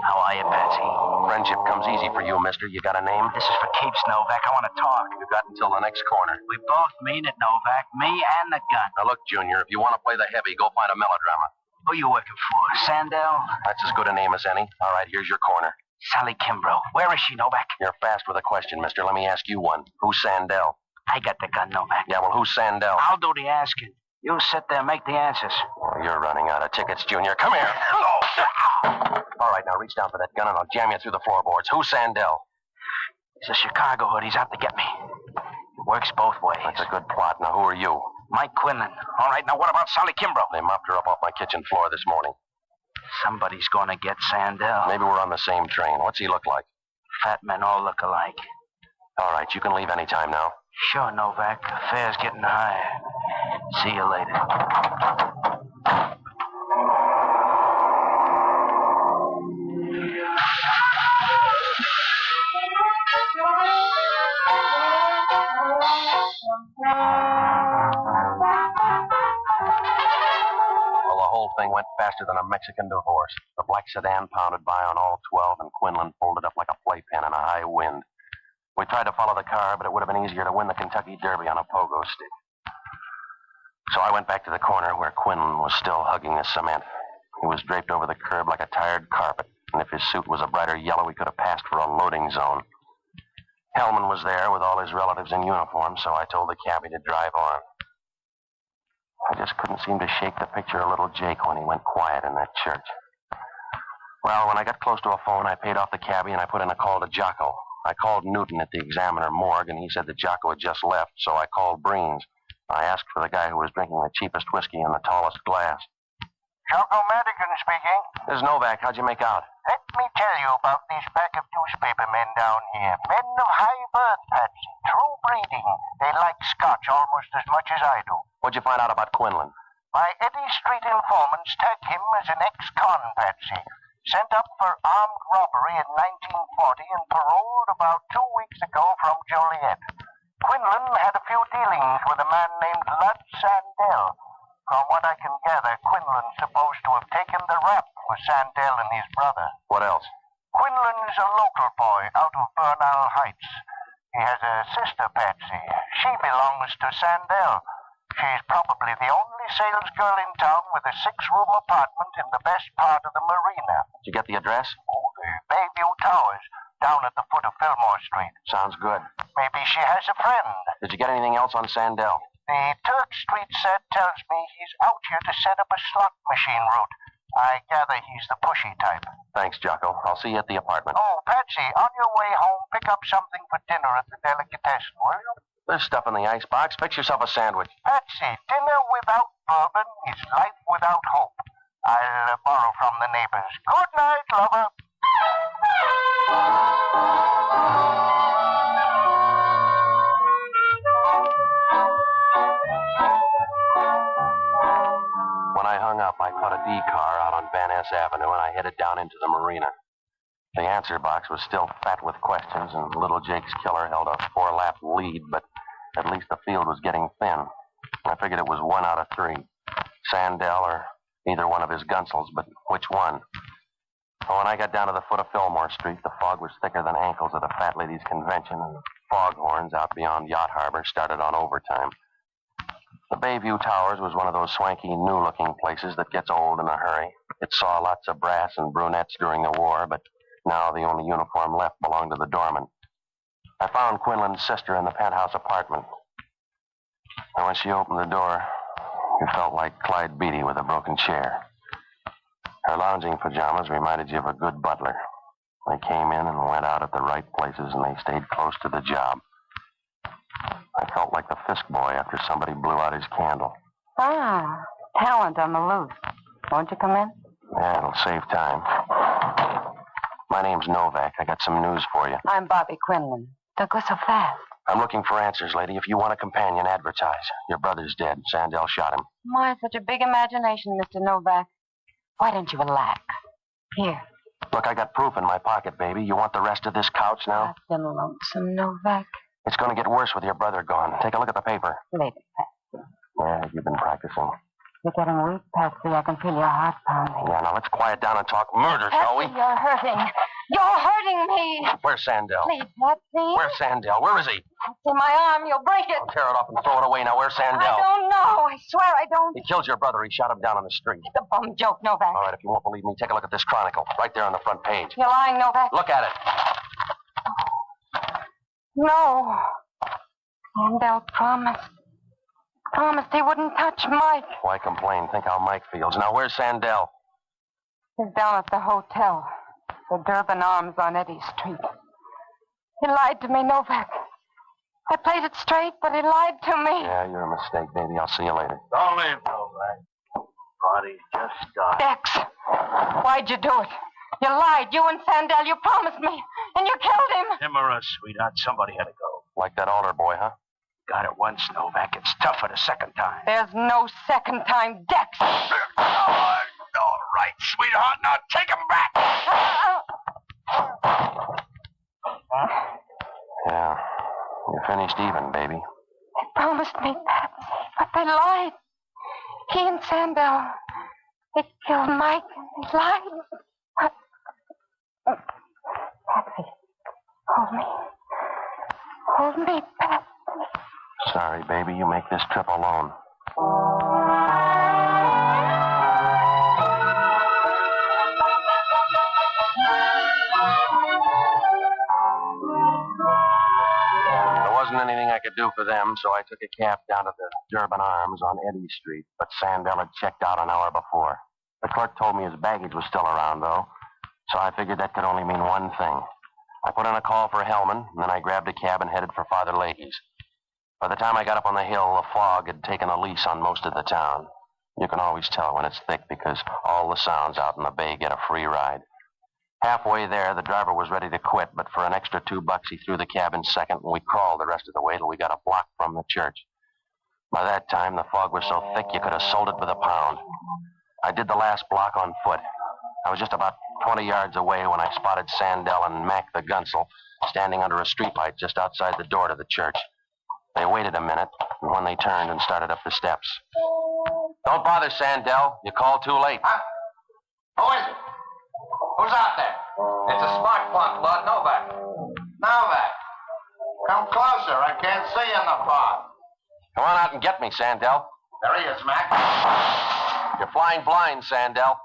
How are you, Patsy? Friendship comes easy for you, mister. You got a name? This is for keeps, Novak. I want to talk. You got until the next corner. We both mean it, Novak. Me and the gun. Now, look, Junior, if you want to play the heavy, go find a melodrama. Who you working for? Sandell? That's as good a name as any. All right, here's your corner. Sally Kimbrough. Where is she, Novak? You're fast with a question, mister. Let me ask you one. Who's Sandell? I got the gun, Novak. Yeah, well, who's Sandell? I'll do the asking. You sit there and make the answers. Oh, you're running out of tickets, Junior. Come here. Hello. All right, now reach down for that gun and I'll jam you through the floorboards. Who's Sandell? He's a Chicago hood. He's out to get me. It works both ways. That's a good plot. Now, who are you? Mike Quinlan. All right, now what about Sally Kimbrough? They mopped her up off my kitchen floor this morning. Somebody's gonna get Sandell. Maybe we're on the same train. What's he look like? Fat men all look alike. All right, you can leave any time now. Sure, Novak. The fare's getting higher. See you later. Well, the whole thing went faster than a Mexican divorce. The black sedan pounded by on all 12, and Quinlan folded up like a playpen in a high wind. We tried to follow the car, but it would have been easier to win the Kentucky Derby on a pogo stick. So I went back to the corner where Quinlan was still hugging the cement. He was draped over the curb like a tired carpet, and if his suit was a brighter yellow, he could have passed for a loading zone. Hellman was there with all his relatives in uniform, so I told the cabbie to drive on. I just couldn't seem to shake the picture of little Jake when he went quiet in that church. Well, when I got close to a phone, I paid off the cabbie and I put in a call to Jocko. I called Newton at the Examiner morgue, and he said that Jocko had just left, so I called Breen's. I asked for the guy who was drinking the cheapest whiskey in the tallest glass. Jocko Madigan speaking. This is Novak. How'd you make out? Let me tell you about these pack of newspaper men down here. Men of high birth, Patsy. True breeding. They like scotch almost as much as I do. What'd you find out about Quinlan? My Eddy Street informants tagged him as an ex-con, Patsy. Sent up for armed robbery in 1940 and paroled about 2 weeks ago from Joliet. Quinlan had a few dealings with a man named Lud Sandell. From what I can gather, Quinlan's supposed to have taken the rap for Sandell and his brother. What else? Quinlan is a local boy out of Bernal Heights. He has a sister, Patsy. She belongs to Sandell. She's probably the only salesgirl in town with a 6-room apartment in the best part of the marina. Did you get the address? Oh, the Bayview Towers, down at the foot of Fillmore Street. Sounds good. Maybe she has a friend. Did you get anything else on Sandell? The Turk Street set tells me he's out here to set up a slot machine route. I gather he's the pushy type. Thanks, Jocko. I'll see you at the apartment. Oh, Patsy, on your way home, pick up something for dinner at the delicatessen, will you? There's stuff in the icebox. Fix yourself a sandwich. Patsy, dinner without bourbon is life without hope. I'll borrow from the neighbors. Good night, lover. When I hung up, I caught a D car out on Van Ness Avenue, and I headed down into the marina. The answer box was still fat with questions, and little Jake's killer held a 4-lap lead, but at least the field was getting thin. I figured it was 1 out of 3. Sandell or either one of his Gunsels, but which one? Well, when I got down to the foot of Fillmore Street, the fog was thicker than ankles at a fat ladies' convention, and the foghorns out beyond Yacht Harbor started on overtime. The Bayview Towers was one of those swanky, new-looking places that gets old in a hurry. It saw lots of brass and brunettes during the war, but now the only uniform left belonged to the doorman. I found Quinlan's sister in the penthouse apartment. And when she opened the door, you felt like Clyde Beatty with a broken chair. Her lounging pajamas reminded you of a good butler. They came in and went out at the right places, and they stayed close to the job. I Felt like the Fisk boy after somebody blew out his candle. Ah, talent on the loose. Won't you come in? Yeah, it'll save time. My name's Novak. I got some news for you. I'm Bobby Quinlan. Don't go so fast. I'm looking for answers, lady. If you want a companion, advertise. Your brother's dead. Sandell shot him. My, such a big imagination, Mr. Novak. Why don't you relax? Here. Look, I got proof in my pocket, baby. You want the rest of this couch now? I've been lonesome, Novak. It's going to get worse with your brother gone. Take a look at the paper. Later, Patsy. Yeah, you've been practicing. You're getting weak, Patsy. I can feel your heart pounding. Yeah, now let's quiet down and talk murder, shall we? Patsy, you're hurting. You're hurting me. Where's Sandell? Please, Patsy. Where's Sandell? Where is he? Patsy, my arm. You'll break it. I'll tear it off and throw it away. Now, where's Sandell? I don't know. I swear I don't. He killed your brother. He shot him down on the street. It's a bum joke, Novak. All right, if you won't believe me, take a look at this chronicle. Right there on the front page. You're lying, Novak. Look at it. No. Sandell promised. Promised he wouldn't touch Mike. Why complain? Think how Mike feels. Now, where's Sandell? He's down at the hotel. The Durban Arms on Eddy Street. He lied to me, Novak. I played it straight, but he lied to me. Yeah, you're a mistake, baby. I'll see you later. Don't leave, Novak. Body just died. Dex, why'd you do it? You lied. You and Sandell, you promised me. And you killed him. Him or us, sweetheart. Somebody had to go. Like that altar boy, huh? Got it once, Novak. It's tougher the second time. There's no second time, Dex. All right, sweetheart. Now take him back. Yeah. You finished even, baby. They promised me, Patsy, but they lied. He and Sandell, they killed Mike and they lied. Patsy, hold me. Hold me, Patsy. Sorry, baby. You make this trip alone. Anything I could do for them, so I took a cab down to the Durban Arms on Eddy Street, but Sandell had checked out an hour before. The clerk told me his baggage was still around, though, so I figured that could only mean one thing. I put in a call for Hellman, and then I grabbed a cab and headed for Father Leahy's. By the time I got up on the hill, the fog had taken a lease on most of the town. You can always tell when it's thick because all the sounds out in the bay get a free ride. Halfway there, the driver was ready to quit, but for an extra $2, he threw the cab in second, and we crawled the rest of the way till we got a block from the church. By that time, the fog was so thick you could have sold it with a pound. I did the last block on foot. I was just about 20 yards away when I spotted Sandell and Mac the Gunsel standing under a streetlight just outside the door to the church. They waited a minute, and when they turned and started up the steps. Don't bother, Sandell. You called too late. Huh? Who is it? Who's out there? It's a smart punk, Lord Novak. Novak, come closer. I can't see in the fog. Come on out and get me, Sandell. There he is, Mac. You're flying blind, Sandell.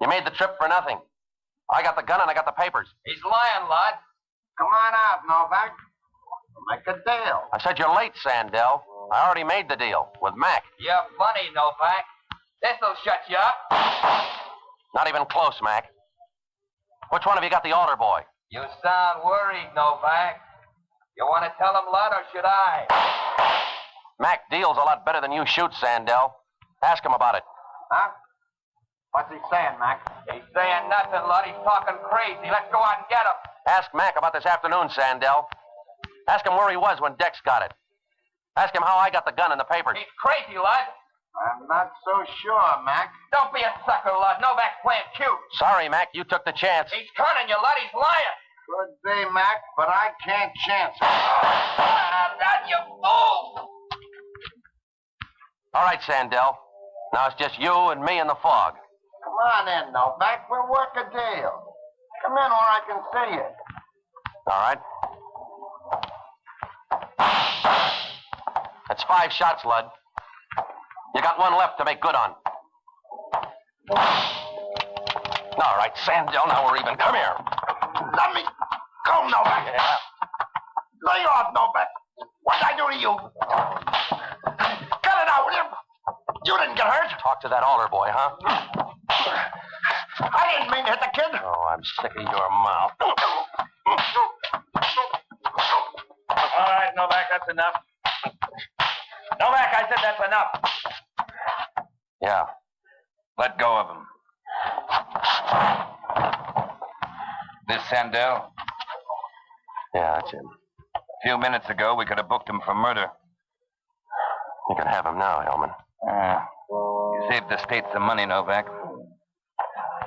You made the trip for nothing. I got the gun and I got the papers. He's lying, Lord. Come on out, Novak. We'll make a deal. I said you're late, Sandell. I already made the deal with Mac. You're funny, Novak. This'll shut you up. Not even close, Mac. Which one have you got the altar boy? You sound worried, Novak. You want to tell him, Lud, or should I? Mac deals a lot better than you shoot, Sandell. Ask him about it. Huh? What's he saying, Mac? He's saying nothing, Lud. He's talking crazy. Let's go out and get him. Ask Mac about this afternoon, Sandell. Ask him where he was when Dex got it. Ask him how I got the gun and the papers. He's crazy, Lud. I'm not so sure, Mac. Don't be a sucker, Lud. Novak's playing cute. Sorry, Mac. You took the chance. He's conning you, Lud. He's lying. Could be, Mac, but I can't chance it. Not you fool! All right, Sandell. Now it's just you and me in the fog. Come on in, Novak. We'll work a deal. Come in where I can see you. All right. That's 5 shots, Lud. You got one left to make good on. All right, Sandell, now we're even. Come here. Let me go, Novak. Yeah. Lay off, Novak. What'd I do to you? Cut it out, will you? You didn't get hurt. Talk to that altar boy, huh? I didn't mean to hit the kid. Oh, I'm sick of your mouth. All right, Novak, that's enough. Novak, I said that's enough. Yeah. Let go of him. This Sandell? Yeah, that's him. A few minutes ago, we could have booked him for murder. You can have him now, Hellman. You saved the state some money, Novak.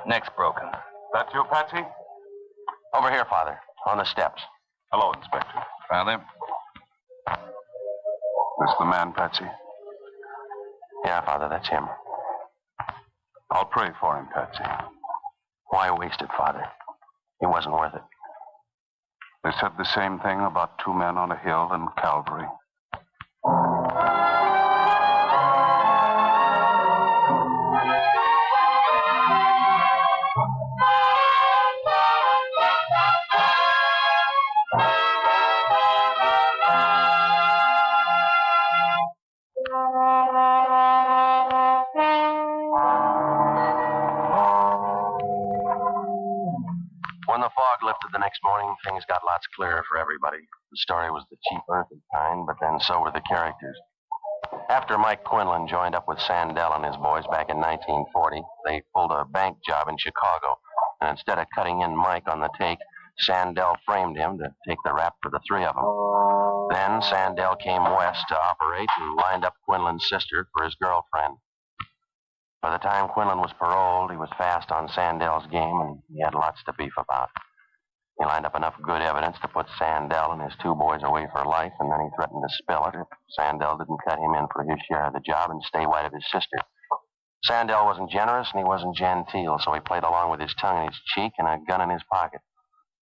Neck's broken. That you, Patsy? Over here, Father, on the steps. Hello, Inspector. Father? This the man, Patsy? Yeah, Father, that's him. I'll pray for him, Patsy. Why waste it, Father? It wasn't worth it. They said the same thing about two men on a hill in Calvary. When the fog lifted the next morning, things got lots clearer for everybody. The story was the cheap earthy kind, but then so were the characters. After Mike Quinlan joined up with Sandell and his boys back in 1940, they pulled a bank job in Chicago, and instead of cutting in Mike on the take, Sandell framed him to take the rap for the three of them. Then Sandell came west to operate and lined up Quinlan's sister for his girlfriend. By the time Quinlan was paroled, he was fast on Sandell's game, and he had lots to beef about. He lined up enough good evidence to put Sandell and his two boys away for life, and then he threatened to spill it if Sandell didn't cut him in for his share of the job and stay white of his sister. Sandell wasn't generous, and he wasn't genteel, so he played along with his tongue in his cheek and a gun in his pocket.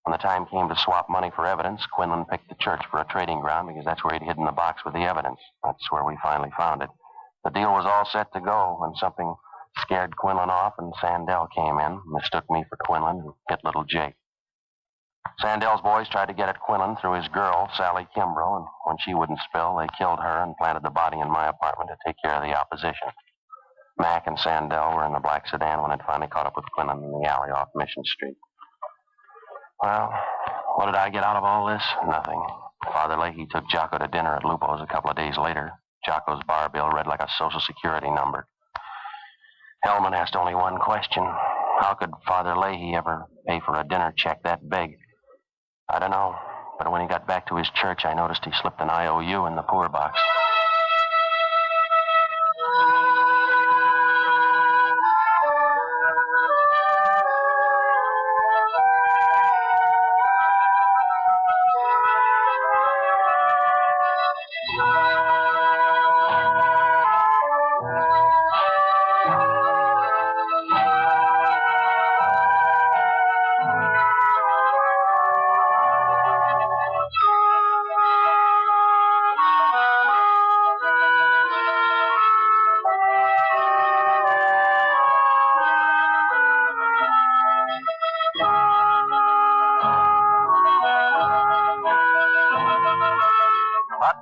When the time came to swap money for evidence, Quinlan picked the church for a trading ground because that's where he'd hidden the box with the evidence. That's where we finally found it. The deal was all set to go when something scared Quinlan off, and Sandell came in, mistook me for Quinlan, and hit little Jake. Sandell's boys tried to get at Quinlan through his girl, Sally Kimbrough, and when she wouldn't spill, they killed her and planted the body in my apartment to take care of the opposition. Mac and Sandell were in the black sedan when it finally caught up with Quinlan in the alley off Mission Street. Well, what did I get out of all this? Nothing. Father Leahy took Jocko to dinner at Lupo's a couple of days later. Jocko's bar bill read like a Social Security number. Hellman asked only one question. How could Father Leahy ever pay for a dinner check that big? I don't know, but when he got back to his church, I noticed he slipped an IOU in the poor box.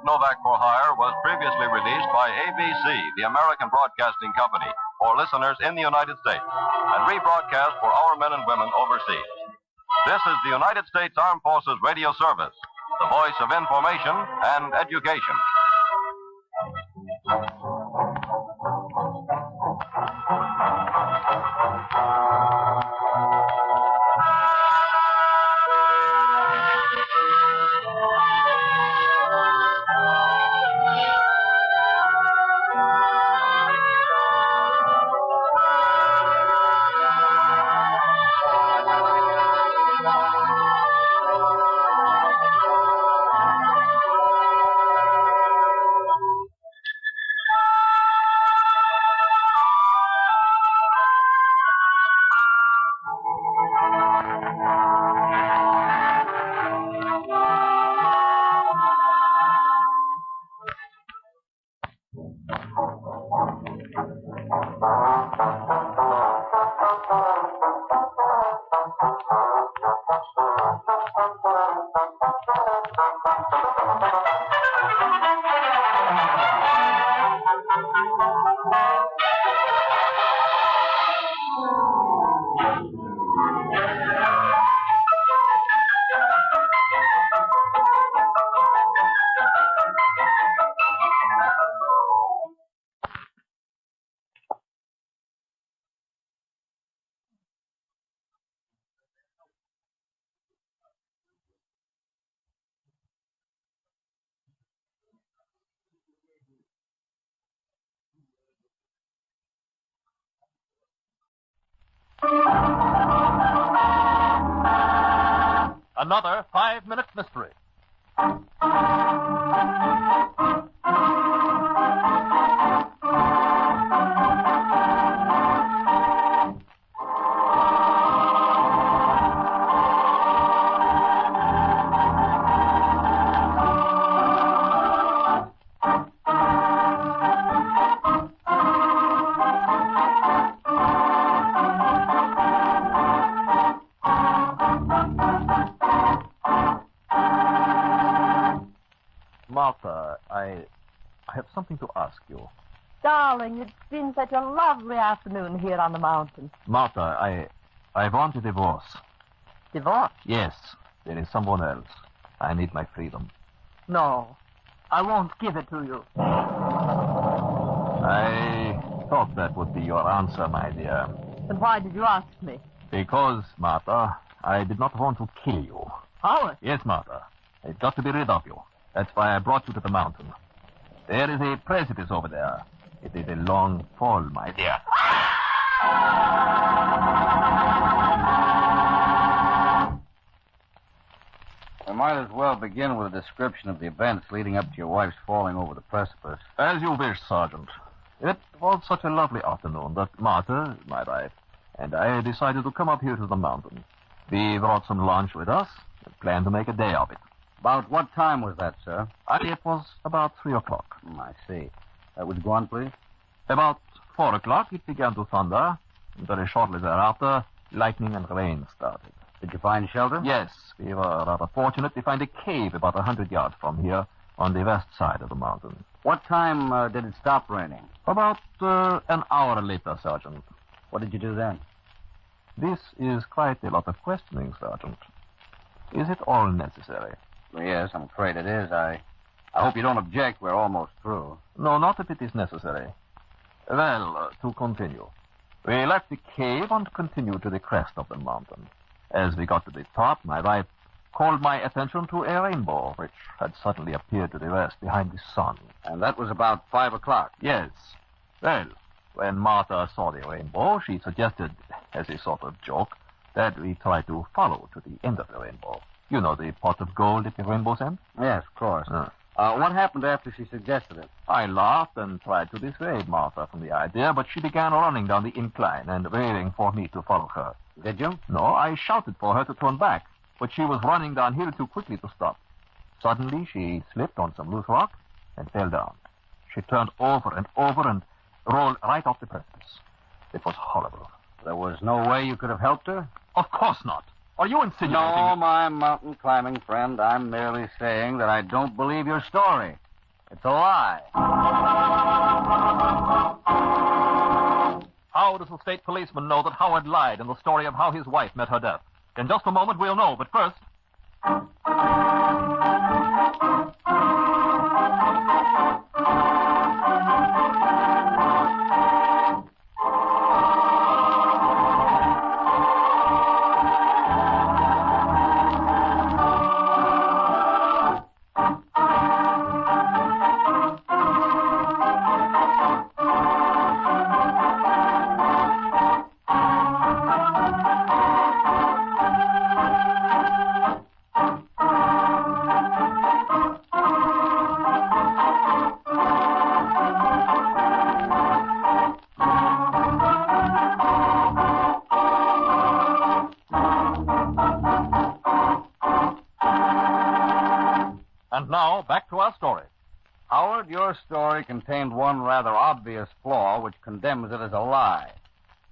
Novak for Hire was previously released by ABC, the American Broadcasting Company, for listeners in the United States, and rebroadcast for our men and women overseas. This is the United States Armed Forces Radio Service, the voice of information and education. Another 5-minute mystery. Martha, I have something to ask you. Darling, it's been such a lovely afternoon here on the mountain. Martha, I want a divorce. Divorce? Yes, there is someone else. I need my freedom. No, I won't give it to you. I thought that would be your answer, my dear. Then why did you ask me? Because, Martha, I did not want to kill you. Howard? Yes, Martha. I've got to be rid of you. That's why I brought you to the mountain. There is a precipice over there. It is a long fall, my dear. We might as well begin with a description of the events leading up to your wife's falling over the precipice. As you wish, Sergeant. It was such a lovely afternoon that Martha, my wife, and I decided to come up here to the mountain. We brought some lunch with us and planned to make a day of it. About what time was that, sir? It was about 3 o'clock. I see. Would you go on, please? About 4 o'clock, it began to thunder, and very shortly thereafter, lightning and rain started. Did you find shelter? Yes, we were rather fortunate to find a cave about 100 yards from here on the west side of the mountain. What time did it stop raining? About an hour later, Sergeant. What did you do then? This is quite a lot of questioning, Sergeant. Is it all necessary? Well, yes, I'm afraid it is. I hope you don't object. We're almost through. No, not if it is necessary. Well, to continue. We left the cave and continued to the crest of the mountain. As we got to the top, my wife called my attention to a rainbow, which had suddenly appeared to the west behind the sun. And that was about 5 o'clock? Yes. Well, when Martha saw the rainbow, she suggested, as a sort of joke, that we try to follow to the end of the rainbow. You know the pot of gold at the rainbow's end? Yes, of course. What happened after she suggested it? I laughed and tried to dissuade Martha from the idea, but she began running down the incline and waving for me to follow her. Did you? No, I shouted for her to turn back, but she was running downhill too quickly to stop. Suddenly, she slipped on some loose rock and fell down. She turned over and rolled right off the precipice. It was horrible. There was no way you could have helped her? Of course not. Are you insinuating... No, my mountain climbing friend. I'm merely saying that I don't believe your story. It's a lie. How does the state policeman know that Howard lied in the story of how his wife met her death? In just a moment, we'll know, but first... And now, back to our story. Howard, your story contained one rather obvious flaw which condemns it as a lie.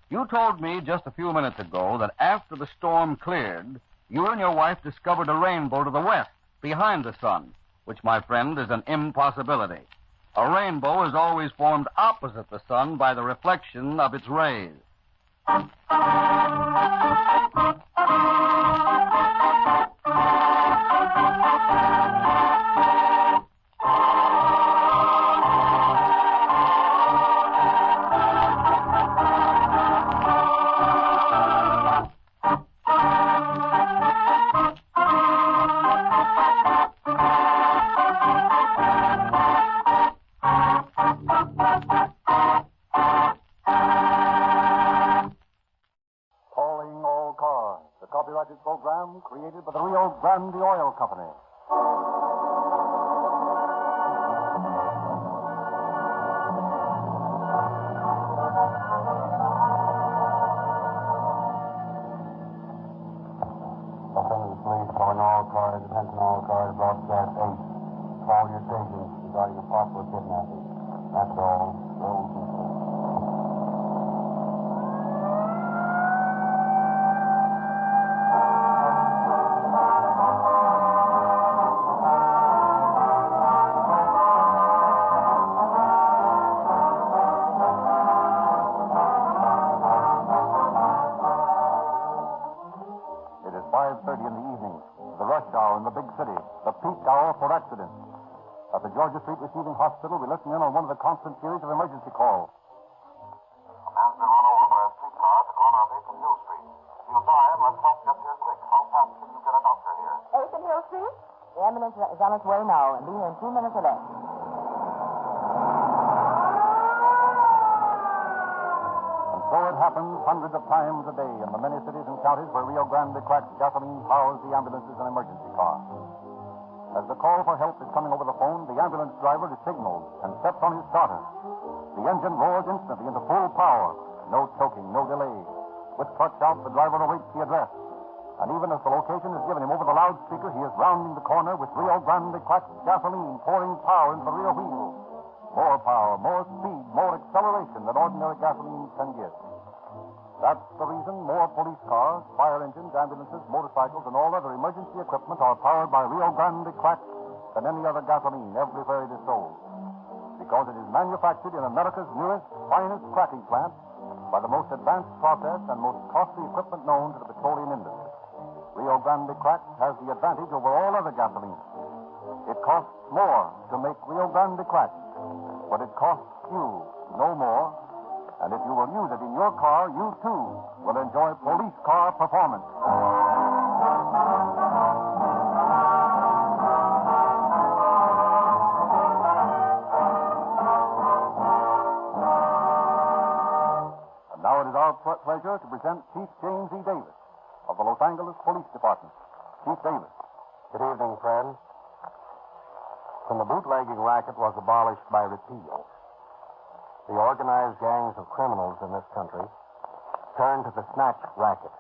You told me just a few minutes ago that after the storm cleared, you and your wife discovered a rainbow to the west, behind the sun, which, my friend, is an impossibility. A rainbow is always formed opposite the sun by the reflection of its rays. created by the Rio Grande Oil Company. Los Angeles Police calling all cars, attention all cars, broadcast 8. Call your stations regarding a possible kidnapping. That's all. Roll control. It is 5:30 in the evening, the rush hour in the big city, the peak hour for accidents. At the Georgia Street Receiving Hospital, we listen in on one of the constant series of emergency calls. A man's been run over by a streetcar at the corner of 8th and Hill Street. If you die, must help get here quick. How fast can you get a doctor here? 8th and Hill Street? The ambulance is on its way now and be here in 2 minutes or less. And so it happens hundreds of times a day in the many cities and counties where Rio Grande cracked gasoline powers the ambulances and emergency cars. As the call for help is coming over the phone, the ambulance driver is signaled and steps on his starter. The engine roars instantly into full power. No choking, no delay. With clutch out, the driver awaits the address. And even as the location is given him over the loudspeaker, he is rounding the corner with Rio Grande cracked gasoline pouring power into the rear wheel. More power, more speed, more acceleration than ordinary gasoline can give. That's the reason more police cars, fire engines, ambulances, motorcycles, and all other emergency equipment are powered by Rio Grande cracked than any other gasoline everywhere it is sold. Because it is manufactured in America's newest, finest cracking plant by the most advanced process and most costly equipment known to the petroleum industry. Rio Grande cracked has the advantage over all other gasoline. It costs more to make Rio Grande cracked, but it costs you no more. And if you will use it in your car, you too will enjoy police car performance. And now it is our pleasure to present Chief James E. Davis of the Los Angeles Police Department. Chief Davis. Good evening, friends. When the bootlegging racket was abolished by repeal, the organized gangs of criminals in this country turned to the snatch racket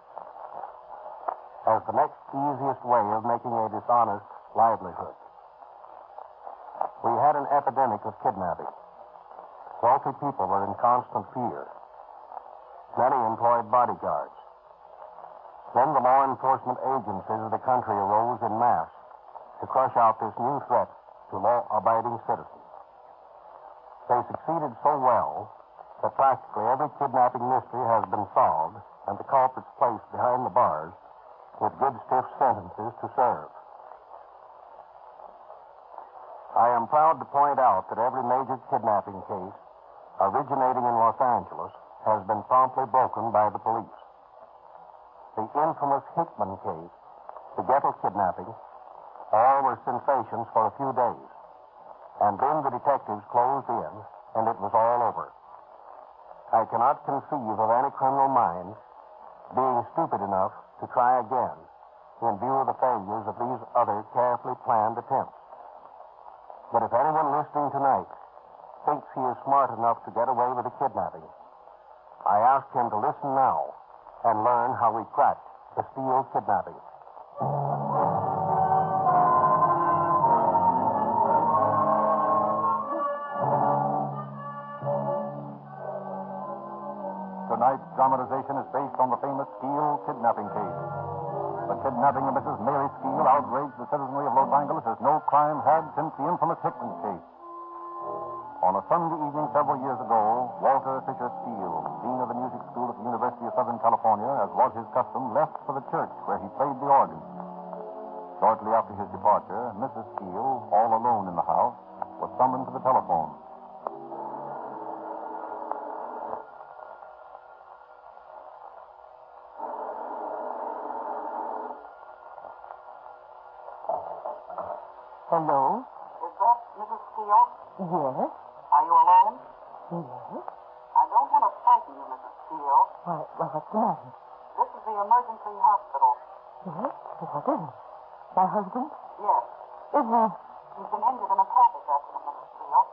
as the next easiest way of making a dishonest livelihood. We had an epidemic of kidnapping. Wealthy people were in constant fear. Many employed bodyguards. Then the law enforcement agencies of the country arose in mass to crush out this new threat to law-abiding citizens. They succeeded so well that practically every kidnapping mystery has been solved and the culprits placed behind the bars with good stiff sentences to serve. I am proud to point out that every major kidnapping case originating in Los Angeles has been promptly broken by the police. The infamous Hickman case, the ghetto kidnapping, all were sensations for a few days. And then the detectives closed in, and it was all over. I cannot conceive of any criminal mind being stupid enough to try again in view of the failures of these other carefully planned attempts. But if anyone listening tonight thinks he is smart enough to get away with a kidnapping, I ask him to listen now and learn how we cracked the steel kidnapping. Tonight's dramatization is based on the famous Steele kidnapping case. The kidnapping of Mrs. Mary Steele outraged the citizenry of Los Angeles as no crime had since the infamous Hickman case. On a Sunday evening several years ago, Walter Fisher Steele, dean of the music school at the University of Southern California, as was his custom, left for the church where he played the organ. Shortly after his departure, Mrs. Steele, all alone in the house, was summoned to the telephone. Hello? Is that Mrs. Steele? Yes? Are you alone? Yes? I don't want to frighten you, Mrs. Steele. What's the matter? This is the emergency hospital. Yes? What is it? My husband? Yes. Is he? He's been injured in a traffic accident, Mrs. Steele.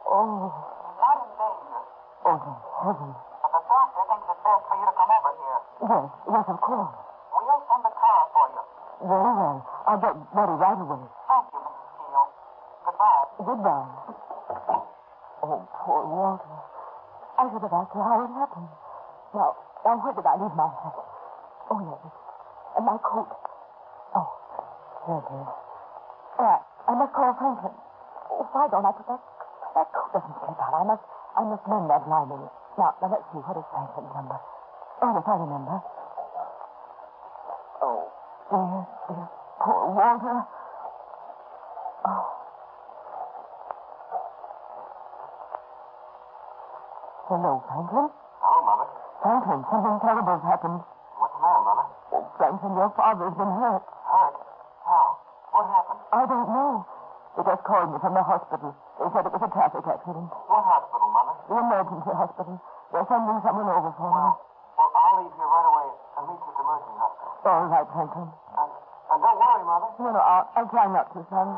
Oh. He's not in danger. Oh, thank heaven. But the doctor thinks it best for you to come over here. Yes, yes, of course. We'll send a car for you. Very well. I'll get ready right away. Thank you, Mrs. Steele. Goodbye. Goodbye. Oh, poor Walter. I should have asked her how it happened. Now, where did I leave my hat? Oh, yes. And my coat. Oh, here it is. I must call Franklin. Oh, why don't I put that coat doesn't slip out. I must mend that lining. Now, let's see. What is Franklin's number? Oh, yes, I remember. Oh, dear, poor Walter. Oh. Hello, Franklin. Hello, Mother. Franklin, something terrible's happened. What's the matter, Mother? Oh, Franklin, your father's been hurt. Hurt? How? What happened? I don't know. They just called me from the hospital. They said it was a traffic accident. What hospital, Mother? The emergency hospital. They're sending someone over for me. Well, I'll leave here right away and meet you at the emergency hospital. All right, Franklin. And don't worry, Mother. No, I'll try not to, son.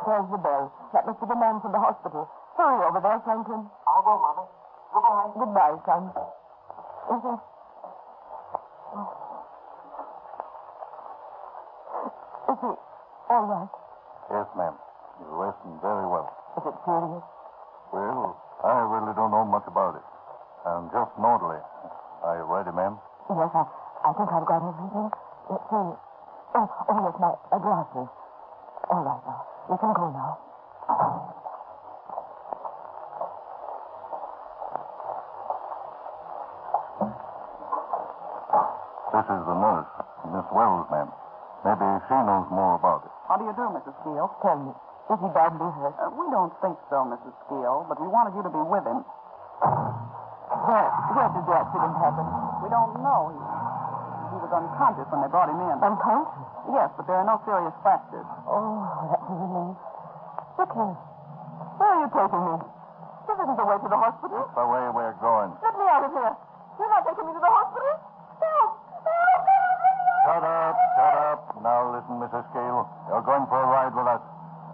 There's the bell. That must be the man from the hospital. Hurry over there, Franklin. I will, Mother. Goodbye. Goodbye, son. Is he? Oh. Is he all right? Yes, ma'am. He's resting very well. Is it serious? Well, I really don't know much about it. And just an orderly. Are you ready, ma'am? Yes, I think I've got everything. Let's see. Oh, yes, my glasses. All right, now. You can go now. This is the nurse, Miss Wells, ma'am. Maybe she knows more about it. How do you do, Mrs. Steele? Tell me, is he badly hurt? We don't think so, Mrs. Steele, but we wanted you to be with him. Where did the accident happen? We don't know. He was unconscious when they brought him in. Unconscious? Yes, but there are no serious fractures. Oh, that's a relief. Look here. Where are you taking me? This isn't the way to the hospital. It's the way we're going. Let me out of here. You're not taking me to the hospital? Help! Shut up. Now listen, Mrs. Scale. You're going for a ride with us.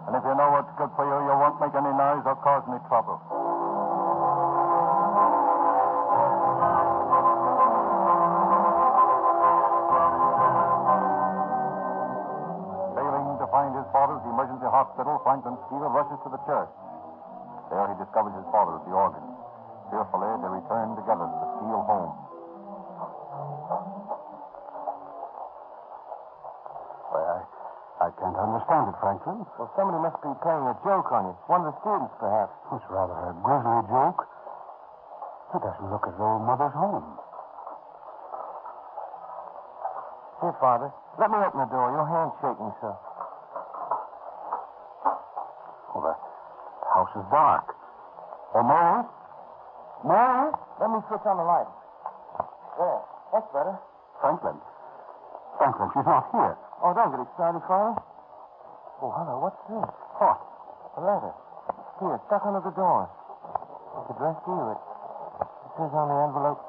And if you know what's good for you, you won't make any noise or cause any trouble. Failing to find his father at the emergency hospital, Franklin Steele rushes to the church. There he discovers his father at the organ. Fearfully, they return together to the Steele home. I can't understand it, Franklin. Well, somebody must be playing a joke on you. One of the students, perhaps. It's rather a grisly joke. It doesn't look as though Mother's home. Here, Father. Let me open the door. Your hand's shaking so. Well, the house is dark. Oh, Mary? Mary? Let me switch on the light. There. That's better. Franklin, she's not here. Oh, don't get excited, Father. Oh, hello, what's this? What? A letter. Here, stuck under the door. It's addressed to you. It says on the envelope,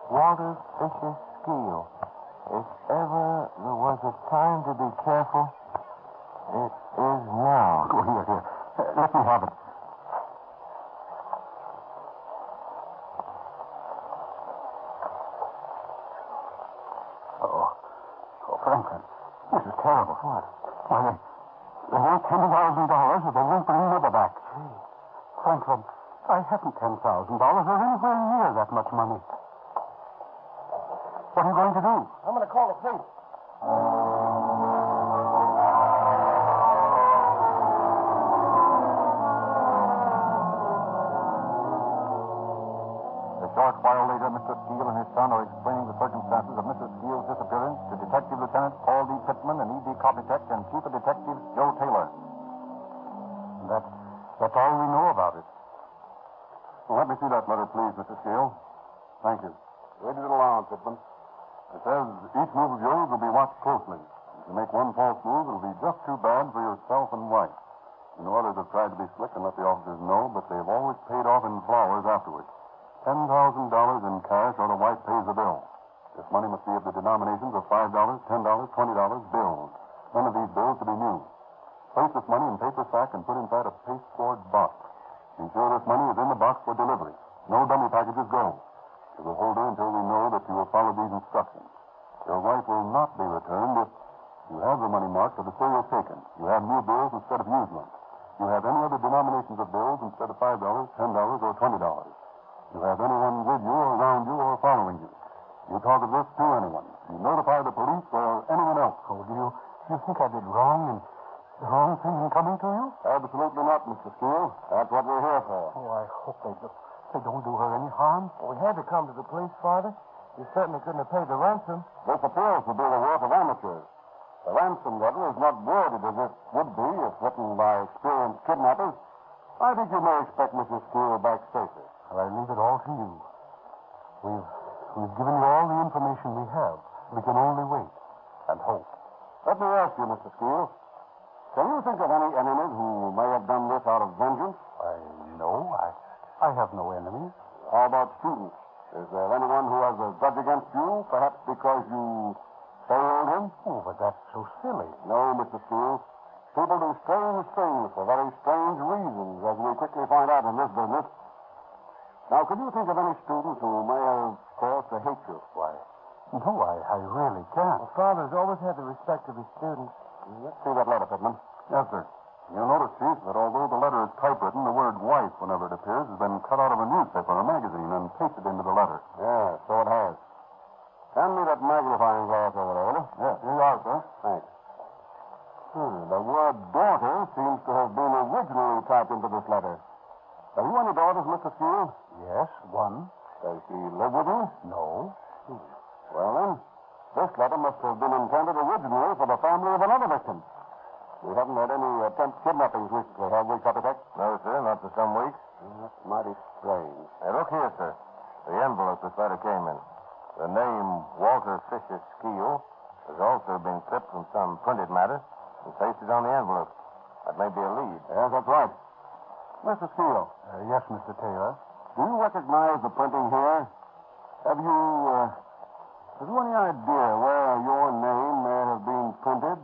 Walter Fisher Steele. If ever there was a time to be careful, it is now. Oh, here. Let me have it. Oh, Franklin. This is terrible. What? Why, they want $10,000 or they won't bring Mother back. Gee. Franklin, I haven't $10,000 or anywhere near that much money. What are you going to do? I'm going to call the police. A short while later, Mr. Steele and his son are explaining the circumstances of Mrs. Steele's disappearance to Detective Lieutenant Paul D. Pittman and E.D. Kopnitek and Chief of Detectives Joe Taylor. That's all we know about it. Well, let me see that letter, please, Mr. Steele. Thank you. Read it aloud, Pittman. It says, each move of yours will be watched closely. If you make one false move, it'll be just too bad for yourself and wife. You know, others have tried to be slick and let the officers know, but they've always paid off in flowers afterwards. $10,000 in cash or the wife pays the bill. This money must be of the denominations of $5, $10, $20 bills. None of these bills to be new. Place this money in paper sack and put inside a pasteboard box. Be sure this money is in the box for delivery. No dummy packages go. It will hold her until we know that you have followed these instructions. Your wife will not be returned if you have the money marked or the serial taken. You have new bills instead of used ones. You have any other denominations of bills instead of $5, $10, or $20. You have anyone with you or around you or following you. You talk of this to anyone. You notify the police or anyone else. Oh, do you think I did wrong the wrong thing in coming to you? Absolutely not, Mr. Steele. That's what we're here for. Oh, I hope they don't do her any harm. Well, we had to come to the police, Father. You certainly couldn't have paid the ransom. This appears to be the work of amateurs. The ransom letter is not worded as it would be if written by experienced kidnappers. I think you may expect Mrs. Steele back safely. I leave it all to you. We've given you all the information we have. We can only wait and hope. Let me ask you, Mr. Steele, can you think of any enemies who may have done this out of vengeance? No, I have no enemies. How about students? Is there anyone who has a grudge against you, perhaps because you failed him? Oh, but that's so silly. No, Mr. Steele. People do strange things for very strange reasons, as we quickly find out in this business. Now, could you think of any students who may have cause to hate you? Why, no, I really can't. Well, Father's always had the respect of his students. Let's see that letter, Pittman. Yes, sir. You'll notice, Chief, that although the letter is typewritten, the word wife, whenever it appears, has been cut out of a newspaper or magazine and pasted into the letter. Yeah, so it has. Hand me that magnifying glass over there, will you? Yes, here you are, sir. Thanks. The word daughter seems to have been originally typed into this letter. Have you any daughters, Mr. Steele? Yes, one. Does she live with you? No. Well, then, this letter must have been intended originally for the family of another victim. We haven't had any attempt kidnappings recently, have we, Copytech? No, sir, not for some weeks. That's mighty strange. Hey, look here, sir. The envelope this letter came in. The name Walter Fisher Steele has also been clipped from some printed matter and pasted on the envelope. That may be a lead. Yes, that's right. Mr. Steele. Yes, Mr. Taylor. Do you recognize the printing here? Have you any idea where your name may have been printed?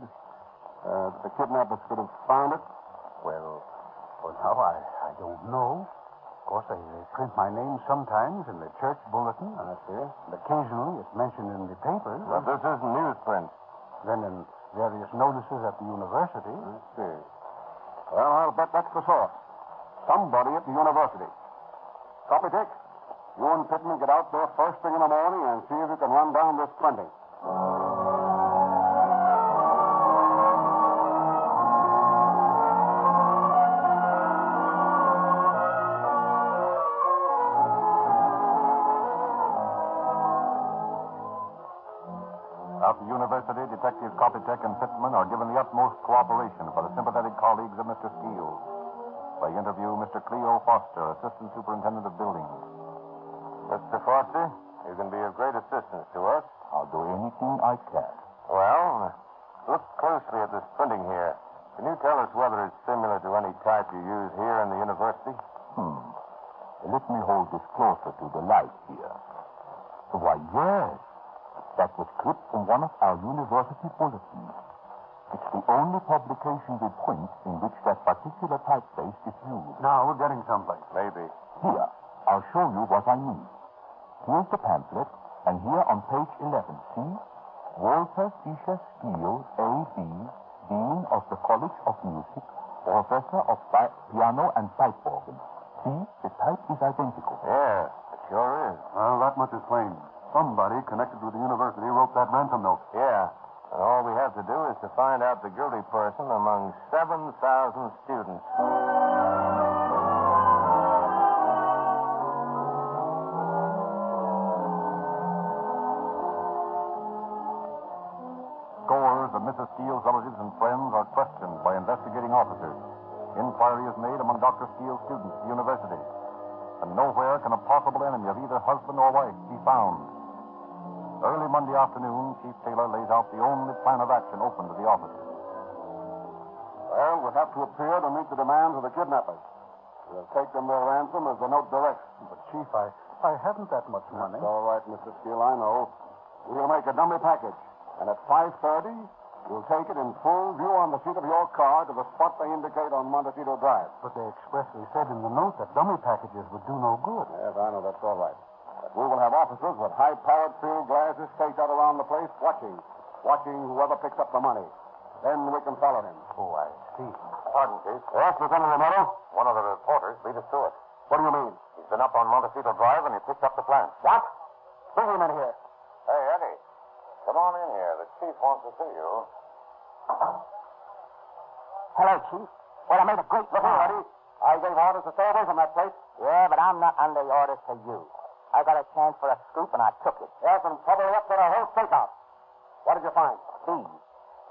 The kidnappers could have found it? Well, now, I don't know. Of course, they print my name sometimes in the church bulletin. I see. And occasionally it's mentioned in the papers. But this isn't newsprint. Then in various notices at the university. I see. Well, I'll bet that's the source. Somebody at the university. Copytech, you and Pittman get out there first thing in the morning and see if you can run down this printing. At the university, Detectives Copytech and Pittman are given the utmost cooperation by the sympathetic colleagues of Mr. Steele. They interview Mr. Cleo Foster, Assistant Superintendent of Buildings. Mr. Foster, you can be of great assistance to us. I'll do anything I can. Well, look closely at this printing here. Can you tell us whether it's similar to any type you use here in the university? Let me hold this closer to the light here. Why, yes. That was clipped from one of our university bulletins. It's the only publication we print in which that particular typeface is used. Now we're getting someplace. Maybe. Here, I'll show you what I mean. Here's the pamphlet, and here on page 11, see? Walter Fisher Steele, A.B., Dean of the College of Music, Professor of Piano and Pipe Organ. See, the type is identical. Yeah, it sure is. Well, that much is plain. Somebody connected with the university wrote that ransom note. Yeah. And all we have to do is to find out the guilty person among 7,000 students. Scores of Mrs. Steele's relatives and friends are questioned by investigating officers. Inquiry is made among Dr. Steele's students at the university. And nowhere can a possible enemy of either husband or wife be found. Early Monday afternoon, Chief Taylor lays out the only plan of action open to the officers. Well, we'll have to appear to meet the demands of the kidnappers. We'll take them their ransom as the note directs. But, Chief, I haven't that much money. That's all right, Mr. Steele, I know. We'll make a dummy package. And at 5:30, you'll take it in full view on the seat of your car to the spot they indicate on Montecito Drive. But they expressly said in the note that dummy packages would do no good. Yes, I know. That's all right. But we will have officers with high-powered field glasses staked out around the place watching whoever picks up the money. Then we can follow him. Oh, I see. Pardon, Chief. Yes, Lieutenant Romero? One of the reporters beat us to it. What do you mean? He's been up on Montecito Drive and he picked up the plan. What? Bring him in here. Hey, Eddie. Come on in here. The chief wants to see you. Hello, Chief. Well, I made a great... Look here, Eddie. I gave orders to stay away from that place. Yeah, but I'm not under orders to you. I got a chance for a scoop, and I took it. Yes, and probably up to the whole stakeout. What did you find? These.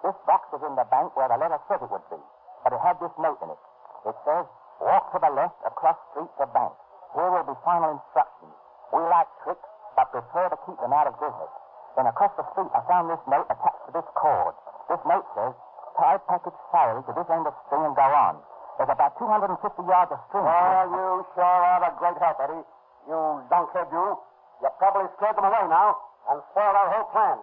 This box was in the bank where the letter said it would be. But it had this note in it. It says, walk to the left across street to bank. Here will be final instructions. We like tricks, but prefer to keep them out of business. Then across the street, I found this note attached to this cord. This note says, tie package salary to this end of string and go on. There's about 250 yards of string. Well, you sure are a great help, Eddie. You donkhead, you. You probably scared them away now and spoiled our whole plan.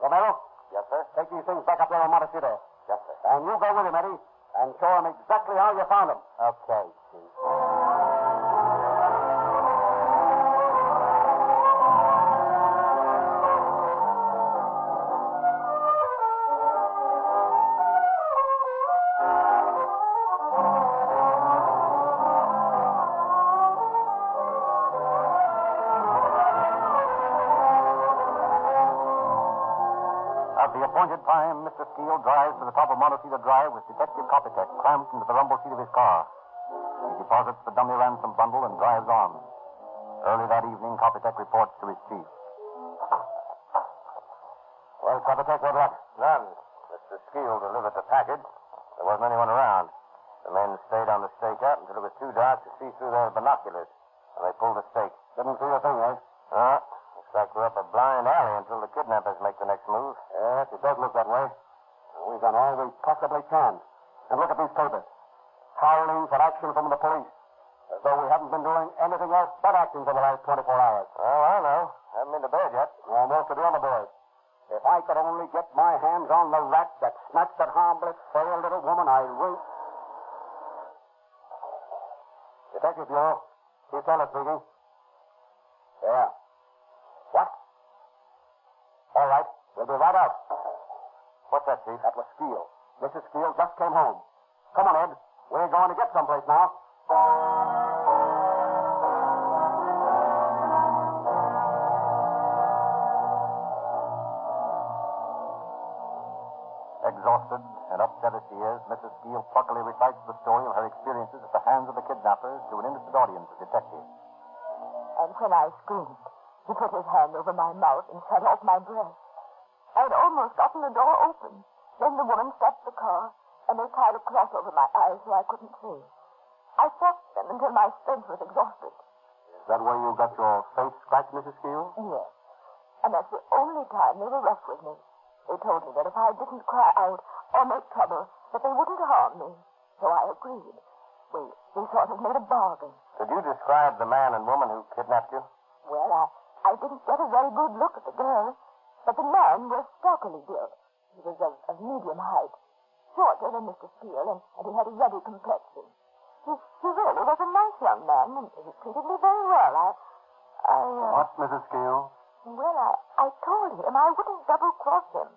Romero? Yes, sir? Take these things back up there on Montecito. Yes, sir. And you go with him, Eddie, and show him exactly how you found them. Okay, Chief. At the appointed time, Mr. Steele drives to the top of Montecito Drive with Detective Copytek clamped into the rumble seat of his car. He deposits the dummy ransom bundle and drives on. Early that evening, Copytek reports to his chief. Well, Copytek, what luck? None. Mr. Steele delivered the package. There wasn't anyone around. The men stayed on the stakeout until it was too dark to see through their binoculars. And they pulled the stake. Didn't see a thing, eh? Looks like we're up a blind alley until the kidnappers make the next move. Yes, it does look that way. We've done all we possibly can. And look at these papers. Howling for action from the police. As though we haven't been doing anything else but acting for the last 24 hours. Well, I know. Haven't been to bed yet. Well, most of the other boys. If I could only get my hands on the rat that snatched that harmless, frail little woman, I will. Detective Bureau. Chief Teller speaking. Yeah. What? All right. We'll be right out. What's that, Chief? That was Steele. Mrs. Steele just came home. Come on, Ed. We're going to get someplace now. Exhausted and upset as she is, Mrs. Steele pluckily recites the story of her experiences at the hands of the kidnappers to an interested audience of detectives. And when I screamed, he put his hand over my mouth and shut off my breath. I'd almost gotten the door open. Then the woman stopped the car, and they tied a cloth over my eyes so I couldn't see. I fought them until my strength was exhausted. Is that where you got your face scratched, Mrs. Steele? Yes. And that's the only time they were rough with me. They told me that if I didn't cry out or make trouble, that they wouldn't harm me. So I agreed. We sort of made a bargain. Could you describe the man and woman who kidnapped you? Well, I didn't get a very good look at the girl, but the man was stockily built. He was of medium height, shorter than Mr. Steele, and he had a ruddy complexion. He really was a nice young man, and he treated me very well. What, Mrs. Steele? Well, I told him I wouldn't double-cross him.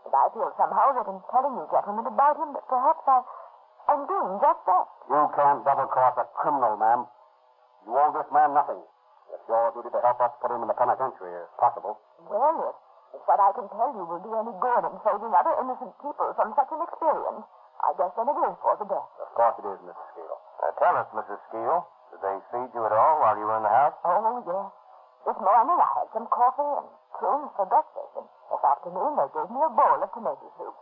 But I feel somehow that in telling you gentlemen about him, that perhaps I'm doing just that. You can't double-cross a criminal, ma'am. You owe this man nothing. It's your duty to help us put him in the penitentiary, if possible. Well, if what I can tell you will do any good in saving other innocent people from such an experience, I guess then it is for the best. Of course it is, Mrs. Steele. Tell us, Mrs. Steele, did they feed you at all while you were in the house? Oh, yes. This morning I had some coffee and prunes for breakfast, and this afternoon they gave me a bowl of tomato soup.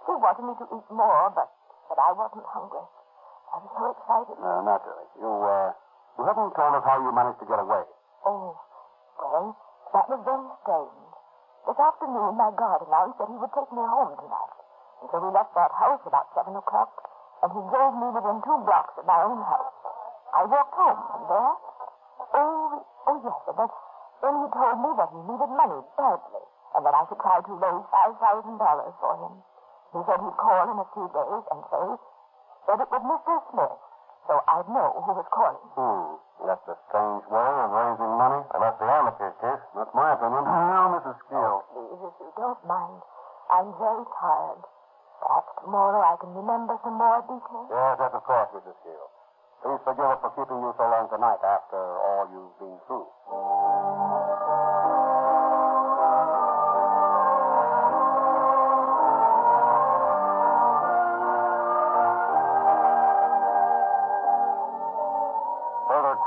They wanted me to eat more, but I wasn't hungry. I was so excited. Naturally. You haven't told us how you managed to get away. Oh, well, that was very strange. This afternoon my guard announced that he would take me home tonight. And so we left that house about 7 o'clock, and he drove me within 2 blocks of my own house. I walked home from there. Oh, yes, and then he told me that he needed money badly, and that I should try to raise $5,000 for him. He said he'd call in a few days and say that it was Mr. Smith, so I'd know who was calling. That's a strange way of raising money. Well, that's the amateur case. That's my opinion. Now, Mrs. Steele. Please, if you don't mind, I'm very tired. Perhaps tomorrow I can remember some more details. Yes, of course, Mrs. Steele. Please forgive us for keeping you so long tonight after all you've been through.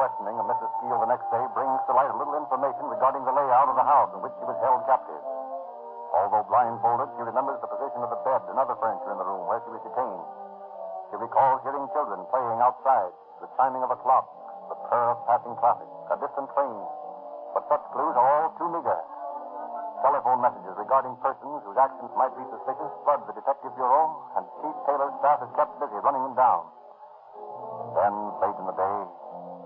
Questioning of Mrs. Steele the next day brings to light a little information regarding the layout of the house in which she was held captive. Although blindfolded, she remembers the position of the bed and other furniture in the room where she was detained. She recalls hearing children playing outside, the chiming of a clock, the purr of passing traffic, a distant train. But such clues are all too meager. Telephone messages regarding persons whose actions might be suspicious flood the Detective Bureau, and Chief Taylor's staff is kept busy running them down. Then, late in the day,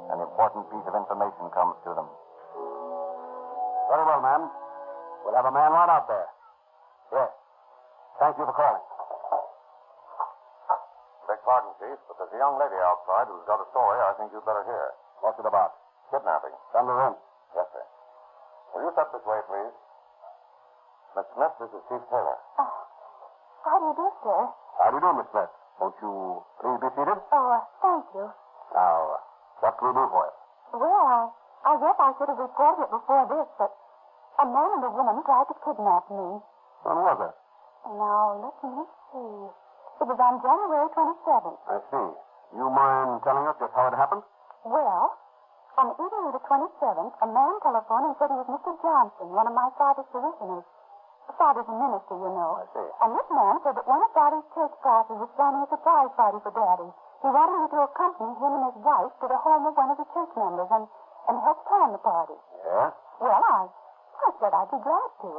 an important piece of information comes to them. Very well, ma'am. We'll have a man right out there. Yes. Thank you for calling. Beg pardon, Chief, but there's a young lady outside who's got a story I think you'd better hear. What's it about? Kidnapping. Send her in. Yes, sir. Will you step this way, please? Miss Smith, this is Chief Taylor. How do you do, sir? How do you do, Miss Smith? Won't you please be seated? Oh, thank you. Now, what can we do for you? Well, I guess I should have reported it before this, but a man and a woman tried to kidnap me. When was it? Now, let me see. It was on January 27th. I see. You mind telling us just how it happened? Well, on the evening of the 27th, a man telephoned and said he was Mr. Johnson, one of my father's parishioners. Father's a minister, you know. I see. And this man said that one of Daddy's church pastors was planning a surprise party for Daddy. He wanted me to accompany him and his wife to the home of one of the church members and help plan the party. Yes? Well, I said I'd be glad to,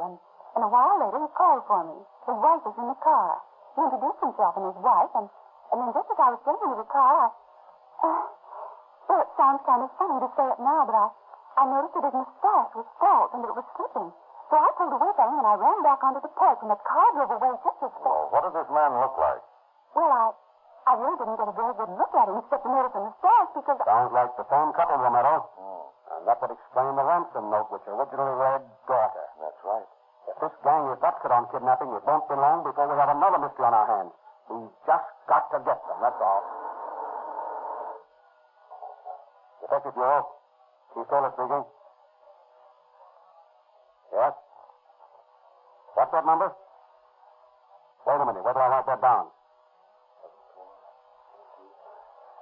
and a while later he called for me. His wife was in the car. He introduced himself and his wife, and then just as I was getting into the car, well, it sounds kind of funny to say it now, but I noticed that his mustache was false and that it was slipping. So I pulled away from him and I ran back onto the porch, and the car drove away just as fast. Well, what did this man look like? Well, I really didn't get a very good look at him except to notice the mustache because... Sounds like the same couple, Romero. And that would explain the ransom note which originally read, daughter. That's right. If this gang is that set on kidnapping, it won't be long before we have another mystery on our hands. We've just got to get them, that's all. Detective Bureau. Chief Taylor speaking. Yes? What's that number? Wait a minute. Where do I write that down?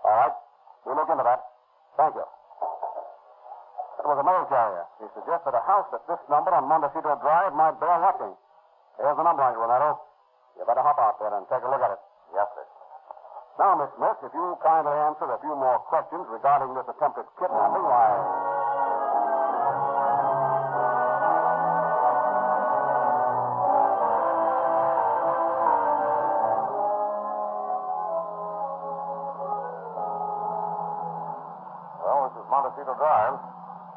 All right. We'll look into that. Thank you. It was a mail carrier. He suggested a house at this number on Montecito Drive might bear watching. Here's the number on it, Renato. You better hop out there and take a look at it. Yes, sir. Now, Miss Smith, if you kindly answer a few more questions regarding this attempted kidnapping, why... Montecito Drive.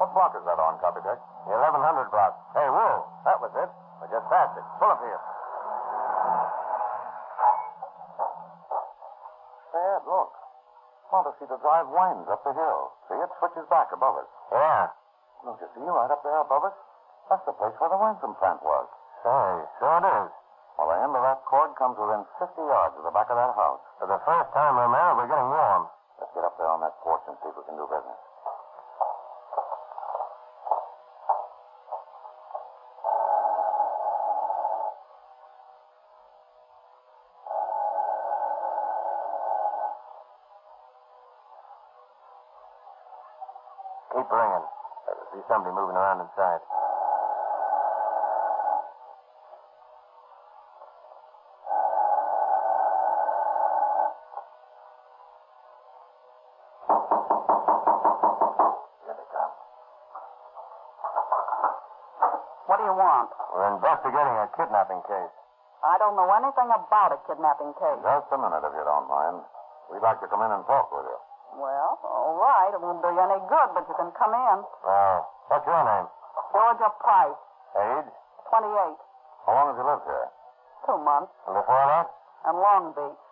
What block is that on, Copytech? 1100 block. Hey, whoa, that was it. We just passed it. Pull up here. Dad, look. Montecito Drive winds up the hill. See, it switches back above us. Yeah. Don't you see right up there above us? That's the place where the ransom plant was. Say, sure it is. Well, the end of that cord comes within 50 yards of the back of that house. For the first time in there, we're getting warm. Let's get up there on that porch and see if we can do business. Keep ringing. I see somebody moving around inside. Here they come. What do you want? We're investigating a kidnapping case. I don't know anything about a kidnapping case. Just a minute, if you don't mind. We'd like to come in and talk with you. Well, all right. It won't do you any good, but you can come in. What's your name? Georgia Price. Age? 28. How long have you lived here? 2 months. And before that? In Long Beach.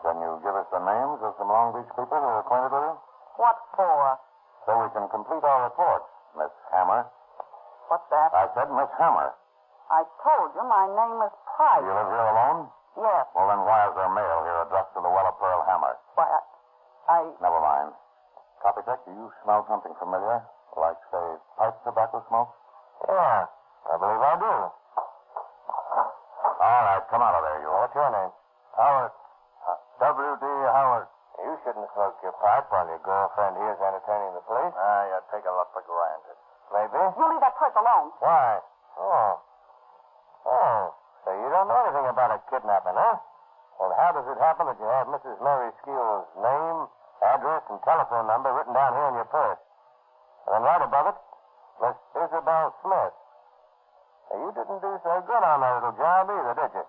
Can you give us the names of some Long Beach people who are acquainted with you? What for? So we can complete our report, Miss Hammer. What's that? I said Miss Hammer. I told you my name is Price. You live here alone? Yes. Well, then why is there mail here addressed to the Weller Pearl Hammer? Why, I... Never mind. Copytech, do you smell something familiar? Like, say, pipe tobacco smoke? Yeah, I believe I do. All right, come out of there, you. What's your name? Howard. W.D. Howard. You shouldn't smoke your pipe while your girlfriend here is entertaining the police. You take a look for granted. Maybe. You leave that purse alone. Why? Oh, so you don't know anything about a kidnapping, huh? Well, how does it happen that you have Mrs. Mary Skeel's name, address, and telephone number written down here in your purse? And then right above it, Miss Isabel Smith. Now, you didn't do so good on that little job either, did you?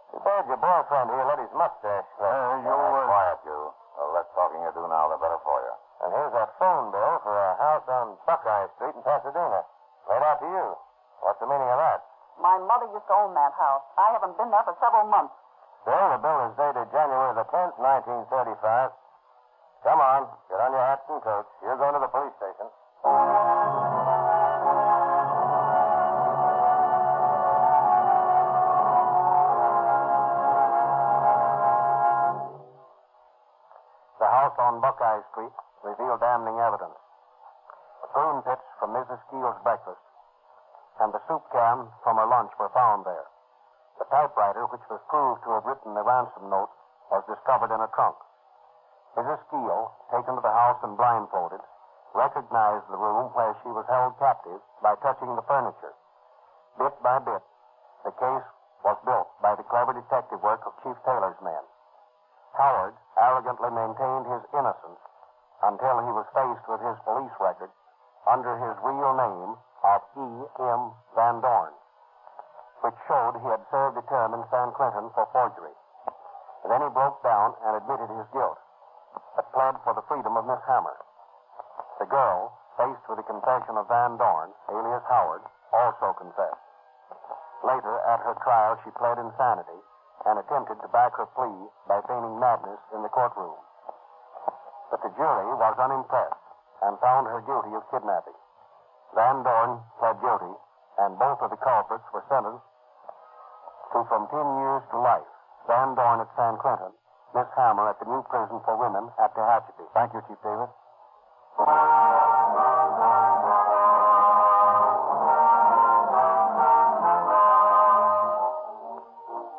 Too bad your boyfriend here let his mustache slip. Quiet, you. The less talking you do now, the better for you. And here's a phone bill for a house on Buckeye Street in Pasadena. Made out to you. What's the meaning of that? My mother used to own that house. I haven't been there for several months. Bill, the bill is dated January the 10th, 1935. Come on, get on your hats and coats. You're going to the police station. The house on Buckeye Street revealed damning evidence. The prune pits from Mrs. Skeel's breakfast and the soup can from her lunch were found there. The typewriter, which was proved to have written the ransom note, was discovered in a trunk. Mrs. Skeel, taken to the house and blindfolded, recognized the room where she was held captive by touching the furniture. Bit by bit, the case was built by the clever detective work of Chief Taylor's men. Howard arrogantly maintained his innocence until he was faced with his police record under his real name of E.M. Van Dorn, which showed he had served a term in San Quentin for forgery. Then he broke down and admitted his guilt, but pled for the freedom of Miss Hammer. The girl, faced with the confession of Van Dorn, alias Howard, also confessed. Later, at her trial, she pled insanity and attempted to back her plea by feigning madness in the courtroom. But the jury was unimpressed and found her guilty of kidnapping. Van Dorn pled guilty, and both of the culprits were sentenced to from 10 years to life. Van Dorn at San Quentin, Miss Hammer at the new prison for women at Tehachapi. Thank you, Chief Davis.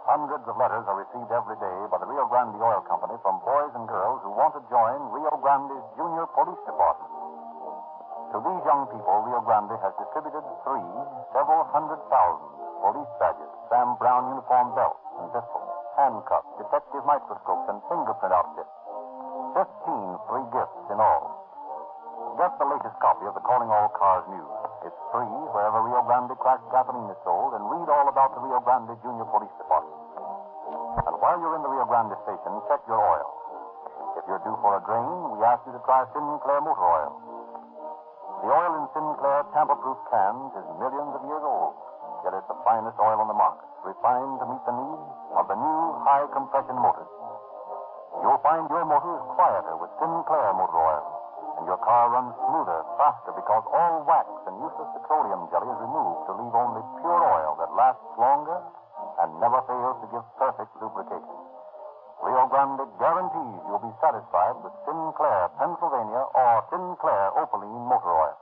Hundreds of letters are received every day by the Rio Grande Oil Company from boys and girls who want to join Rio Grande's Junior Police Department. To these young people, Rio Grande has distributed several hundred thousand police badges, Sam Brown uniform belts and pistols, handcuffs, detective microscopes, and fingerprint outfits. 15 free gifts in all. Get the latest copy of the Calling All Cars News. It's free wherever Rio Grande cracked gasoline is sold, and read all about the Rio Grande Junior Police Department. And while you're in the Rio Grande station, check your oil. If you're due for a drain, we ask you to try Sinclair Motor Oil. The oil in Sinclair tamper-proof cans is millions of years old, yet it's the finest oil on the market, refined to meet the needs of the new high-compression motors. You'll find your motors quieter with Sinclair Motor Oil, and your car runs smoother, faster, because all wax and useless petroleum jelly is removed to leave only pure oil that lasts longer and never fails to give perfect lubrication. Rio Grande guarantees you'll be satisfied with Sinclair, Pennsylvania, or Sinclair Opaline Motor Oil.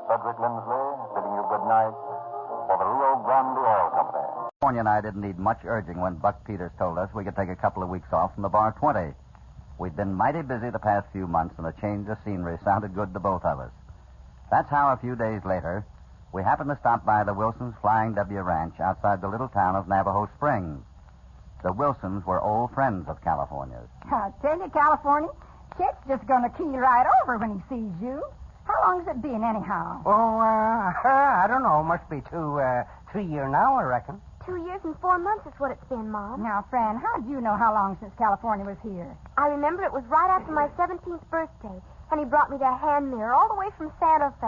Frederick Lindsley bidding you good night for the Rio Grande Oil Company. California and I didn't need much urging when Buck Peters told us we could take a couple of weeks off from the Bar 20. We'd been mighty busy the past few months, and a change of scenery sounded good to both of us. That's how a few days later, we happened to stop by the Wilsons' Flying W Ranch outside the little town of Navajo Springs. The Wilsons were old friends of California's. I tell you, California, Chet's just going to key right over when he sees you. How long has it been, anyhow? Oh, I don't know. Must be 3 years now, I reckon. 2 years and 4 months is what it's been, Mom. Now, Fran, how do you know how long since California was here? I remember it was right after my 17th birthday, and he brought me that hand mirror all the way from Santa Fe.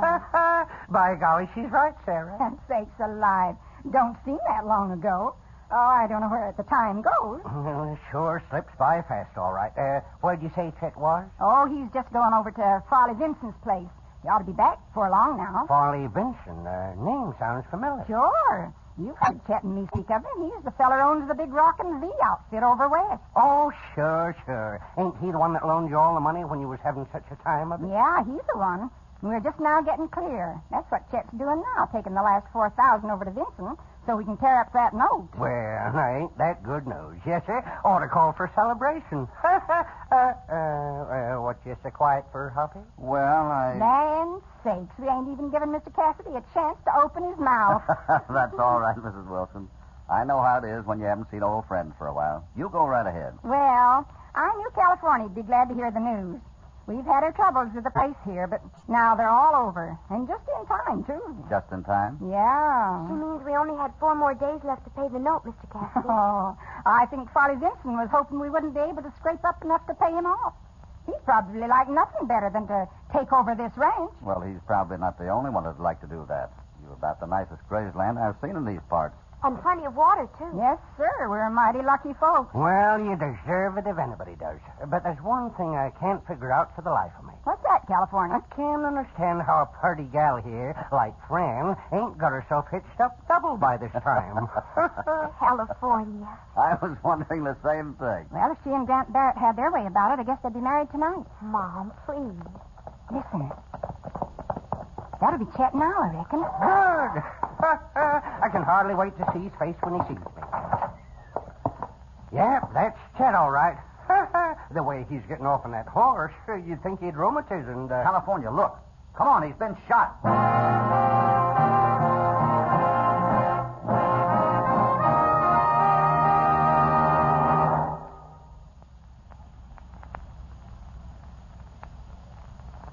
By golly, she's right, Sarah. And sakes alive. Don't seem that long ago. Oh, I don't know where the time goes. Sure slips by fast, all right. Where'd you say Chet was? Oh, he's just going over to Farley Vincent's place. He ought to be back before long now. Farley Vincent. Name sounds familiar. Sure. You've heard Chet and me speak of him. He's the feller who owns the big Rockin' V outfit over west. Oh, sure. Ain't he the one that loaned you all the money when you was having such a time of it? Yeah, he's the one. We're just now getting clear. That's what Chet's doing now, taking the last $4,000 over to Vincent so we can tear up that note. Well, ain't that good news? Yes, sir. Ought to call for celebration. What, just a quiet for Hoppy? Well, Land sakes, we ain't even given Mr. Cassidy a chance to open his mouth. That's all right, Mrs. Wilson. I know how it is when you haven't seen old friends for a while. You go right ahead. Well, I knew California'd be glad to hear the news. We've had our troubles with the place here, but now they're all over. And just in time, too. Just in time? Yeah. She means we only had 4 more days left to pay the note, Mr. Cassidy. Oh, I think Farley Vincent was hoping we wouldn't be able to scrape up enough to pay him off. He'd probably like nothing better than to take over this ranch. Well, he's probably not the only one that'd like to do that. You're about the nicest grazeland I've seen in these parts. And plenty of water, too. Yes, sir. We're mighty lucky folks. Well, you deserve it if anybody does. But there's one thing I can't figure out for the life of me. What's that, California? I can't understand how a party gal here, like Fran, ain't got herself hitched up double by this time. California. I was wondering the same thing. Well, if she and Grant Barrett had their way about it, I guess they'd be married tonight. Mom, please. Listen. That'll be Chet now, I reckon. Good. I can hardly wait to see his face when he sees me. Yep, that's Chet, all right. The way he's getting off on that horse, you'd think he'd rheumatism. California, look. Come on, he's been shot.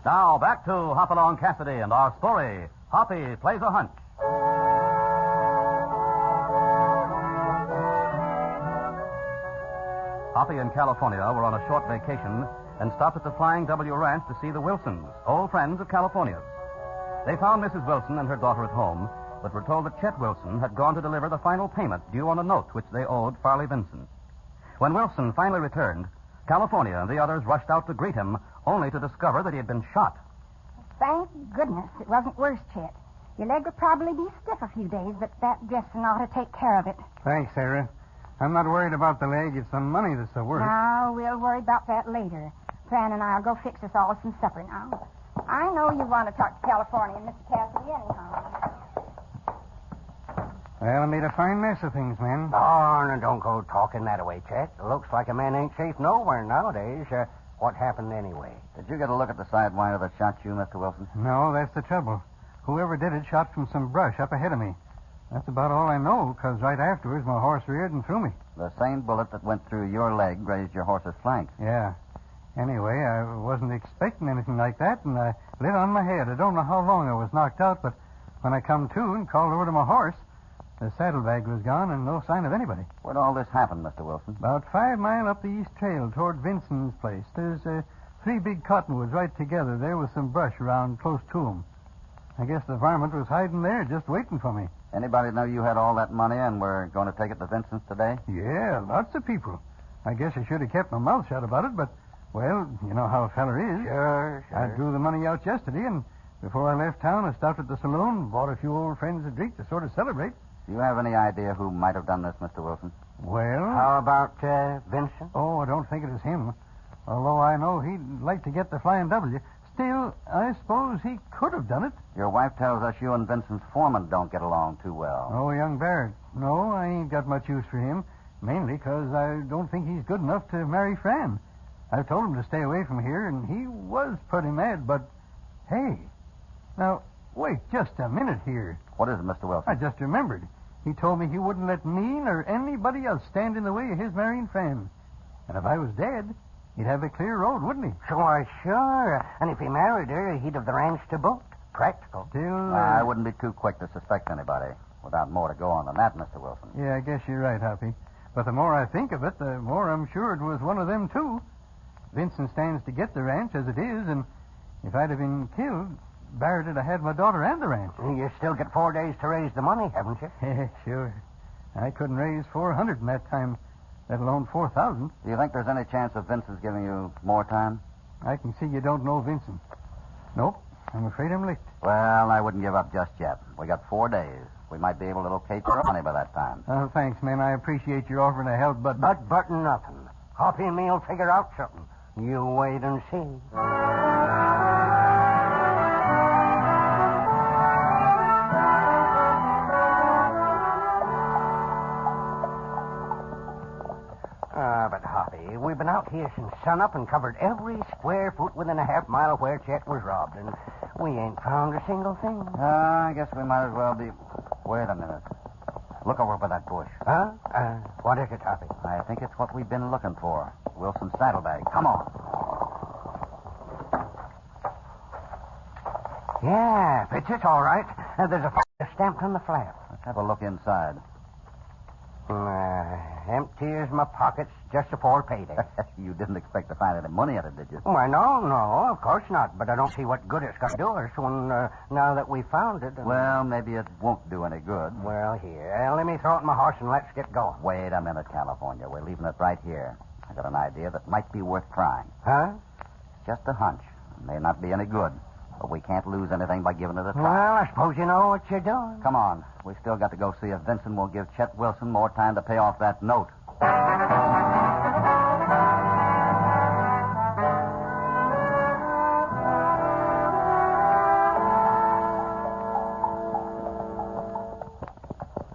Now, back to Hopalong Cassidy and our story, Hoppy Plays a Hunch. Hoppy and California were on a short vacation and stopped at the Flying W Ranch to see the Wilsons, old friends of California's. They found Mrs. Wilson and her daughter at home, but were told that Chet Wilson had gone to deliver the final payment due on a note which they owed Farley Vincent. When Wilson finally returned, California and the others rushed out to greet him, only to discover that he had been shot. Thank goodness it wasn't worse, Chet. Your leg will probably be stiff a few days, but that dressing ought to take care of it. Thanks, Sarah. I'm not worried about the leg. It's the money that's the worst. Now, we'll worry about that later. Fran and I'll go fix us all some supper now. I know you want to talk to California and Mr. Cassidy anyhow. Well, I made a fine mess of things, man. Oh, no, don't go talking that way, Chet. It looks like a man ain't safe nowhere nowadays. What happened anyway? Did you get a look at the sidewinder that shot you, Mr. Wilson? No, that's the trouble. Whoever did it shot from some brush up ahead of me. That's about all I know, because right afterwards my horse reared and threw me. The same bullet that went through your leg grazed your horse's flank. Yeah. Anyway, I wasn't expecting anything like that, and I lit on my head. I don't know how long I was knocked out, but when I come to and called over to my horse, the saddlebag was gone and no sign of anybody. Where'd all this happen, Mr. Wilson? About 5 miles up the east trail toward Vincent's place. There's 3 big cottonwoods right together there with some brush around close to them. I guess the varmint was hiding there just waiting for me. Anybody know you had all that money and were going to take it to Vincent's today? Yeah, lots of people. I guess I should have kept my mouth shut about it, but, well, you know how a feller is. Sure. I drew the money out yesterday, and before I left town, I stopped at the saloon, bought a few old friends a drink to sort of celebrate. Do you have any idea who might have done this, Mr. Wilson? Well... How about Vincent? Oh, I don't think it was him. Although I know he'd like to get the Flying W. Still, I suppose he could have done it. Your wife tells us you and Vincent's foreman don't get along too well. Oh, young Barrett. No, I ain't got much use for him. Mainly because I don't think he's good enough to marry Fran. I've told him to stay away from here, and he was pretty mad, but... Hey, now, wait just a minute here. What is it, Mr. Wilson? I just remembered. He told me he wouldn't let me nor anybody else stand in the way of his marrying Fran. And if I was dead, he'd have a clear road, wouldn't he? Sure. And if he married her, he'd have the ranch to boot. Practical. Still, I wouldn't be too quick to suspect anybody. Without more to go on than that, Mr. Wilson. Yeah, I guess you're right, Hoppy. But the more I think of it, the more I'm sure it was one of them, too. Vincent stands to get the ranch as it is, and if I'd have been killed, Barrett would have had my daughter and the ranch. You still get 4 days to raise the money, haven't you? Sure. I couldn't raise 400 in that time, let alone 4,000. Do you think there's any chance of Vincent's giving you more time? I can see you don't know Vincent. Nope. I'm afraid I'm licked. Well, I wouldn't give up just yet. We got 4 days. We might be able to locate your money by that time. Oh, thanks, man. I appreciate your offering to help, but... But nothing. Hoppy and me'll figure out something. You wait and see. But Hoppy, we've been out here since sunup and covered every square foot within a half mile of where Chet was robbed, and we ain't found a single thing. I guess we might as well be... Wait a minute. Look over by that bush. Huh? What is it, Hoppy? I think it's what we've been looking for. Wilson's saddlebag. Come on. Yeah, fits it all right. There's a stamped on the flap. Let's have a look inside. Empty as my pockets just before payday. You didn't expect to find any money in it, did you? Why, no, of course not. But I don't see what good it's going to do us when, now that we found it. Well, maybe it won't do any good. Well, here, let me throw it in my horse and let's get going. Wait a minute, California. We're leaving it right here. I got an idea that might be worth trying. Huh? Just a hunch. It may not be any good. But we can't lose anything by giving it a try. Well, I suppose you know what you're doing. Come on. We still got to go see if Vincent will give Chet Wilson more time to pay off that note.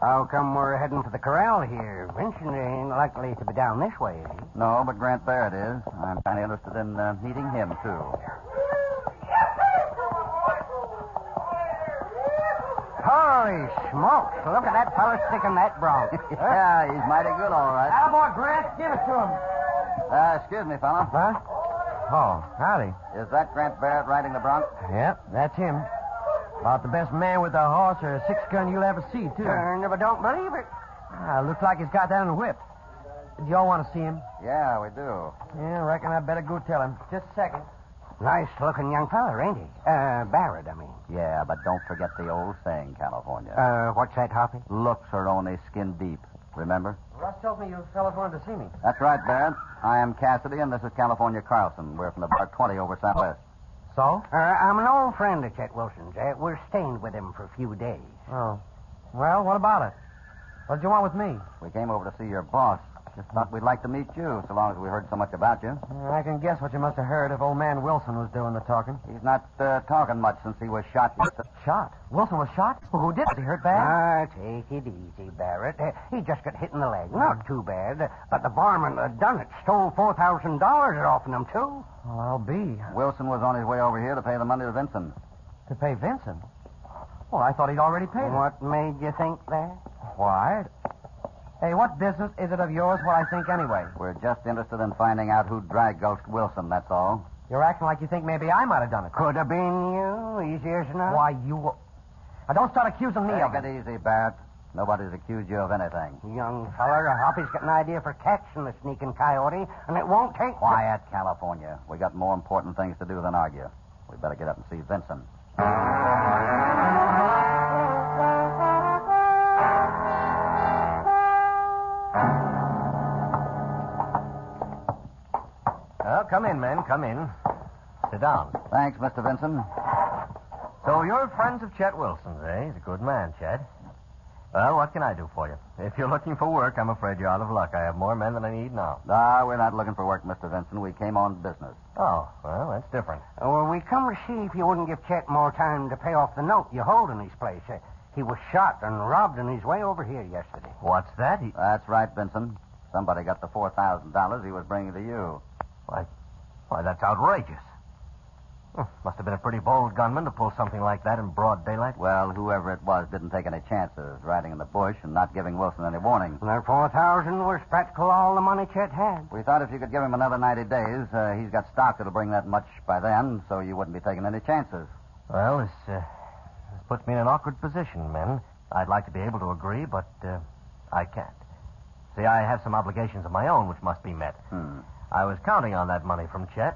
How come we're heading to the corral here? Vincent ain't likely to be down this way, is he? No, but Grant Barrett is. I'm kind of interested in meeting him, too. Holy smokes. Look at that fella sticking that bronc. Yeah, he's mighty good, all right. Boy, Grant, give it to him. Excuse me, fella. Huh? Oh, howdy. Is that Grant Barrett riding the bronc? Yep, that's him. About the best man with a horse or a six-gun you'll ever see, too. I never don't believe it. Looks like he's got that in a whip. Do y'all want to see him? Yeah, we do. Yeah, I reckon I better go tell him. Just a second. Nice-looking young fella, ain't he? Barrett, I mean. Yeah, but don't forget the old saying, California. What's that, Hoppy? Looks are only skin deep. Remember? Russ told me you fellas wanted to see me. That's right, Barrett. I am Cassidy, and this is California Carlson. We're from the Bar 20 over Southwest. So? I'm an old friend of Chet Wilson's. We're staying with him for a few days. Oh. Well, what about it? What did you want with me? We came over to see your boss. Just thought we'd like to meet you, so long as we heard so much about you. I can guess what you must have heard if old man Wilson was doing the talking. He's not talking much since he was shot. Shot? Wilson was shot? Well, who did? Was he hurt bad? Take it easy, Barrett. He just got hit in the leg. Not too bad. But the barman that done it stole $4,000 off him, too. Well, I'll be. Wilson was on his way over here to pay the money to Vincent. To pay Vincent? Well, I thought he'd already paid it. What made you think that? Why? Hey, what business is it of yours what I think anyway? We're just interested in finding out who dry-gulched Wilson, that's all. You're acting like you think maybe I might have done it. Could have been you. Easy as enough. Why, you... Now, don't start accusing me of it. Take it easy, Barrett. Nobody's accused you of anything. Young feller, Hoppy's got an idea for catching the sneaking coyote, and it won't take... Quiet, California. We got more important things to do than argue. We better get up and see Vincent. Well, come in, men. Come in. Sit down. Thanks, Mr. Vincent. So you're friends of Chet Wilson's, eh? He's a good man, Chet. Well, what can I do for you? If you're looking for work, I'm afraid you're out of luck. I have more men than I need now. We're not looking for work, Mr. Vinson. We came on business. Oh, well, that's different. Well, we come to see if you wouldn't give Chet more time to pay off the note you hold in his place. He was shot and robbed on his way over here yesterday. What's that? That's right, Vinson. Somebody got the $4,000 he was bringing to you. Why, that's outrageous. Must have been a pretty bold gunman to pull something like that in broad daylight. Well, whoever it was didn't take any chances riding in the bush and not giving Wilson any warning. And that $4,000 was practically all the money Chet had. We thought if you could give him another 90 days, he's got stock that'll bring that much by then, so you wouldn't be taking any chances. Well, this puts me in an awkward position, men. I'd like to be able to agree, but I can't. See, I have some obligations of my own which must be met. I was counting on that money from Chet.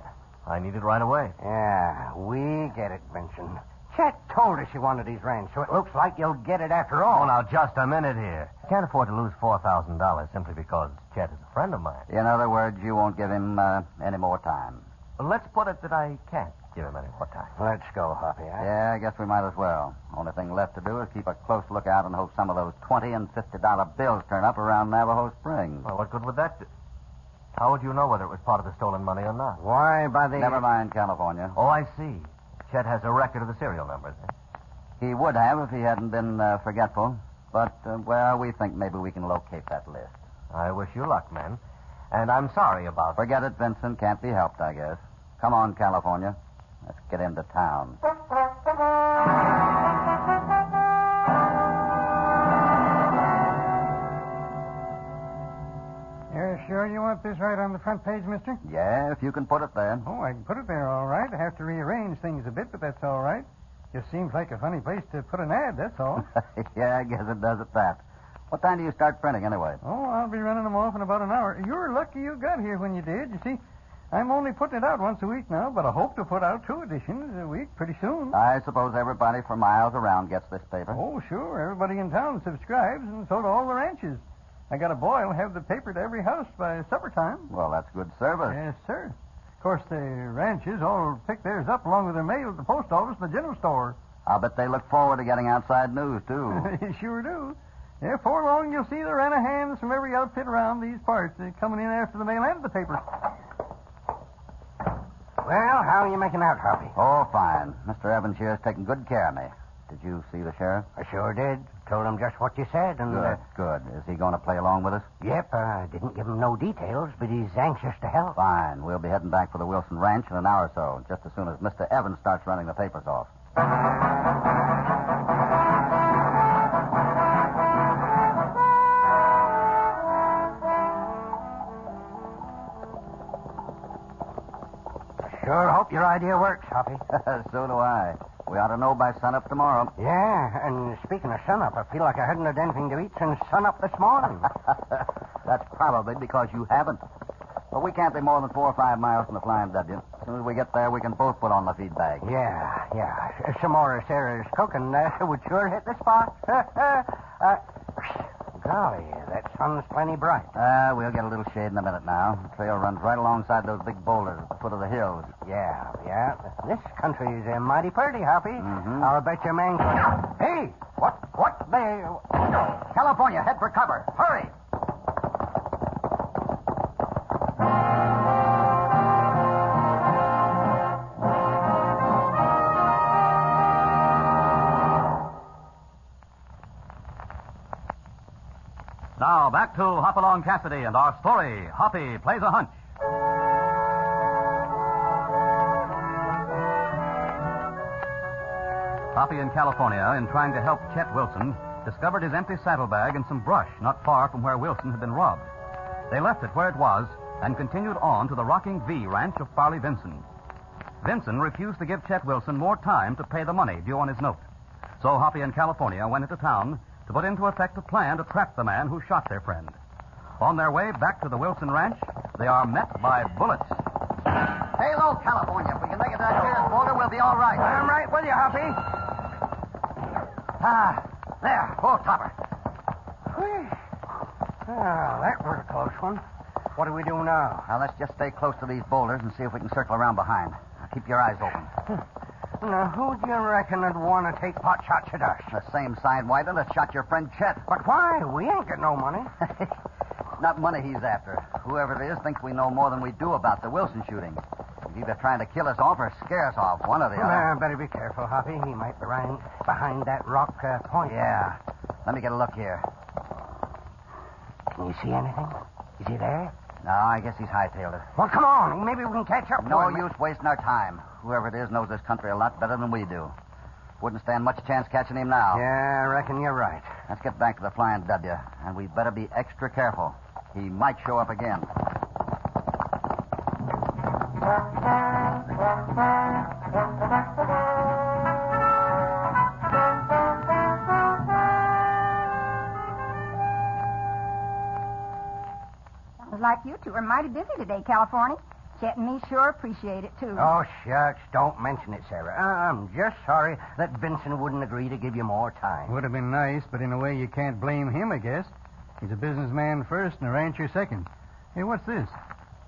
I need it right away. Yeah, we get it, Vincent. Chet told us he wanted his ranch, so it looks like you'll get it after all. Oh, now, just a minute here. I can't afford to lose $4,000 simply because Chet is a friend of mine. In other words, you won't give him any more time. Well, let's put it that I can't give him any more time. Let's go, Hoppy. Yeah, I guess we might as well. Only thing left to do is keep a close lookout and hope some of those $20 and $50 bills turn up around Navajo Springs. Well, what good would that do? How would you know whether it was part of the stolen money or not? Why, by the... Never mind, California. Oh, I see. Chet has a record of the serial numbers. He would have if he hadn't been forgetful. But, well, we think maybe we can locate that list. I wish you luck, men. And I'm sorry about... Forget it, Vincent. Can't be helped, I guess. Come on, California. Let's get into town. You're sure you want this right on the front page, mister? Yeah, if you can put it there. Oh, I can put it there, all right. I have to rearrange things a bit, but that's all right. Just seems like a funny place to put an ad, that's all. Yeah, I guess it does at that. What time do you start printing, anyway? Oh, I'll be running them off in about an hour. You're lucky you got here when you did. You see, I'm only putting it out once a week now, but I hope to put out 2 editions a week pretty soon. I suppose everybody for miles around gets this paper. Oh, sure. Everybody in town subscribes, and so do all the ranches. I got a boy who'll have the paper to every house by supper time. Well, that's good service. Yes, sir. Of course, the ranches all pick theirs up along with their mail at the post office and the general store. I'll bet they look forward to getting outside news, too. They sure do. Yeah, before long, you'll see the run of hands from every outfit around these parts coming in after the mail and the paper. Well, how are you making out, Hoppy? Oh, fine. Mr. Evans here is taking good care of me. Did you see the sheriff? I sure did. Told him just what you said, and... Good. Is he going to play along with us? Yep, didn't give him no details, but he's anxious to help. Fine. We'll be heading back for the Wilson Ranch in an hour or so, just as soon as Mr. Evans starts running the papers off. Sure hope your idea works, Hoppy. So do I. We ought to know by sunup tomorrow. Yeah, and speaking of sunup, I feel like I hadn't had anything to eat since sunup this morning. That's probably because you haven't. But we can't be more than 4 or 5 miles from the Flying W. As soon as we get there, we can both put on the feed bag. Yeah. Some more of Sarah's cooking would sure hit the spot. Golly, that sun's plenty bright. We'll get a little shade in a minute now. The trail runs right alongside those big boulders at the foot of the hills. Yeah. This country is mighty pretty, Hoppy. Mm-hmm. I'll bet your man could... Hey! What the... California, head for cover. Hurry! Now, back to Hopalong Cassidy and our story, Hoppy Plays a Hunch. Hoppy in California, in trying to help Chet Wilson, discovered his empty saddlebag and some brush not far from where Wilson had been robbed. They left it where it was and continued on to the Rocking V ranch of Farley Vinson. Vinson refused to give Chet Wilson more time to pay the money due on his note. So Hoppy in California went into town to put into effect a plan to trap the man who shot their friend. On their way back to the Wilson Ranch, they are met by bullets. Stay low, California. If we can make it that nearest boulder, we'll be all right. I'm right with you, Hoppy. There. Full topper. That was a close one. What do we do now? Now, let's just stay close to these boulders and see if we can circle around behind. Now, keep your eyes open. Now, who do you reckon would want to take pot shots at us? The same sidewinter that shot your friend Chet. But why? We ain't got no money. Not money he's after. Whoever it is thinks we know more than we do about the Wilson shooting. He's either trying to kill us off or scare us off, one or the other. Better be careful, Hoppy. He might be behind that rock point. Yeah. Let me get a look here. Can you see anything? Is he there? No, I guess he's hightailed it. Well, come on. Maybe we can catch up to No him. use wasting our time. Whoever it is knows this country a lot better than we do. Wouldn't stand much chance catching him now. Yeah, I reckon you're right. Let's get back to the Flying W, and we better be extra careful. He might show up again. Sounds like you two are mighty busy today, California. Chet and me sure appreciate it, too. Oh, shucks. Don't mention it, Sarah. I'm just sorry that Vincent wouldn't agree to give you more time. Would have been nice, but in a way you can't blame him, I guess. He's a businessman first and a rancher second. Hey, what's this?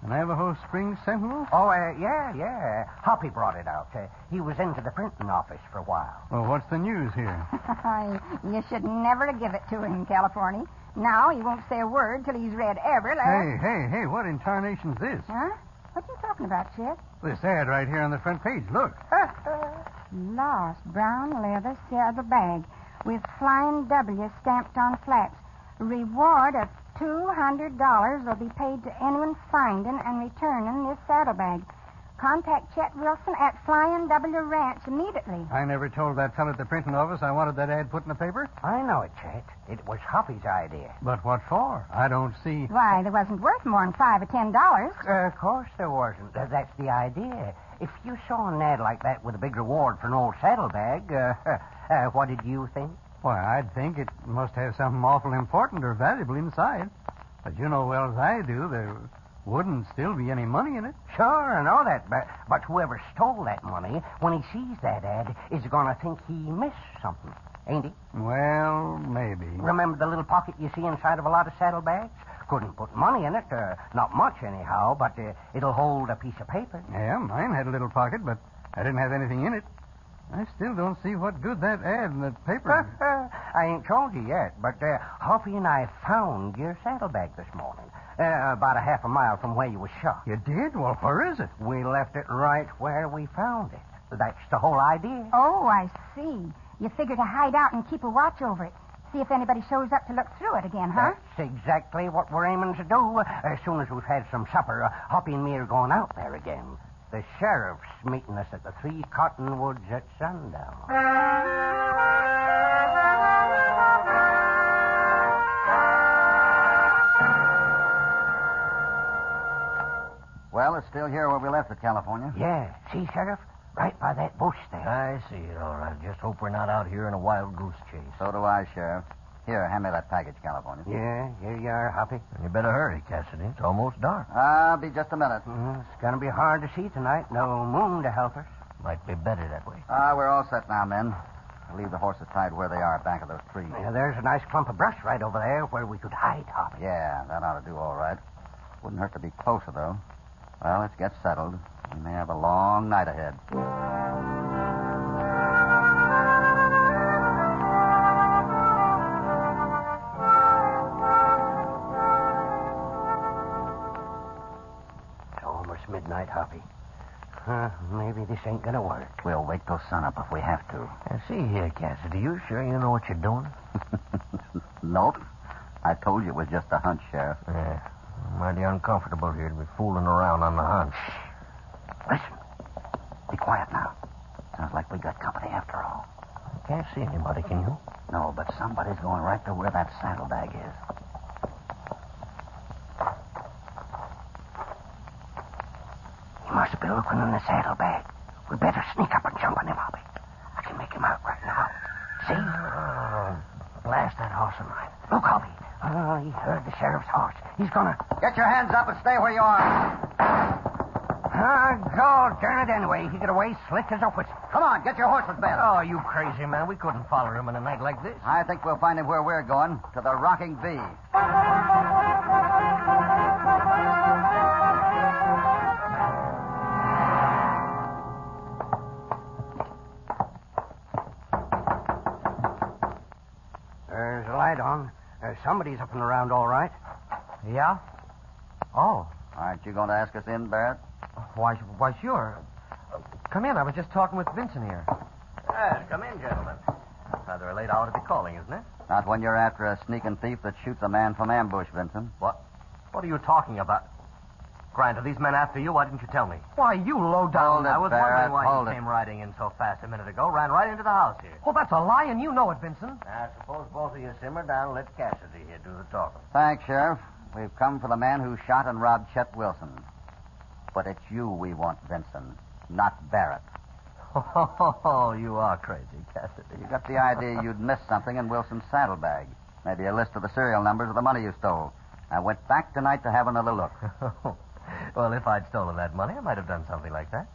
An Navajo Springs Sentinel? Oh, yeah. Hoppy brought it out. He was into the printing office for a while. Well, what's the news here? You should never give it to him, California. Now he won't say a word till he's read every letter. Hey, what in tarnation's this? Huh? What you talking about, Chet? This ad right here on the front page. Look. Lost brown leather saddlebag with Flying W stamped on flaps. Reward of $200 will be paid to anyone finding and returning this saddlebag. Contact Chet Wilson at Flying W Ranch immediately. I never told that fellow at the printing office I wanted that ad put in the paper. I know it, Chet. It was Hoppy's idea. But what for? I don't see. Why, they wasn't worth more than $5 or $10. Of course there wasn't. That's the idea. If you saw an ad like that with a big reward for an old saddlebag, what did you think? Why, I'd think it must have something awful important or valuable inside. But you know well as I do, there wouldn't still be any money in it. Sure, I know that. But whoever stole that money, when he sees that ad, is going to think he missed something, ain't he? Well, maybe. Remember the little pocket you see inside of a lot of saddlebags? Couldn't put money in it. Not much, anyhow, but it'll hold a piece of paper. Yeah, mine had a little pocket, but I didn't have anything in it. I still don't see what good that ad in that paper. I ain't told you yet, but Hoppy and I found your saddlebag this morning. About a half a mile from where you was shot. You did? Well, where is it? We left it right where we found it. That's the whole idea. Oh, I see. You figure to hide out and keep a watch over it. See if anybody shows up to look through it again, huh? That's exactly what we're aiming to do. As soon as we've had some supper, Hoppy and me are going out there again. The sheriff's meeting us at the 3 Cottonwoods at sundown. Well, it's still here where we left it, California. Yeah. See, Sheriff? Right by that bush there. I see it, all right. Just hope we're not out here in a wild goose chase. So do I, Sheriff. Here, hand me that package, California. Yeah, here you are, Hoppy. You better hurry, Cassidy. It's almost dark. I'll be just a minute. It's going to be hard to see tonight. No moon to help us. Might be better that way. We're all set now, men. I'll leave the horses tied where they are, back of those trees. Yeah, there's a nice clump of brush right over there where we could hide, Hoppy. Yeah, that ought to do all right. Wouldn't hurt to be closer, though. Well, let's get settled. We may have a long night ahead. It's almost midnight, Hoppy. Maybe this ain't gonna work. We'll wait till sunup if we have to. See here, Cassidy, you sure you know what you're doing? Nope. I told you it was just a hunch, Sheriff. Yeah. Mighty uncomfortable here to be fooling around on the hunt. Listen. Be quiet now. Sounds like we got company after all. I can't see anybody, can you? No, but somebody's going right to where that saddlebag is. He must be looking in the saddlebag. We better sneak up and jump on him, Hoppy. I can make him out right now. See? Blast that horse of mine. Look, Hoppy. He heard the sheriff's horse. He's gonna... Get your hands up and stay where you are. God darn it anyway. He got away slick as a whistle. Come on, get your horses bent. Oh, you crazy man. We couldn't follow him in a night like this. I think we'll find him where we're going, to the Rocking V. There's a light on. Somebody's up and around all right. Yeah? Oh. Aren't you going to ask us in, Barrett? Why, sure. Come in. I was just talking with Vincent here. Yes, come in, gentlemen. Rather a late hour to be calling, isn't it? Not when you're after a sneaking thief that shoots a man from ambush, Vincent. What? What are you talking about? Grant, are these men after you? Why didn't you tell me? Why, you low down. I was wondering why you came riding in so fast a minute ago. Ran right into the house here. Well, that's a lie, and you know it, Vincent. I suppose both of you simmer down and let Cassidy here do the talking. Thanks, Sheriff. We've come for the man who shot and robbed Chet Wilson. But it's you we want, Vincent, not Barrett. Oh, you are crazy, Cassidy. You got the idea you'd missed something in Wilson's saddlebag. Maybe a list of the serial numbers of the money you stole. I went back tonight to have another look. Well, if I'd stolen that money, I might have done something like that.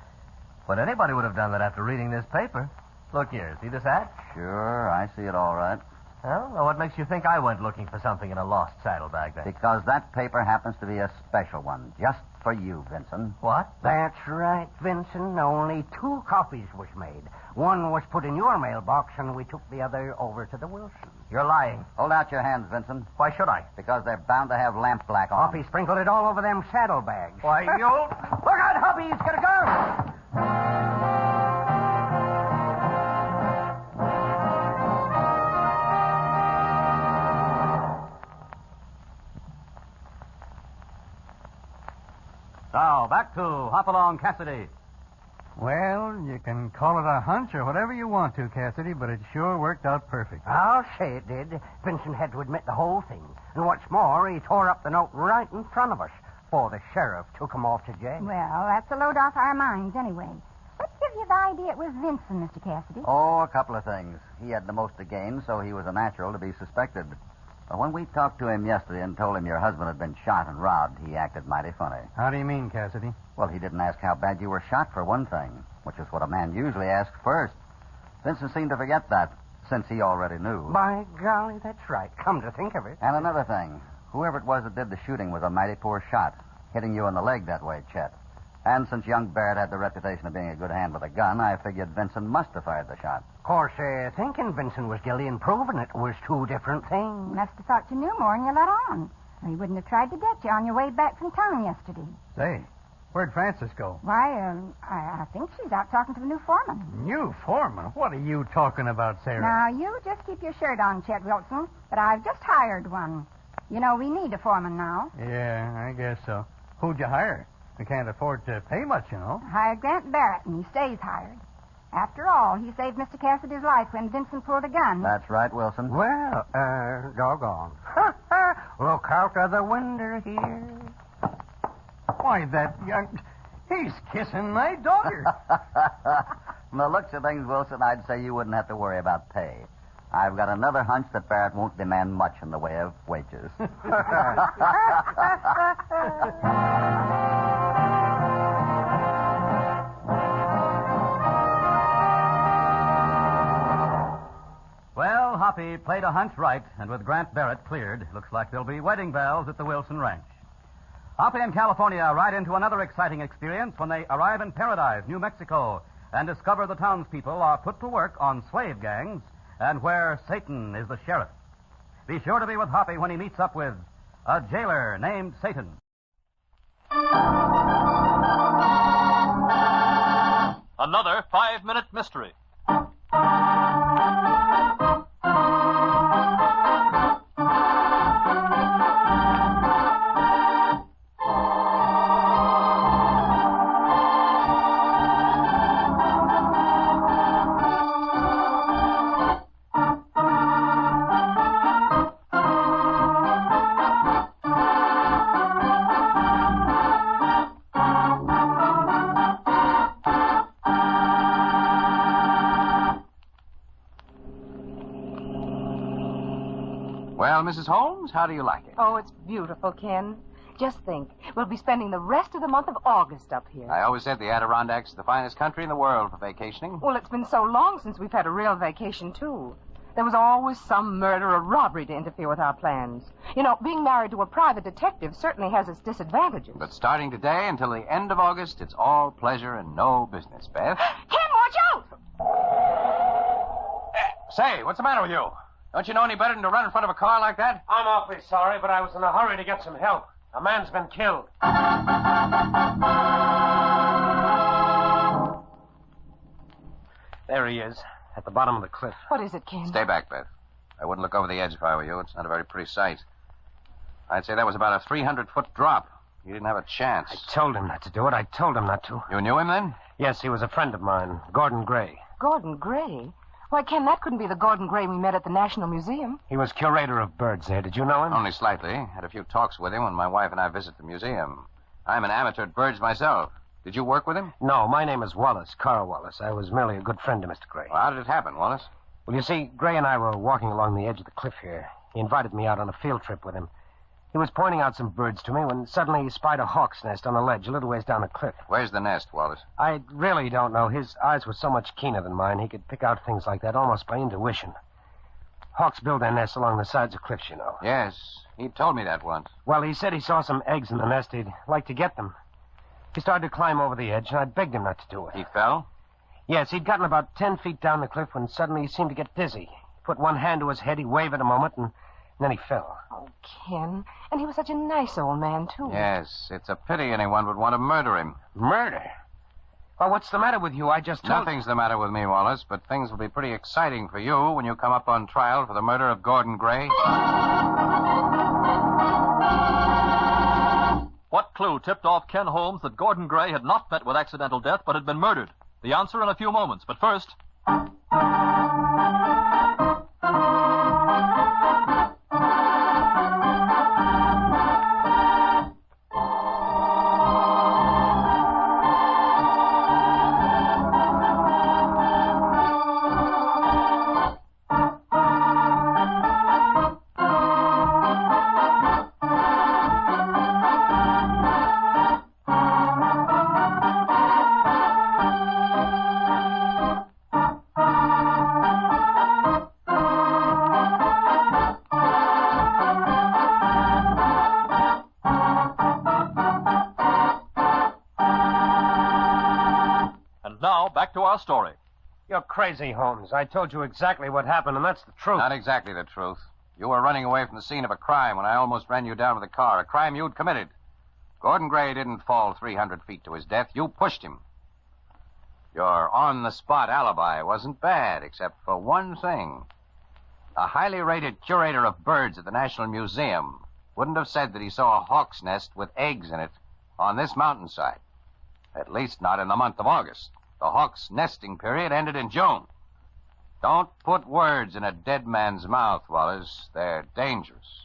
But anybody would have done that after reading this paper. Look here, see this ad? Sure, I see it all right. Well, what makes you think I went looking for something in a lost saddlebag then? Because that paper happens to be a special one, just for you, Vincent. What? That's right, Vincent. Only 2 copies was made. One was put in your mailbox, and we took the other over to the Wilsons. You're lying. Hold out your hands, Vincent. Why should I? Because they're bound to have lampblack on. Hoppy sprinkled it all over them saddlebags. Why, you... Look out, Hoppy! He's got a gun! Now, back to Hopalong Cassidy. Well, you can call it a hunch or whatever you want to, Cassidy, but it sure worked out perfect. I'll say it did. Vincent had to admit the whole thing. And what's more, he tore up the note right in front of us before the sheriff took him off to jail. Well, that's a load off our minds anyway. What gives you the idea it was Vincent, Mr. Cassidy? Oh, a couple of things. He had the most to gain, so he was a natural to be suspected. But when we talked to him yesterday and told him your husband had been shot and robbed, he acted mighty funny. How do you mean, Cassidy? Well, he didn't ask how bad you were shot, for one thing, which is what a man usually asks first. Vincent seemed to forget that, since he already knew. By golly, that's right. Come to think of it. And another thing. Whoever it was that did the shooting was a mighty poor shot, hitting you in the leg that way, Chet. And since young Barrett had the reputation of being a good hand with a gun, I figured Vincent must have fired the shot. Of course, thinking Vincent was guilty and proving it was 2 different things. Must have thought you knew more than you let on. Or he wouldn't have tried to get you on your way back from town yesterday. Say, where'd Frances go? Why, I think she's out talking to the new foreman. New foreman? What are you talking about, Sarah? Now, you just keep your shirt on, Chet Wilson, but I've just hired one. You know, we need a foreman now. Yeah, I guess so. Who'd you hire? We can't afford to pay much, you know. I hired Grant Barrett, and he stays hired. After all, he saved Mr. Cassidy's life when Vincent pulled a gun. That's right, Wilson. Well, doggone. Look out of the window here. Why, that young... He's kissing my daughter. From the looks of things, Wilson, I'd say you wouldn't have to worry about pay. I've got another hunch that Barrett won't demand much in the way of wages. Well, Hoppy played a hunch right, and with Grant Barrett cleared, looks like there'll be wedding bells at the Wilson Ranch. Hoppy and California ride into another exciting experience when they arrive in Paradise, New Mexico, and discover the townspeople are put to work on slave gangs and where Satan is the sheriff. Be sure to be with Hoppy when he meets up with a jailer named Satan. Another 5-minute mystery. Well, Mrs. Holmes, how do you like it? Oh, it's beautiful, Ken. Just think, we'll be spending the rest of the month of August up here. I always said the Adirondacks is the finest country in the world for vacationing. Well, it's been so long since we've had a real vacation, too. There was always some murder or robbery to interfere with our plans. You know, being married to a private detective certainly has its disadvantages. But starting today until the end of August, it's all pleasure and no business, Beth. Ken, watch out! Say, what's the matter with you? Don't you know any better than to run in front of a car like that? I'm awfully sorry, but I was in a hurry to get some help. A man's been killed. There he is, at the bottom of the cliff. What is it, Ken? Stay back, Beth. I wouldn't look over the edge if I were you. It's not a very pretty sight. I'd say that was about a 300-foot drop. You didn't have a chance. I told him not to do it. I told him not to. You knew him then? Yes, he was a friend of mine, Gordon Gray. Gordon Gray? Why, Ken, that couldn't be the Gordon Gray we met at the National Museum. He was curator of birds there. Did you know him? Only slightly. Had a few talks with him when my wife and I visit the museum. I'm an amateur at birds myself. Did you work with him? No, my name is Wallace, Carl Wallace. I was merely a good friend of Mr. Gray. Well, how did it happen, Wallace? Well, you see, Gray and I were walking along the edge of the cliff here. He invited me out on a field trip with him. He was pointing out some birds to me when suddenly he spied a hawk's nest on a ledge a little ways down the cliff. Where's the nest, Wallace? I really don't know. His eyes were so much keener than mine, he could pick out things like that almost by intuition. Hawks build their nests along the sides of cliffs, you know. Yes, he told me that once. Well, he said he saw some eggs in the nest. He'd like to get them. He started to climb over the edge, and I begged him not to do it. He fell? Yes, he'd gotten about 10 feet down the cliff when suddenly he seemed to get dizzy. He put one hand to his head, he wavered a moment, and then he fell. Oh, Ken. And he was such a nice old man, too. Yes, it's a pity anyone would want to murder him. Murder? Well, what's the matter with you? I just told... Nothing's the matter with me, Wallace, but things will be pretty exciting for you when you come up on trial for the murder of Gordon Gray. What clue tipped off Ken Holmes that Gordon Gray had not met with accidental death but had been murdered? The answer in a few moments, but first... back to our story. You're crazy, Holmes. I told you exactly what happened, and that's the truth. Not exactly the truth. You were running away from the scene of a crime when I almost ran you down with a car, a crime you'd committed. Gordon Gray didn't fall 300 feet to his death. You pushed him. Your on-the-spot alibi wasn't bad, except for one thing. A highly rated curator of birds at the National Museum wouldn't have said that he saw a hawk's nest with eggs in it on this mountainside. At least not in the month of August. The hawk's nesting period ended in June. Don't put words in a dead man's mouth, Wallace. They're dangerous.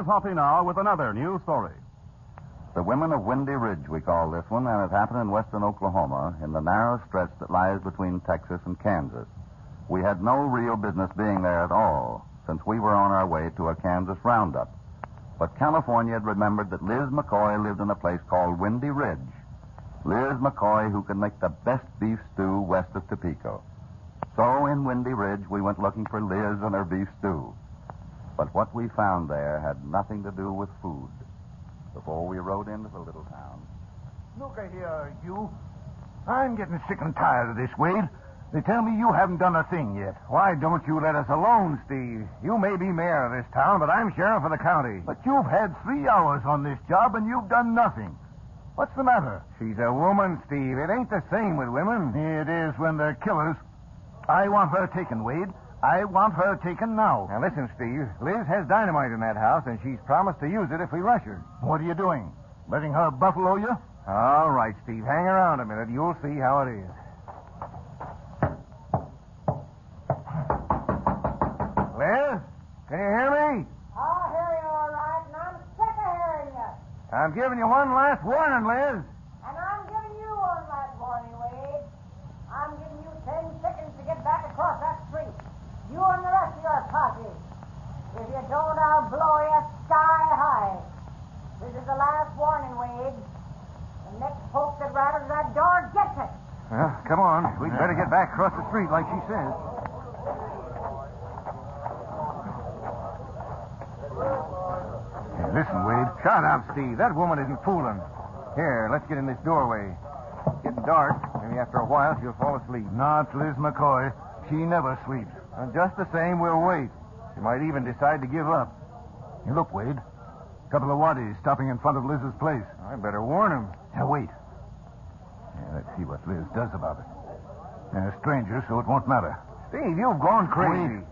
Hoppy now with another new story. The Women of Windy Ridge, we call this one, and it happened in western Oklahoma, in the narrow stretch that lies between Texas and Kansas. We had no real business being there at all, since we were on our way to a Kansas roundup. But California had remembered that Liz McCoy lived in a place called Windy Ridge. Liz McCoy, who could make the best beef stew west of Topeka. So in Windy Ridge, we went looking for Liz and her beef stew. But what we found there had nothing to do with food. Before we rode into the little town... Look here, you. I'm getting sick and tired of this, Wade. They tell me you haven't done a thing yet. Why don't you let us alone, Steve? You may be mayor of this town, but I'm sheriff of the county. But you've had 3 hours on this job, and you've done nothing. What's the matter? She's a woman, Steve. It ain't the same with women. It is when they're killers. I want her taken, Wade. I want her taken now. Now, listen, Steve. Liz has dynamite in that house, and she's promised to use it if we rush her. What are you doing? Letting her buffalo you? All right, Steve. Hang around a minute. You'll see how it is. Can you hear me? I'll hear you all right, and I'm sick of hearing you. I'm giving you one last warning, Liz. And I'm giving you one last warning, Wade. I'm giving you 10 seconds to get back across that street. You and the rest of your posse. If you don't, I'll blow you sky high. This is the last warning, Wade. The next poke that rattles that door gets it. Well, come on. We'd better get back across the street like she says. Hey, listen, Wade. Shut up, Steve. That woman isn't fooling. Here, let's get in this doorway. It's getting dark. Maybe after a while she'll fall asleep. Not Liz McCoy. She never sleeps. And just the same, we'll wait. She might even decide to give up. Hey, look, Wade. A couple of waddies stopping in front of Liz's place. I better warn him. Now, wait. Yeah, let's see what Liz does about it. They're strangers, so it won't matter. Steve, you've gone crazy. Wait.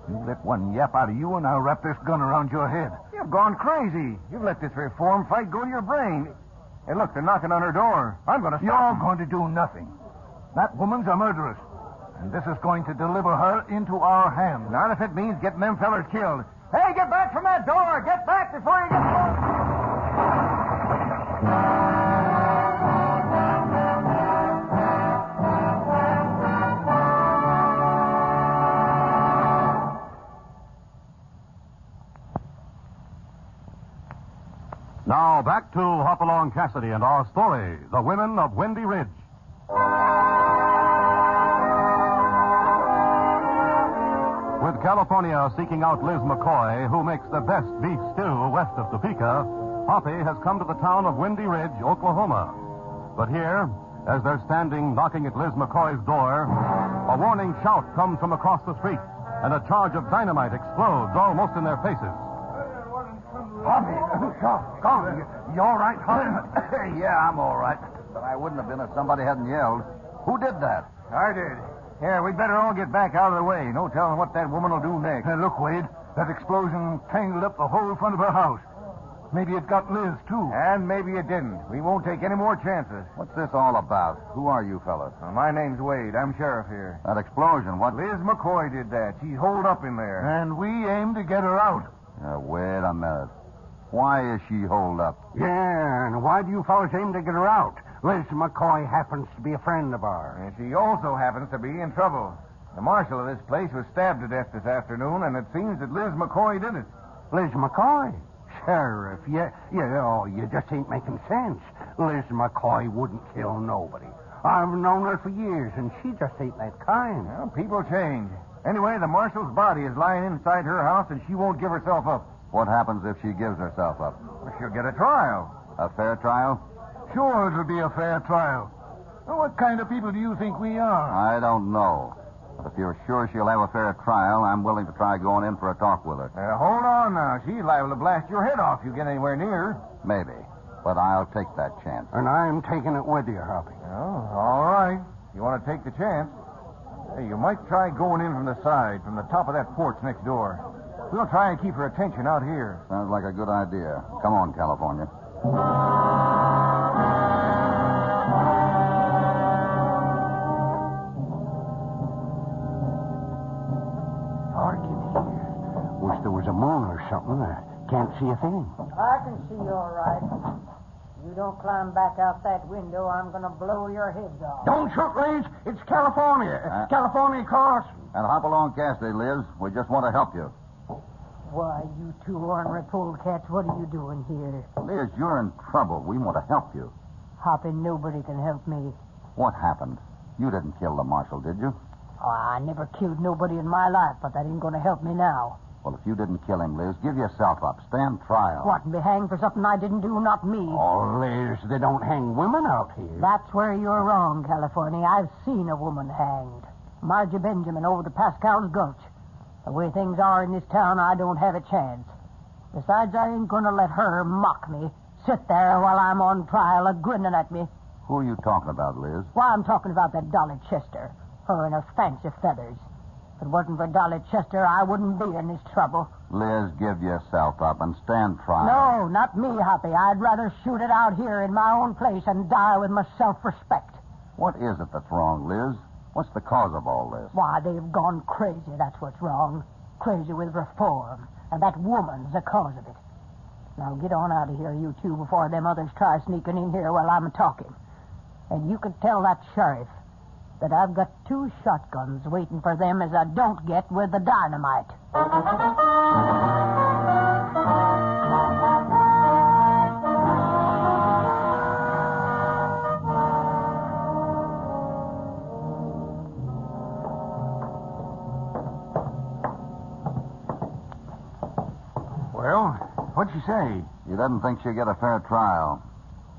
You let one yap out of you, and I'll wrap this gun around your head. You've gone crazy. You've let this reform fight go to your brain. Hey, look, they're knocking on her door. I'm going to stop them. You're going to do nothing. That woman's a murderess. And this is going to deliver her into our hands. Not if it means getting them fellers killed. Hey, get back from that door! Get back before you get close! Now back to Hopalong Cassidy and our story, The Women of Windy Ridge. With California seeking out Liz McCoy, who makes the best beef stew west of Topeka, Hoppy has come to the town of Windy Ridge, Oklahoma. But here, as they're standing knocking at Liz McCoy's door, a warning shout comes from across the street, and a charge of dynamite explodes almost in their faces. Hoppy, Gone. You all right, Hoppy? Yeah, I'm all right. But I wouldn't have been if somebody hadn't yelled. Who did that? I did. Here, we'd better all get back out of the way. No telling what that woman will do next. Look, Wade. That explosion tangled up the whole front of her house. Maybe it got Liz, too. And maybe it didn't. We won't take any more chances. What's this all about? Who are you fellas? Well, my name's Wade. I'm sheriff here. That explosion, what? Liz McCoy did that. She's holed up in there. And we aim to get her out. Wait a minute. Why is she holed up? Yeah, and why do you fellas aim to get her out? Liz McCoy happens to be a friend of ours. And she also happens to be in trouble. The marshal of this place was stabbed to death this afternoon, and it seems that Liz McCoy did it. Liz McCoy? Sheriff, you just ain't making sense. Liz McCoy wouldn't kill nobody. I've known her for years, and she just ain't that kind. Well, people change. Anyway, the marshal's body is lying inside her house, and she won't give herself up. What happens if she gives herself up? Well, she'll get a trial. A fair trial? Sure, it'll be a fair trial. Well, what kind of people do you think we are? I don't know. But if you're sure she'll have a fair trial, I'm willing to try going in for a talk with her. Hold on now. She's liable to blast your head off if you get anywhere near her. Maybe. But I'll take that chance. And I'm taking it with you, Hoppy. Oh, all right. You want to take the chance? Hey, you might try going in from the side, from the top of that porch next door. We'll try and keep her attention out here. Sounds like a good idea. Come on, California. Dark in here. Wish there was a moon or something. I can't see a thing. I can see you all right. You don't climb back out that window, I'm going to blow your heads off. Don't shoot, Liz. It's California. California cross. And hop along, Cassidy, Liz. We just want to help you. Why, you two ornery polecats, what are you doing here? Liz, you're in trouble. We want to help you. Hoppy, nobody can help me. What happened? You didn't kill the marshal, did you? Oh, I never killed nobody in my life, but that ain't going to help me now. Well, if you didn't kill him, Liz, give yourself up. Stand trial. What, and be hanged for something I didn't do? Not me. Oh, Liz, they don't hang women out here. That's where you're wrong, California. I've seen a woman hanged. Margie Benjamin over to Pascal's Gulch. The way things are in this town, I don't have a chance. Besides, I ain't going to let her mock me, sit there while I'm on trial a-grinning at me. Who are you talking about, Liz? Why, I'm talking about that Dolly Chester. Her and her fancy feathers. If it wasn't for Dolly Chester, I wouldn't be in this trouble. Liz, give yourself up and stand trial. No, not me, Hoppy. I'd rather shoot it out here in my own place and die with my self-respect. What is it that's wrong, Liz? What's the cause of all this? Why, they've gone crazy, that's what's wrong. crazy with reform, and that woman's the cause of it. Now get on out of here, you two, before them others try sneaking in here while I'm talking. And you can tell that sheriff that I've got 2 shotguns waiting for them as I don't get with the dynamite. Well, what'd she say? You didn't think she'd get a fair trial.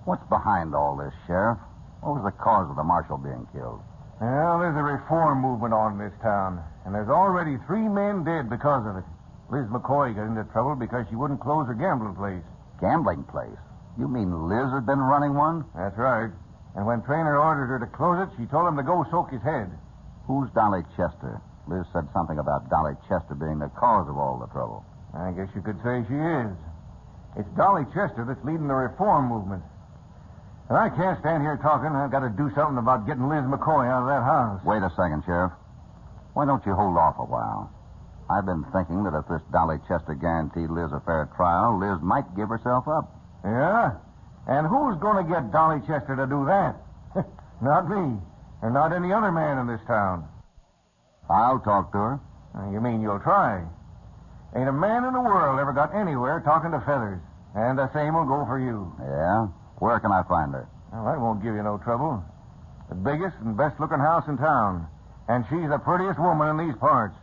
What's behind all this, Sheriff? What was the cause of the marshal being killed? Well, there's a reform movement on in this town, and there's already 3 men dead because of it. Liz McCoy got into trouble because she wouldn't close her gambling place. Gambling place? You mean Liz had been running one? That's right. And when Trainer ordered her to close it, she told him to go soak his head. Who's Dolly Chester? Liz said something about Dolly Chester being the cause of all the trouble. I guess you could say she is. It's Dolly Chester that's leading the reform movement. And I can't stand here talking. I've got to do something about getting Liz McCoy out of that house. Wait a second, Sheriff. Why don't you hold off a while? I've been thinking that if this Dolly Chester guaranteed Liz a fair trial, Liz might give herself up. Yeah? And who's going to get Dolly Chester to do that? Not me. Or not any other man in this town. I'll talk to her. You mean you'll try? Ain't a man in the world ever got anywhere talking to feathers. And the same will go for you. Yeah? Where can I find her? Well, I won't give you no trouble. The biggest and best-looking house in town. And she's the prettiest woman in these parts.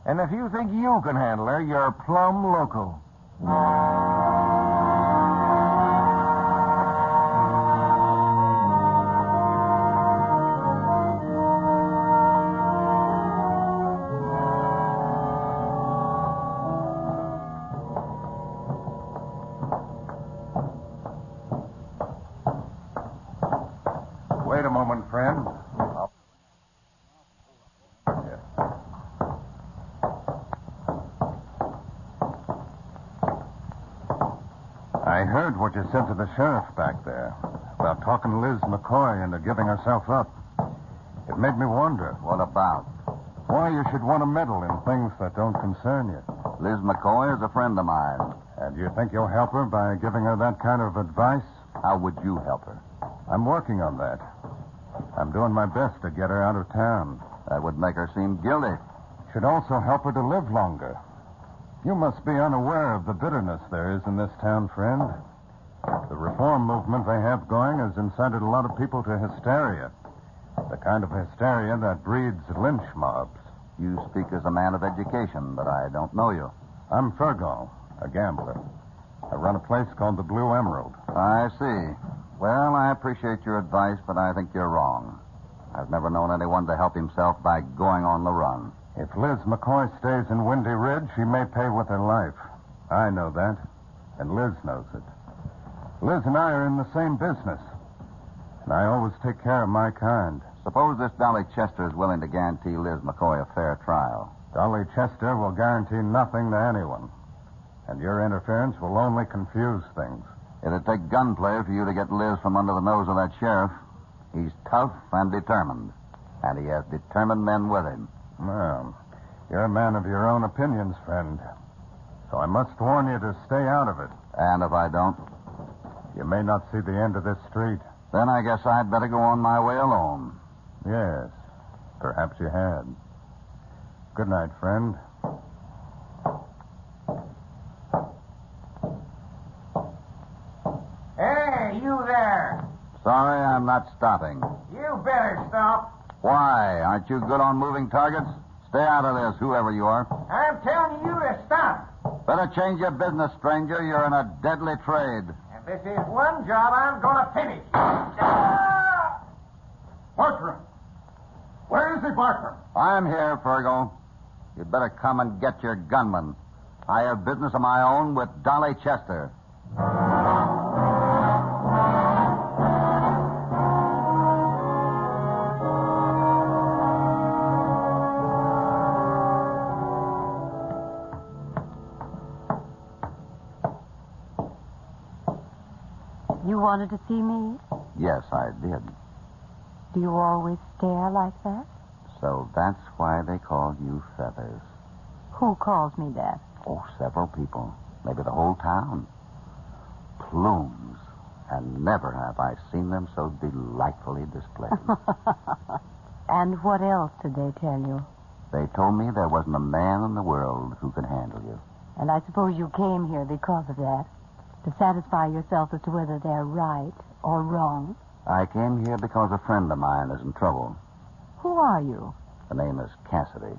And if you think you can handle her, you're plumb loco. Wait a moment, friend. I heard what you said to the sheriff back there about talking Liz McCoy into giving herself up. It made me wonder. What about? Why you should want to meddle in things that don't concern you. Liz McCoy is a friend of mine. And you think you'll help her by giving her that kind of advice? How would you help her? I'm working on that. I'm doing my best to get her out of town. That would make her seem guilty. Should also help her to live longer. You must be unaware of the bitterness there is in this town, friend. The reform movement they have going has incited a lot of people to hysteria. The kind of hysteria that breeds lynch mobs. You speak as a man of education, but I don't know you. I'm Fergal, a gambler. I run a place called the Blue Emerald. I see. Well, I appreciate your advice, but I think you're wrong. I've never known anyone to help himself by going on the run. If Liz McCoy stays in Windy Ridge, she may pay with her life. I know that, and Liz knows it. Liz and I are in the same business, and I always take care of my kind. Suppose this Dolly Chester is willing to guarantee Liz McCoy a fair trial. Dolly Chester will guarantee nothing to anyone, and your interference will only confuse things. It'd take gunplay for you to get Liz from under the nose of that sheriff. He's tough and determined, and he has determined men with him. Well, you're a man of your own opinions, friend. So I must warn you to stay out of it. And if I don't? You may not see the end of this street. Then I guess I'd better go on my way alone. Yes, perhaps you had. Good night, friend. Hey, you there. Sorry, I'm not stopping. You better stop. Why? Aren't you good on moving targets? Stay out of this, whoever you are. I'm telling you to stop. Better change your business, stranger. You're in a deadly trade. And this is one job I'm going to finish. Bartram! Where is he, Bartram? I'm here, Fergal. You'd better come and get your gunman. I have business of my own with Dolly Chester. You wanted to see me? Yes, I did. Do you always stare like that? So that's why they call you Feathers. Who calls me that? Oh, several people. Maybe the whole town. Plumes. And never have I seen them so delightfully displayed. And what else did they tell you? They told me there wasn't a man in the world who could handle you. And I suppose you came here because of that, to satisfy yourself as to whether they're right or wrong. I came here because a friend of mine is in trouble. Who are you? The name is Cassidy,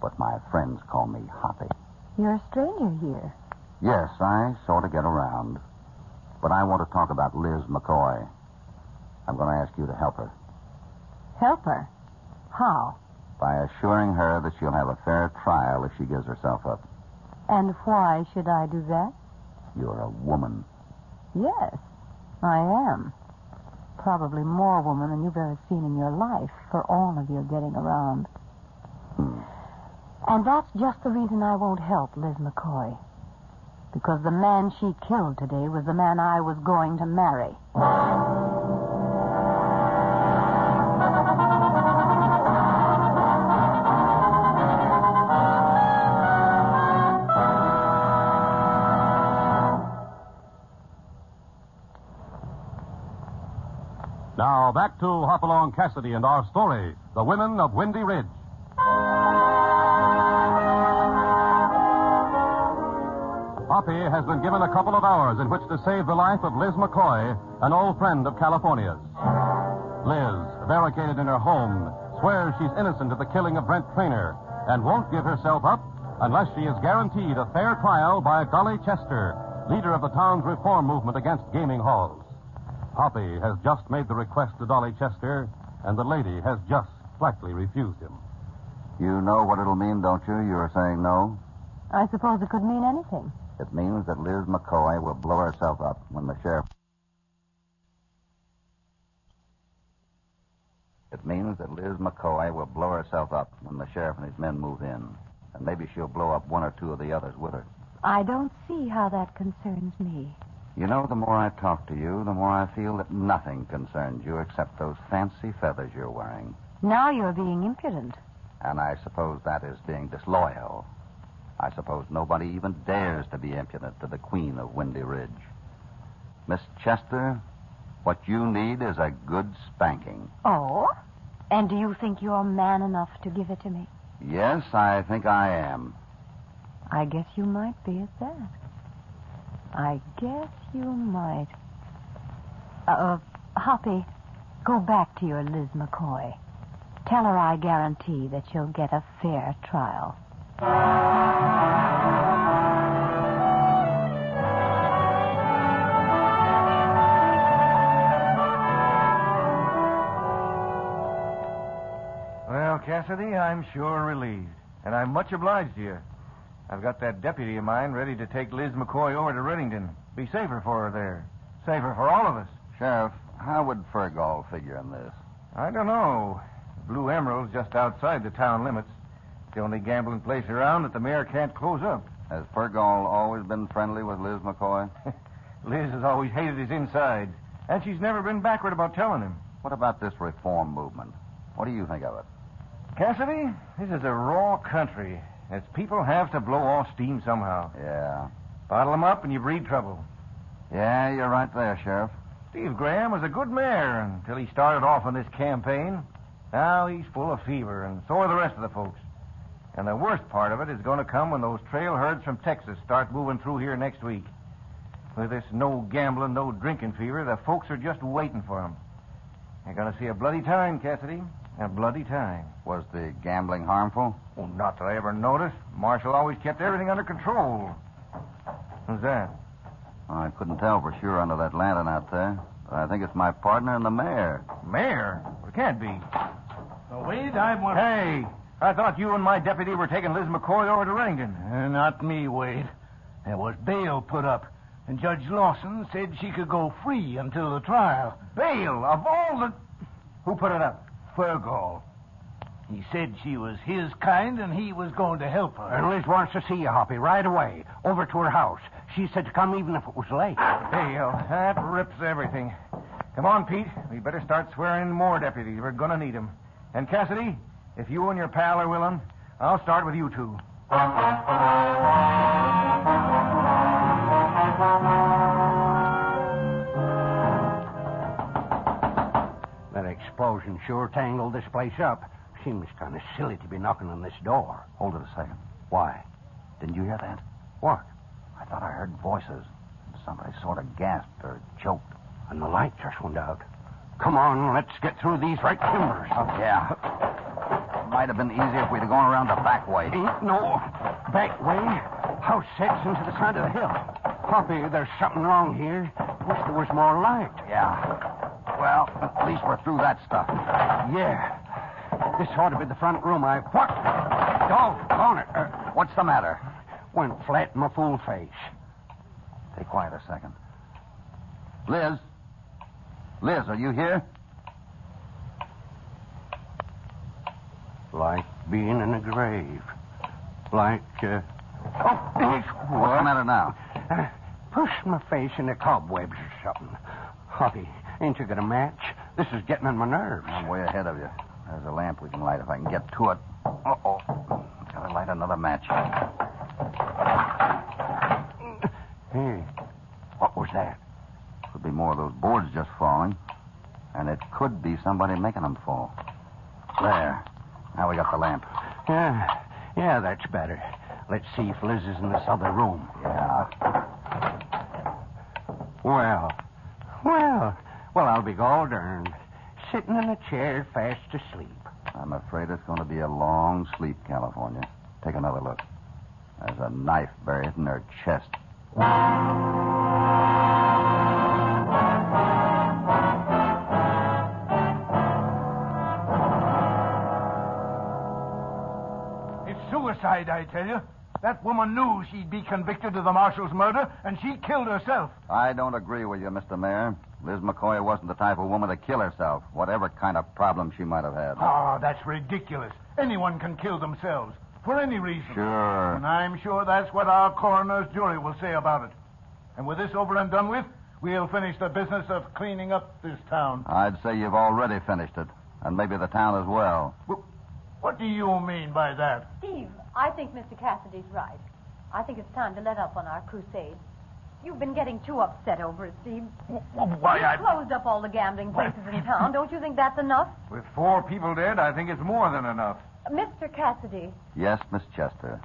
but my friends call me Hoppy. You're a stranger here. Yes, I sort of get around. But I want to talk about Liz McCoy. I'm going to ask you to help her. Help her? How? By assuring her that she'll have a fair trial if she gives herself up. And why should I do that? You're a woman. Yes, I am. Probably more woman than you've ever seen in your life, for all of your getting around. And that's just the reason I won't help Liz McCoy. Because the man she killed today was the man I was going to marry. Now, back to Hopalong Cassidy and our story, The Women of Windy Ridge. Hoppy has been given a couple of hours in which to save the life of Liz McCoy, an old friend of California's. Liz, barricaded in her home, swears she's innocent of the killing of Brent Traynor and won't give herself up unless she is guaranteed a fair trial by Dolly Chester, leader of the town's reform movement against gaming halls. Hoppy has just made the request to Dolly Chester, and the lady has just flatly refused him. You know what it'll mean, don't you? You're saying no? I suppose it could mean anything. It means that Liz McCoy will blow herself up when the sheriff... It means that Liz McCoy will blow herself up when the sheriff and his men move in. And maybe she'll blow up one or two of the others with her. I don't see how that concerns me. You know, the more I talk to you, the more I feel that nothing concerns you except those fancy feathers you're wearing. Now you're being impudent. And I suppose that is being disloyal. I suppose nobody even dares to be impudent to the Queen of Windy Ridge. Miss Chester, what you need is a good spanking. Oh? And do you think you're man enough to give it to me? Yes, I think I am. I guess you might be at that. I guess you might. Hoppy, go back to your Liz McCoy. Tell her I guarantee that she'll get a fair trial. Well, Cassidy, I'm sure relieved. And I'm much obliged to you. I've got that deputy of mine ready to take Liz McCoy over to Reddington. Be safer for her there. Safer for all of us. Sheriff, how would Fergall figure in this? I don't know. Blue Emerald's just outside the town limits. It's the only gambling place around that the mayor can't close up. Has Fergall always been friendly with Liz McCoy? Liz has always hated his insides. And she's never been backward about telling him. What about this reform movement? What do you think of it? Cassidy, this is a raw country. As people have to blow off steam somehow. Yeah. Bottle them up and you breed trouble. Yeah, you're right there, Sheriff. Steve Graham was a good mayor until he started off on this campaign. Now he's full of fever, and so are the rest of the folks. And the worst part of it is going to come when those trail herds from Texas start moving through here next week. With this no gambling, no drinking fever, the folks are just waiting for them. They're going to see a bloody time, Cassidy. A bloody time. Was the gambling harmful? Oh, not that I ever noticed. Marshal always kept everything under control. Who's that? Oh, I couldn't tell for sure under that lantern out there. But I think it's my partner and the mayor. Mayor? Well, it can't be. Wade, I want... Hey, I thought you and my deputy were taking Liz McCoy over to Reddington. Not me, Wade. There was bail put up, and Judge Lawson said she could go free until the trial. Bail? Of all the... Who put it up? Fergall. He said she was his kind, and he was going to help her. And Liz wants to see you, Hoppy, right away. Over to her house. She said to come even if it was late. Bail? That rips everything. Come on, Pete. We better start swearing in more deputies. We're going to need them. And Cassidy, if you and your pal are willing, I'll start with you two. That explosion sure tangled this place up. Seems kind of silly to be knocking on this door. Hold it a second. Why? Didn't you hear that? What? I thought I heard voices. Somebody sort of gasped or choked. And the light just went out. Come on, let's get through these right timbers. Yeah. Might have been easier if we'd have gone around the back way. Ain't no back way. House sets into the side of the hill. Hoppy, there's something wrong here. Wish there was more light. Yeah. Well, at least we're through that stuff. Yeah. This ought to be the front room. What? Doggone it. What's the matter? Went flat in my fool face. Stay quiet a second. Liz? Liz, are you here? Like being in a grave. Like, What's the matter now? Pushed my face in the cobwebs or something. Hoppy, ain't you got a match? This is getting on my nerves. I'm way ahead of you. There's a lamp we can light if I can get to it. Uh-oh. Gotta light another match. Hey, what was that? Could be more of those boards just falling. And it could be somebody making them fall. There. Now we got the lamp. Yeah, that's better. Let's see if Liz is in this other room. Yeah. Well, I'll be gall darned. Sitting in a chair fast asleep. I'm afraid it's going to be a long sleep, California. Take another look. There's a knife buried in her chest. It's suicide, I tell you. That woman knew she'd be convicted of the marshal's murder, and she killed herself. I don't agree with you, Mr. Mayor. Liz McCoy wasn't the type of woman to kill herself, whatever kind of problem she might have had. Oh, that's ridiculous. Anyone can kill themselves, for any reason. Sure. And I'm sure that's what our coroner's jury will say about it. And with this over and done with, we'll finish the business of cleaning up this town. I'd say you've already finished it, and maybe the town as well. What do you mean by that? Steve, I think Mr. Cassidy's right. I think it's time to let up on our crusade. You've been getting too upset over it, Steve. Why, You've closed up all the gambling places in town. Don't you think that's enough? With 4 people dead, I think it's more than enough. Mr. Cassidy, Yes, Miss Chester.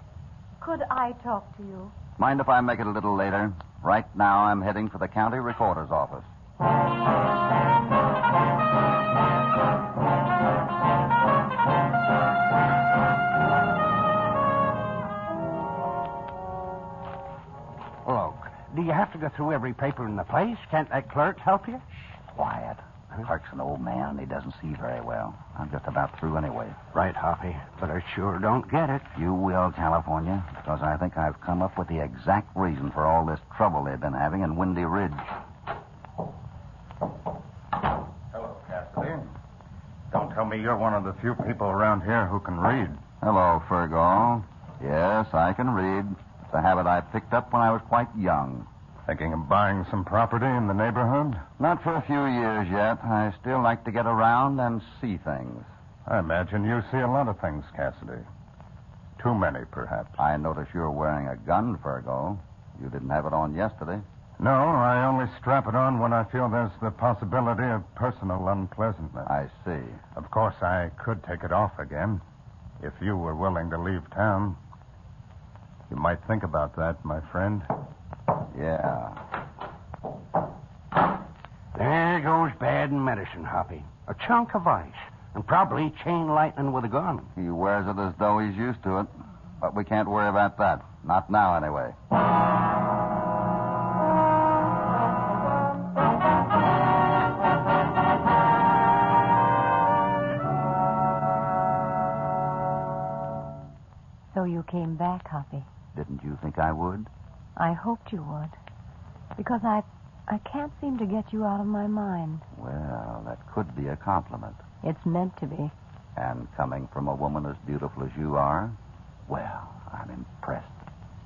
could I talk to you? Mind if I make it a little later? Right now, I'm heading for the county recorder's office. Look, do you have to go through every paper in the place? Can't that clerk help you? Quiet. The clerk's an old man, and he doesn't see very well. I'm just about through anyway. Right, Hoppy. But I sure don't get it. You will, California, because I think I've come up with the exact reason for all this trouble they've been having in Windy Ridge. Hello, Cassidy. Don't tell me you're one of the few people around here who can read. Hello, Fergal. Yes, I can read. It's a habit I picked up when I was quite young. Thinking of buying some property in the neighborhood? Not for a few years yet. I still like to get around and see things. I imagine you see a lot of things, Cassidy. Too many, perhaps. I notice you're wearing a gun, Fergal. You didn't have it on yesterday. No, I only strap it on when I feel there's the possibility of personal unpleasantness. I see. Of course, I could take it off again, if you were willing to leave town. You might think about that, my friend. Yeah. There goes bad medicine, Hoppy. A chunk of ice. And probably chain lightning with a gun. He wears it as though he's used to it. But we can't worry about that. Not now, anyway. So you came back, Hoppy. Didn't you think I would? I hoped you would. Because I can't seem to get you out of my mind. Well, that could be a compliment. It's meant to be. And coming from a woman as beautiful as you are, well, I'm impressed.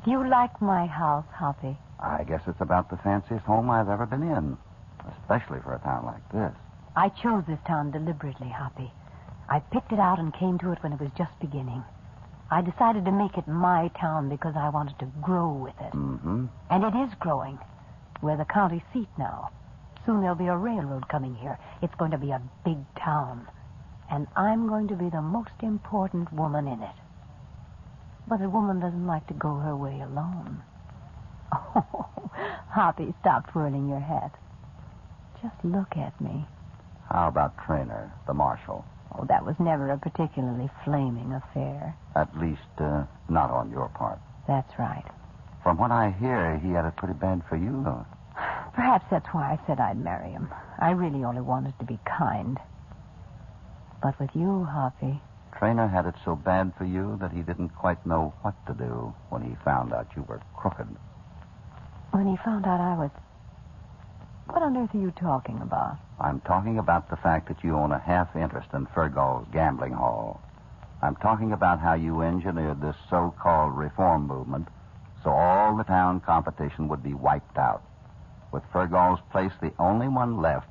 Do you like my house, Hoppy? I guess it's about the fanciest home I've ever been in, especially for a town like this. I chose this town deliberately, Hoppy. I picked it out and came to it when it was just beginning. I decided to make it my town because I wanted to grow with it. Mm-hmm. And it is growing. We're the county seat now. Soon there'll be a railroad coming here. It's going to be a big town. And I'm going to be the most important woman in it. But a woman doesn't like to go her way alone. Oh, Hoppy, stop twirling your hat. Just look at me. How about Traynor, the marshal? Oh, that was never a particularly flaming affair. At least, not on your part. That's right. From what I hear, he had it pretty bad for you, though. Perhaps that's why I said I'd marry him. I really only wanted to be kind. But with you, Hoppy... Traynor had it so bad for you that he didn't quite know what to do when he found out you were crooked. When he found out I was... What on earth are you talking about? I'm talking about the fact that you own a half interest in Fergal's gambling hall. I'm talking about how you engineered this so-called reform movement so all the town competition would be wiped out, with Fergal's place the only one left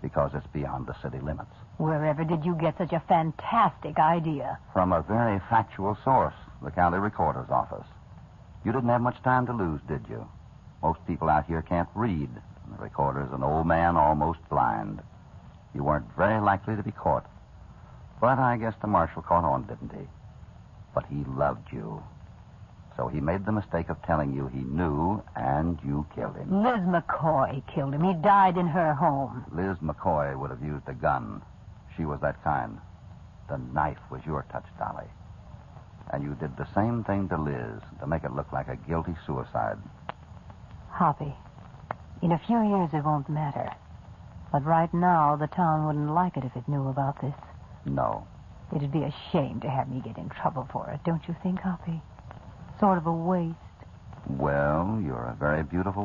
because it's beyond the city limits. Wherever did you get such a fantastic idea? From a very factual source, the county recorder's office. You didn't have much time to lose, did you? Most people out here can't read. The recorder's an old man, almost blind. You weren't very likely to be caught. But I guess the marshal caught on, didn't he? But he loved you. So he made the mistake of telling you he knew, and you killed him. Liz McCoy killed him. He died in her home. Liz McCoy would have used a gun. She was that kind. The knife was your touch, Dolly. And you did the same thing to Liz to make it look like a guilty suicide. Hoppy, in a few years it won't matter. But right now, the town wouldn't like it if it knew about this. No. It'd be a shame to have me get in trouble for it, don't you think, Hoppy? Sort of a waste. Well, you're a very beautiful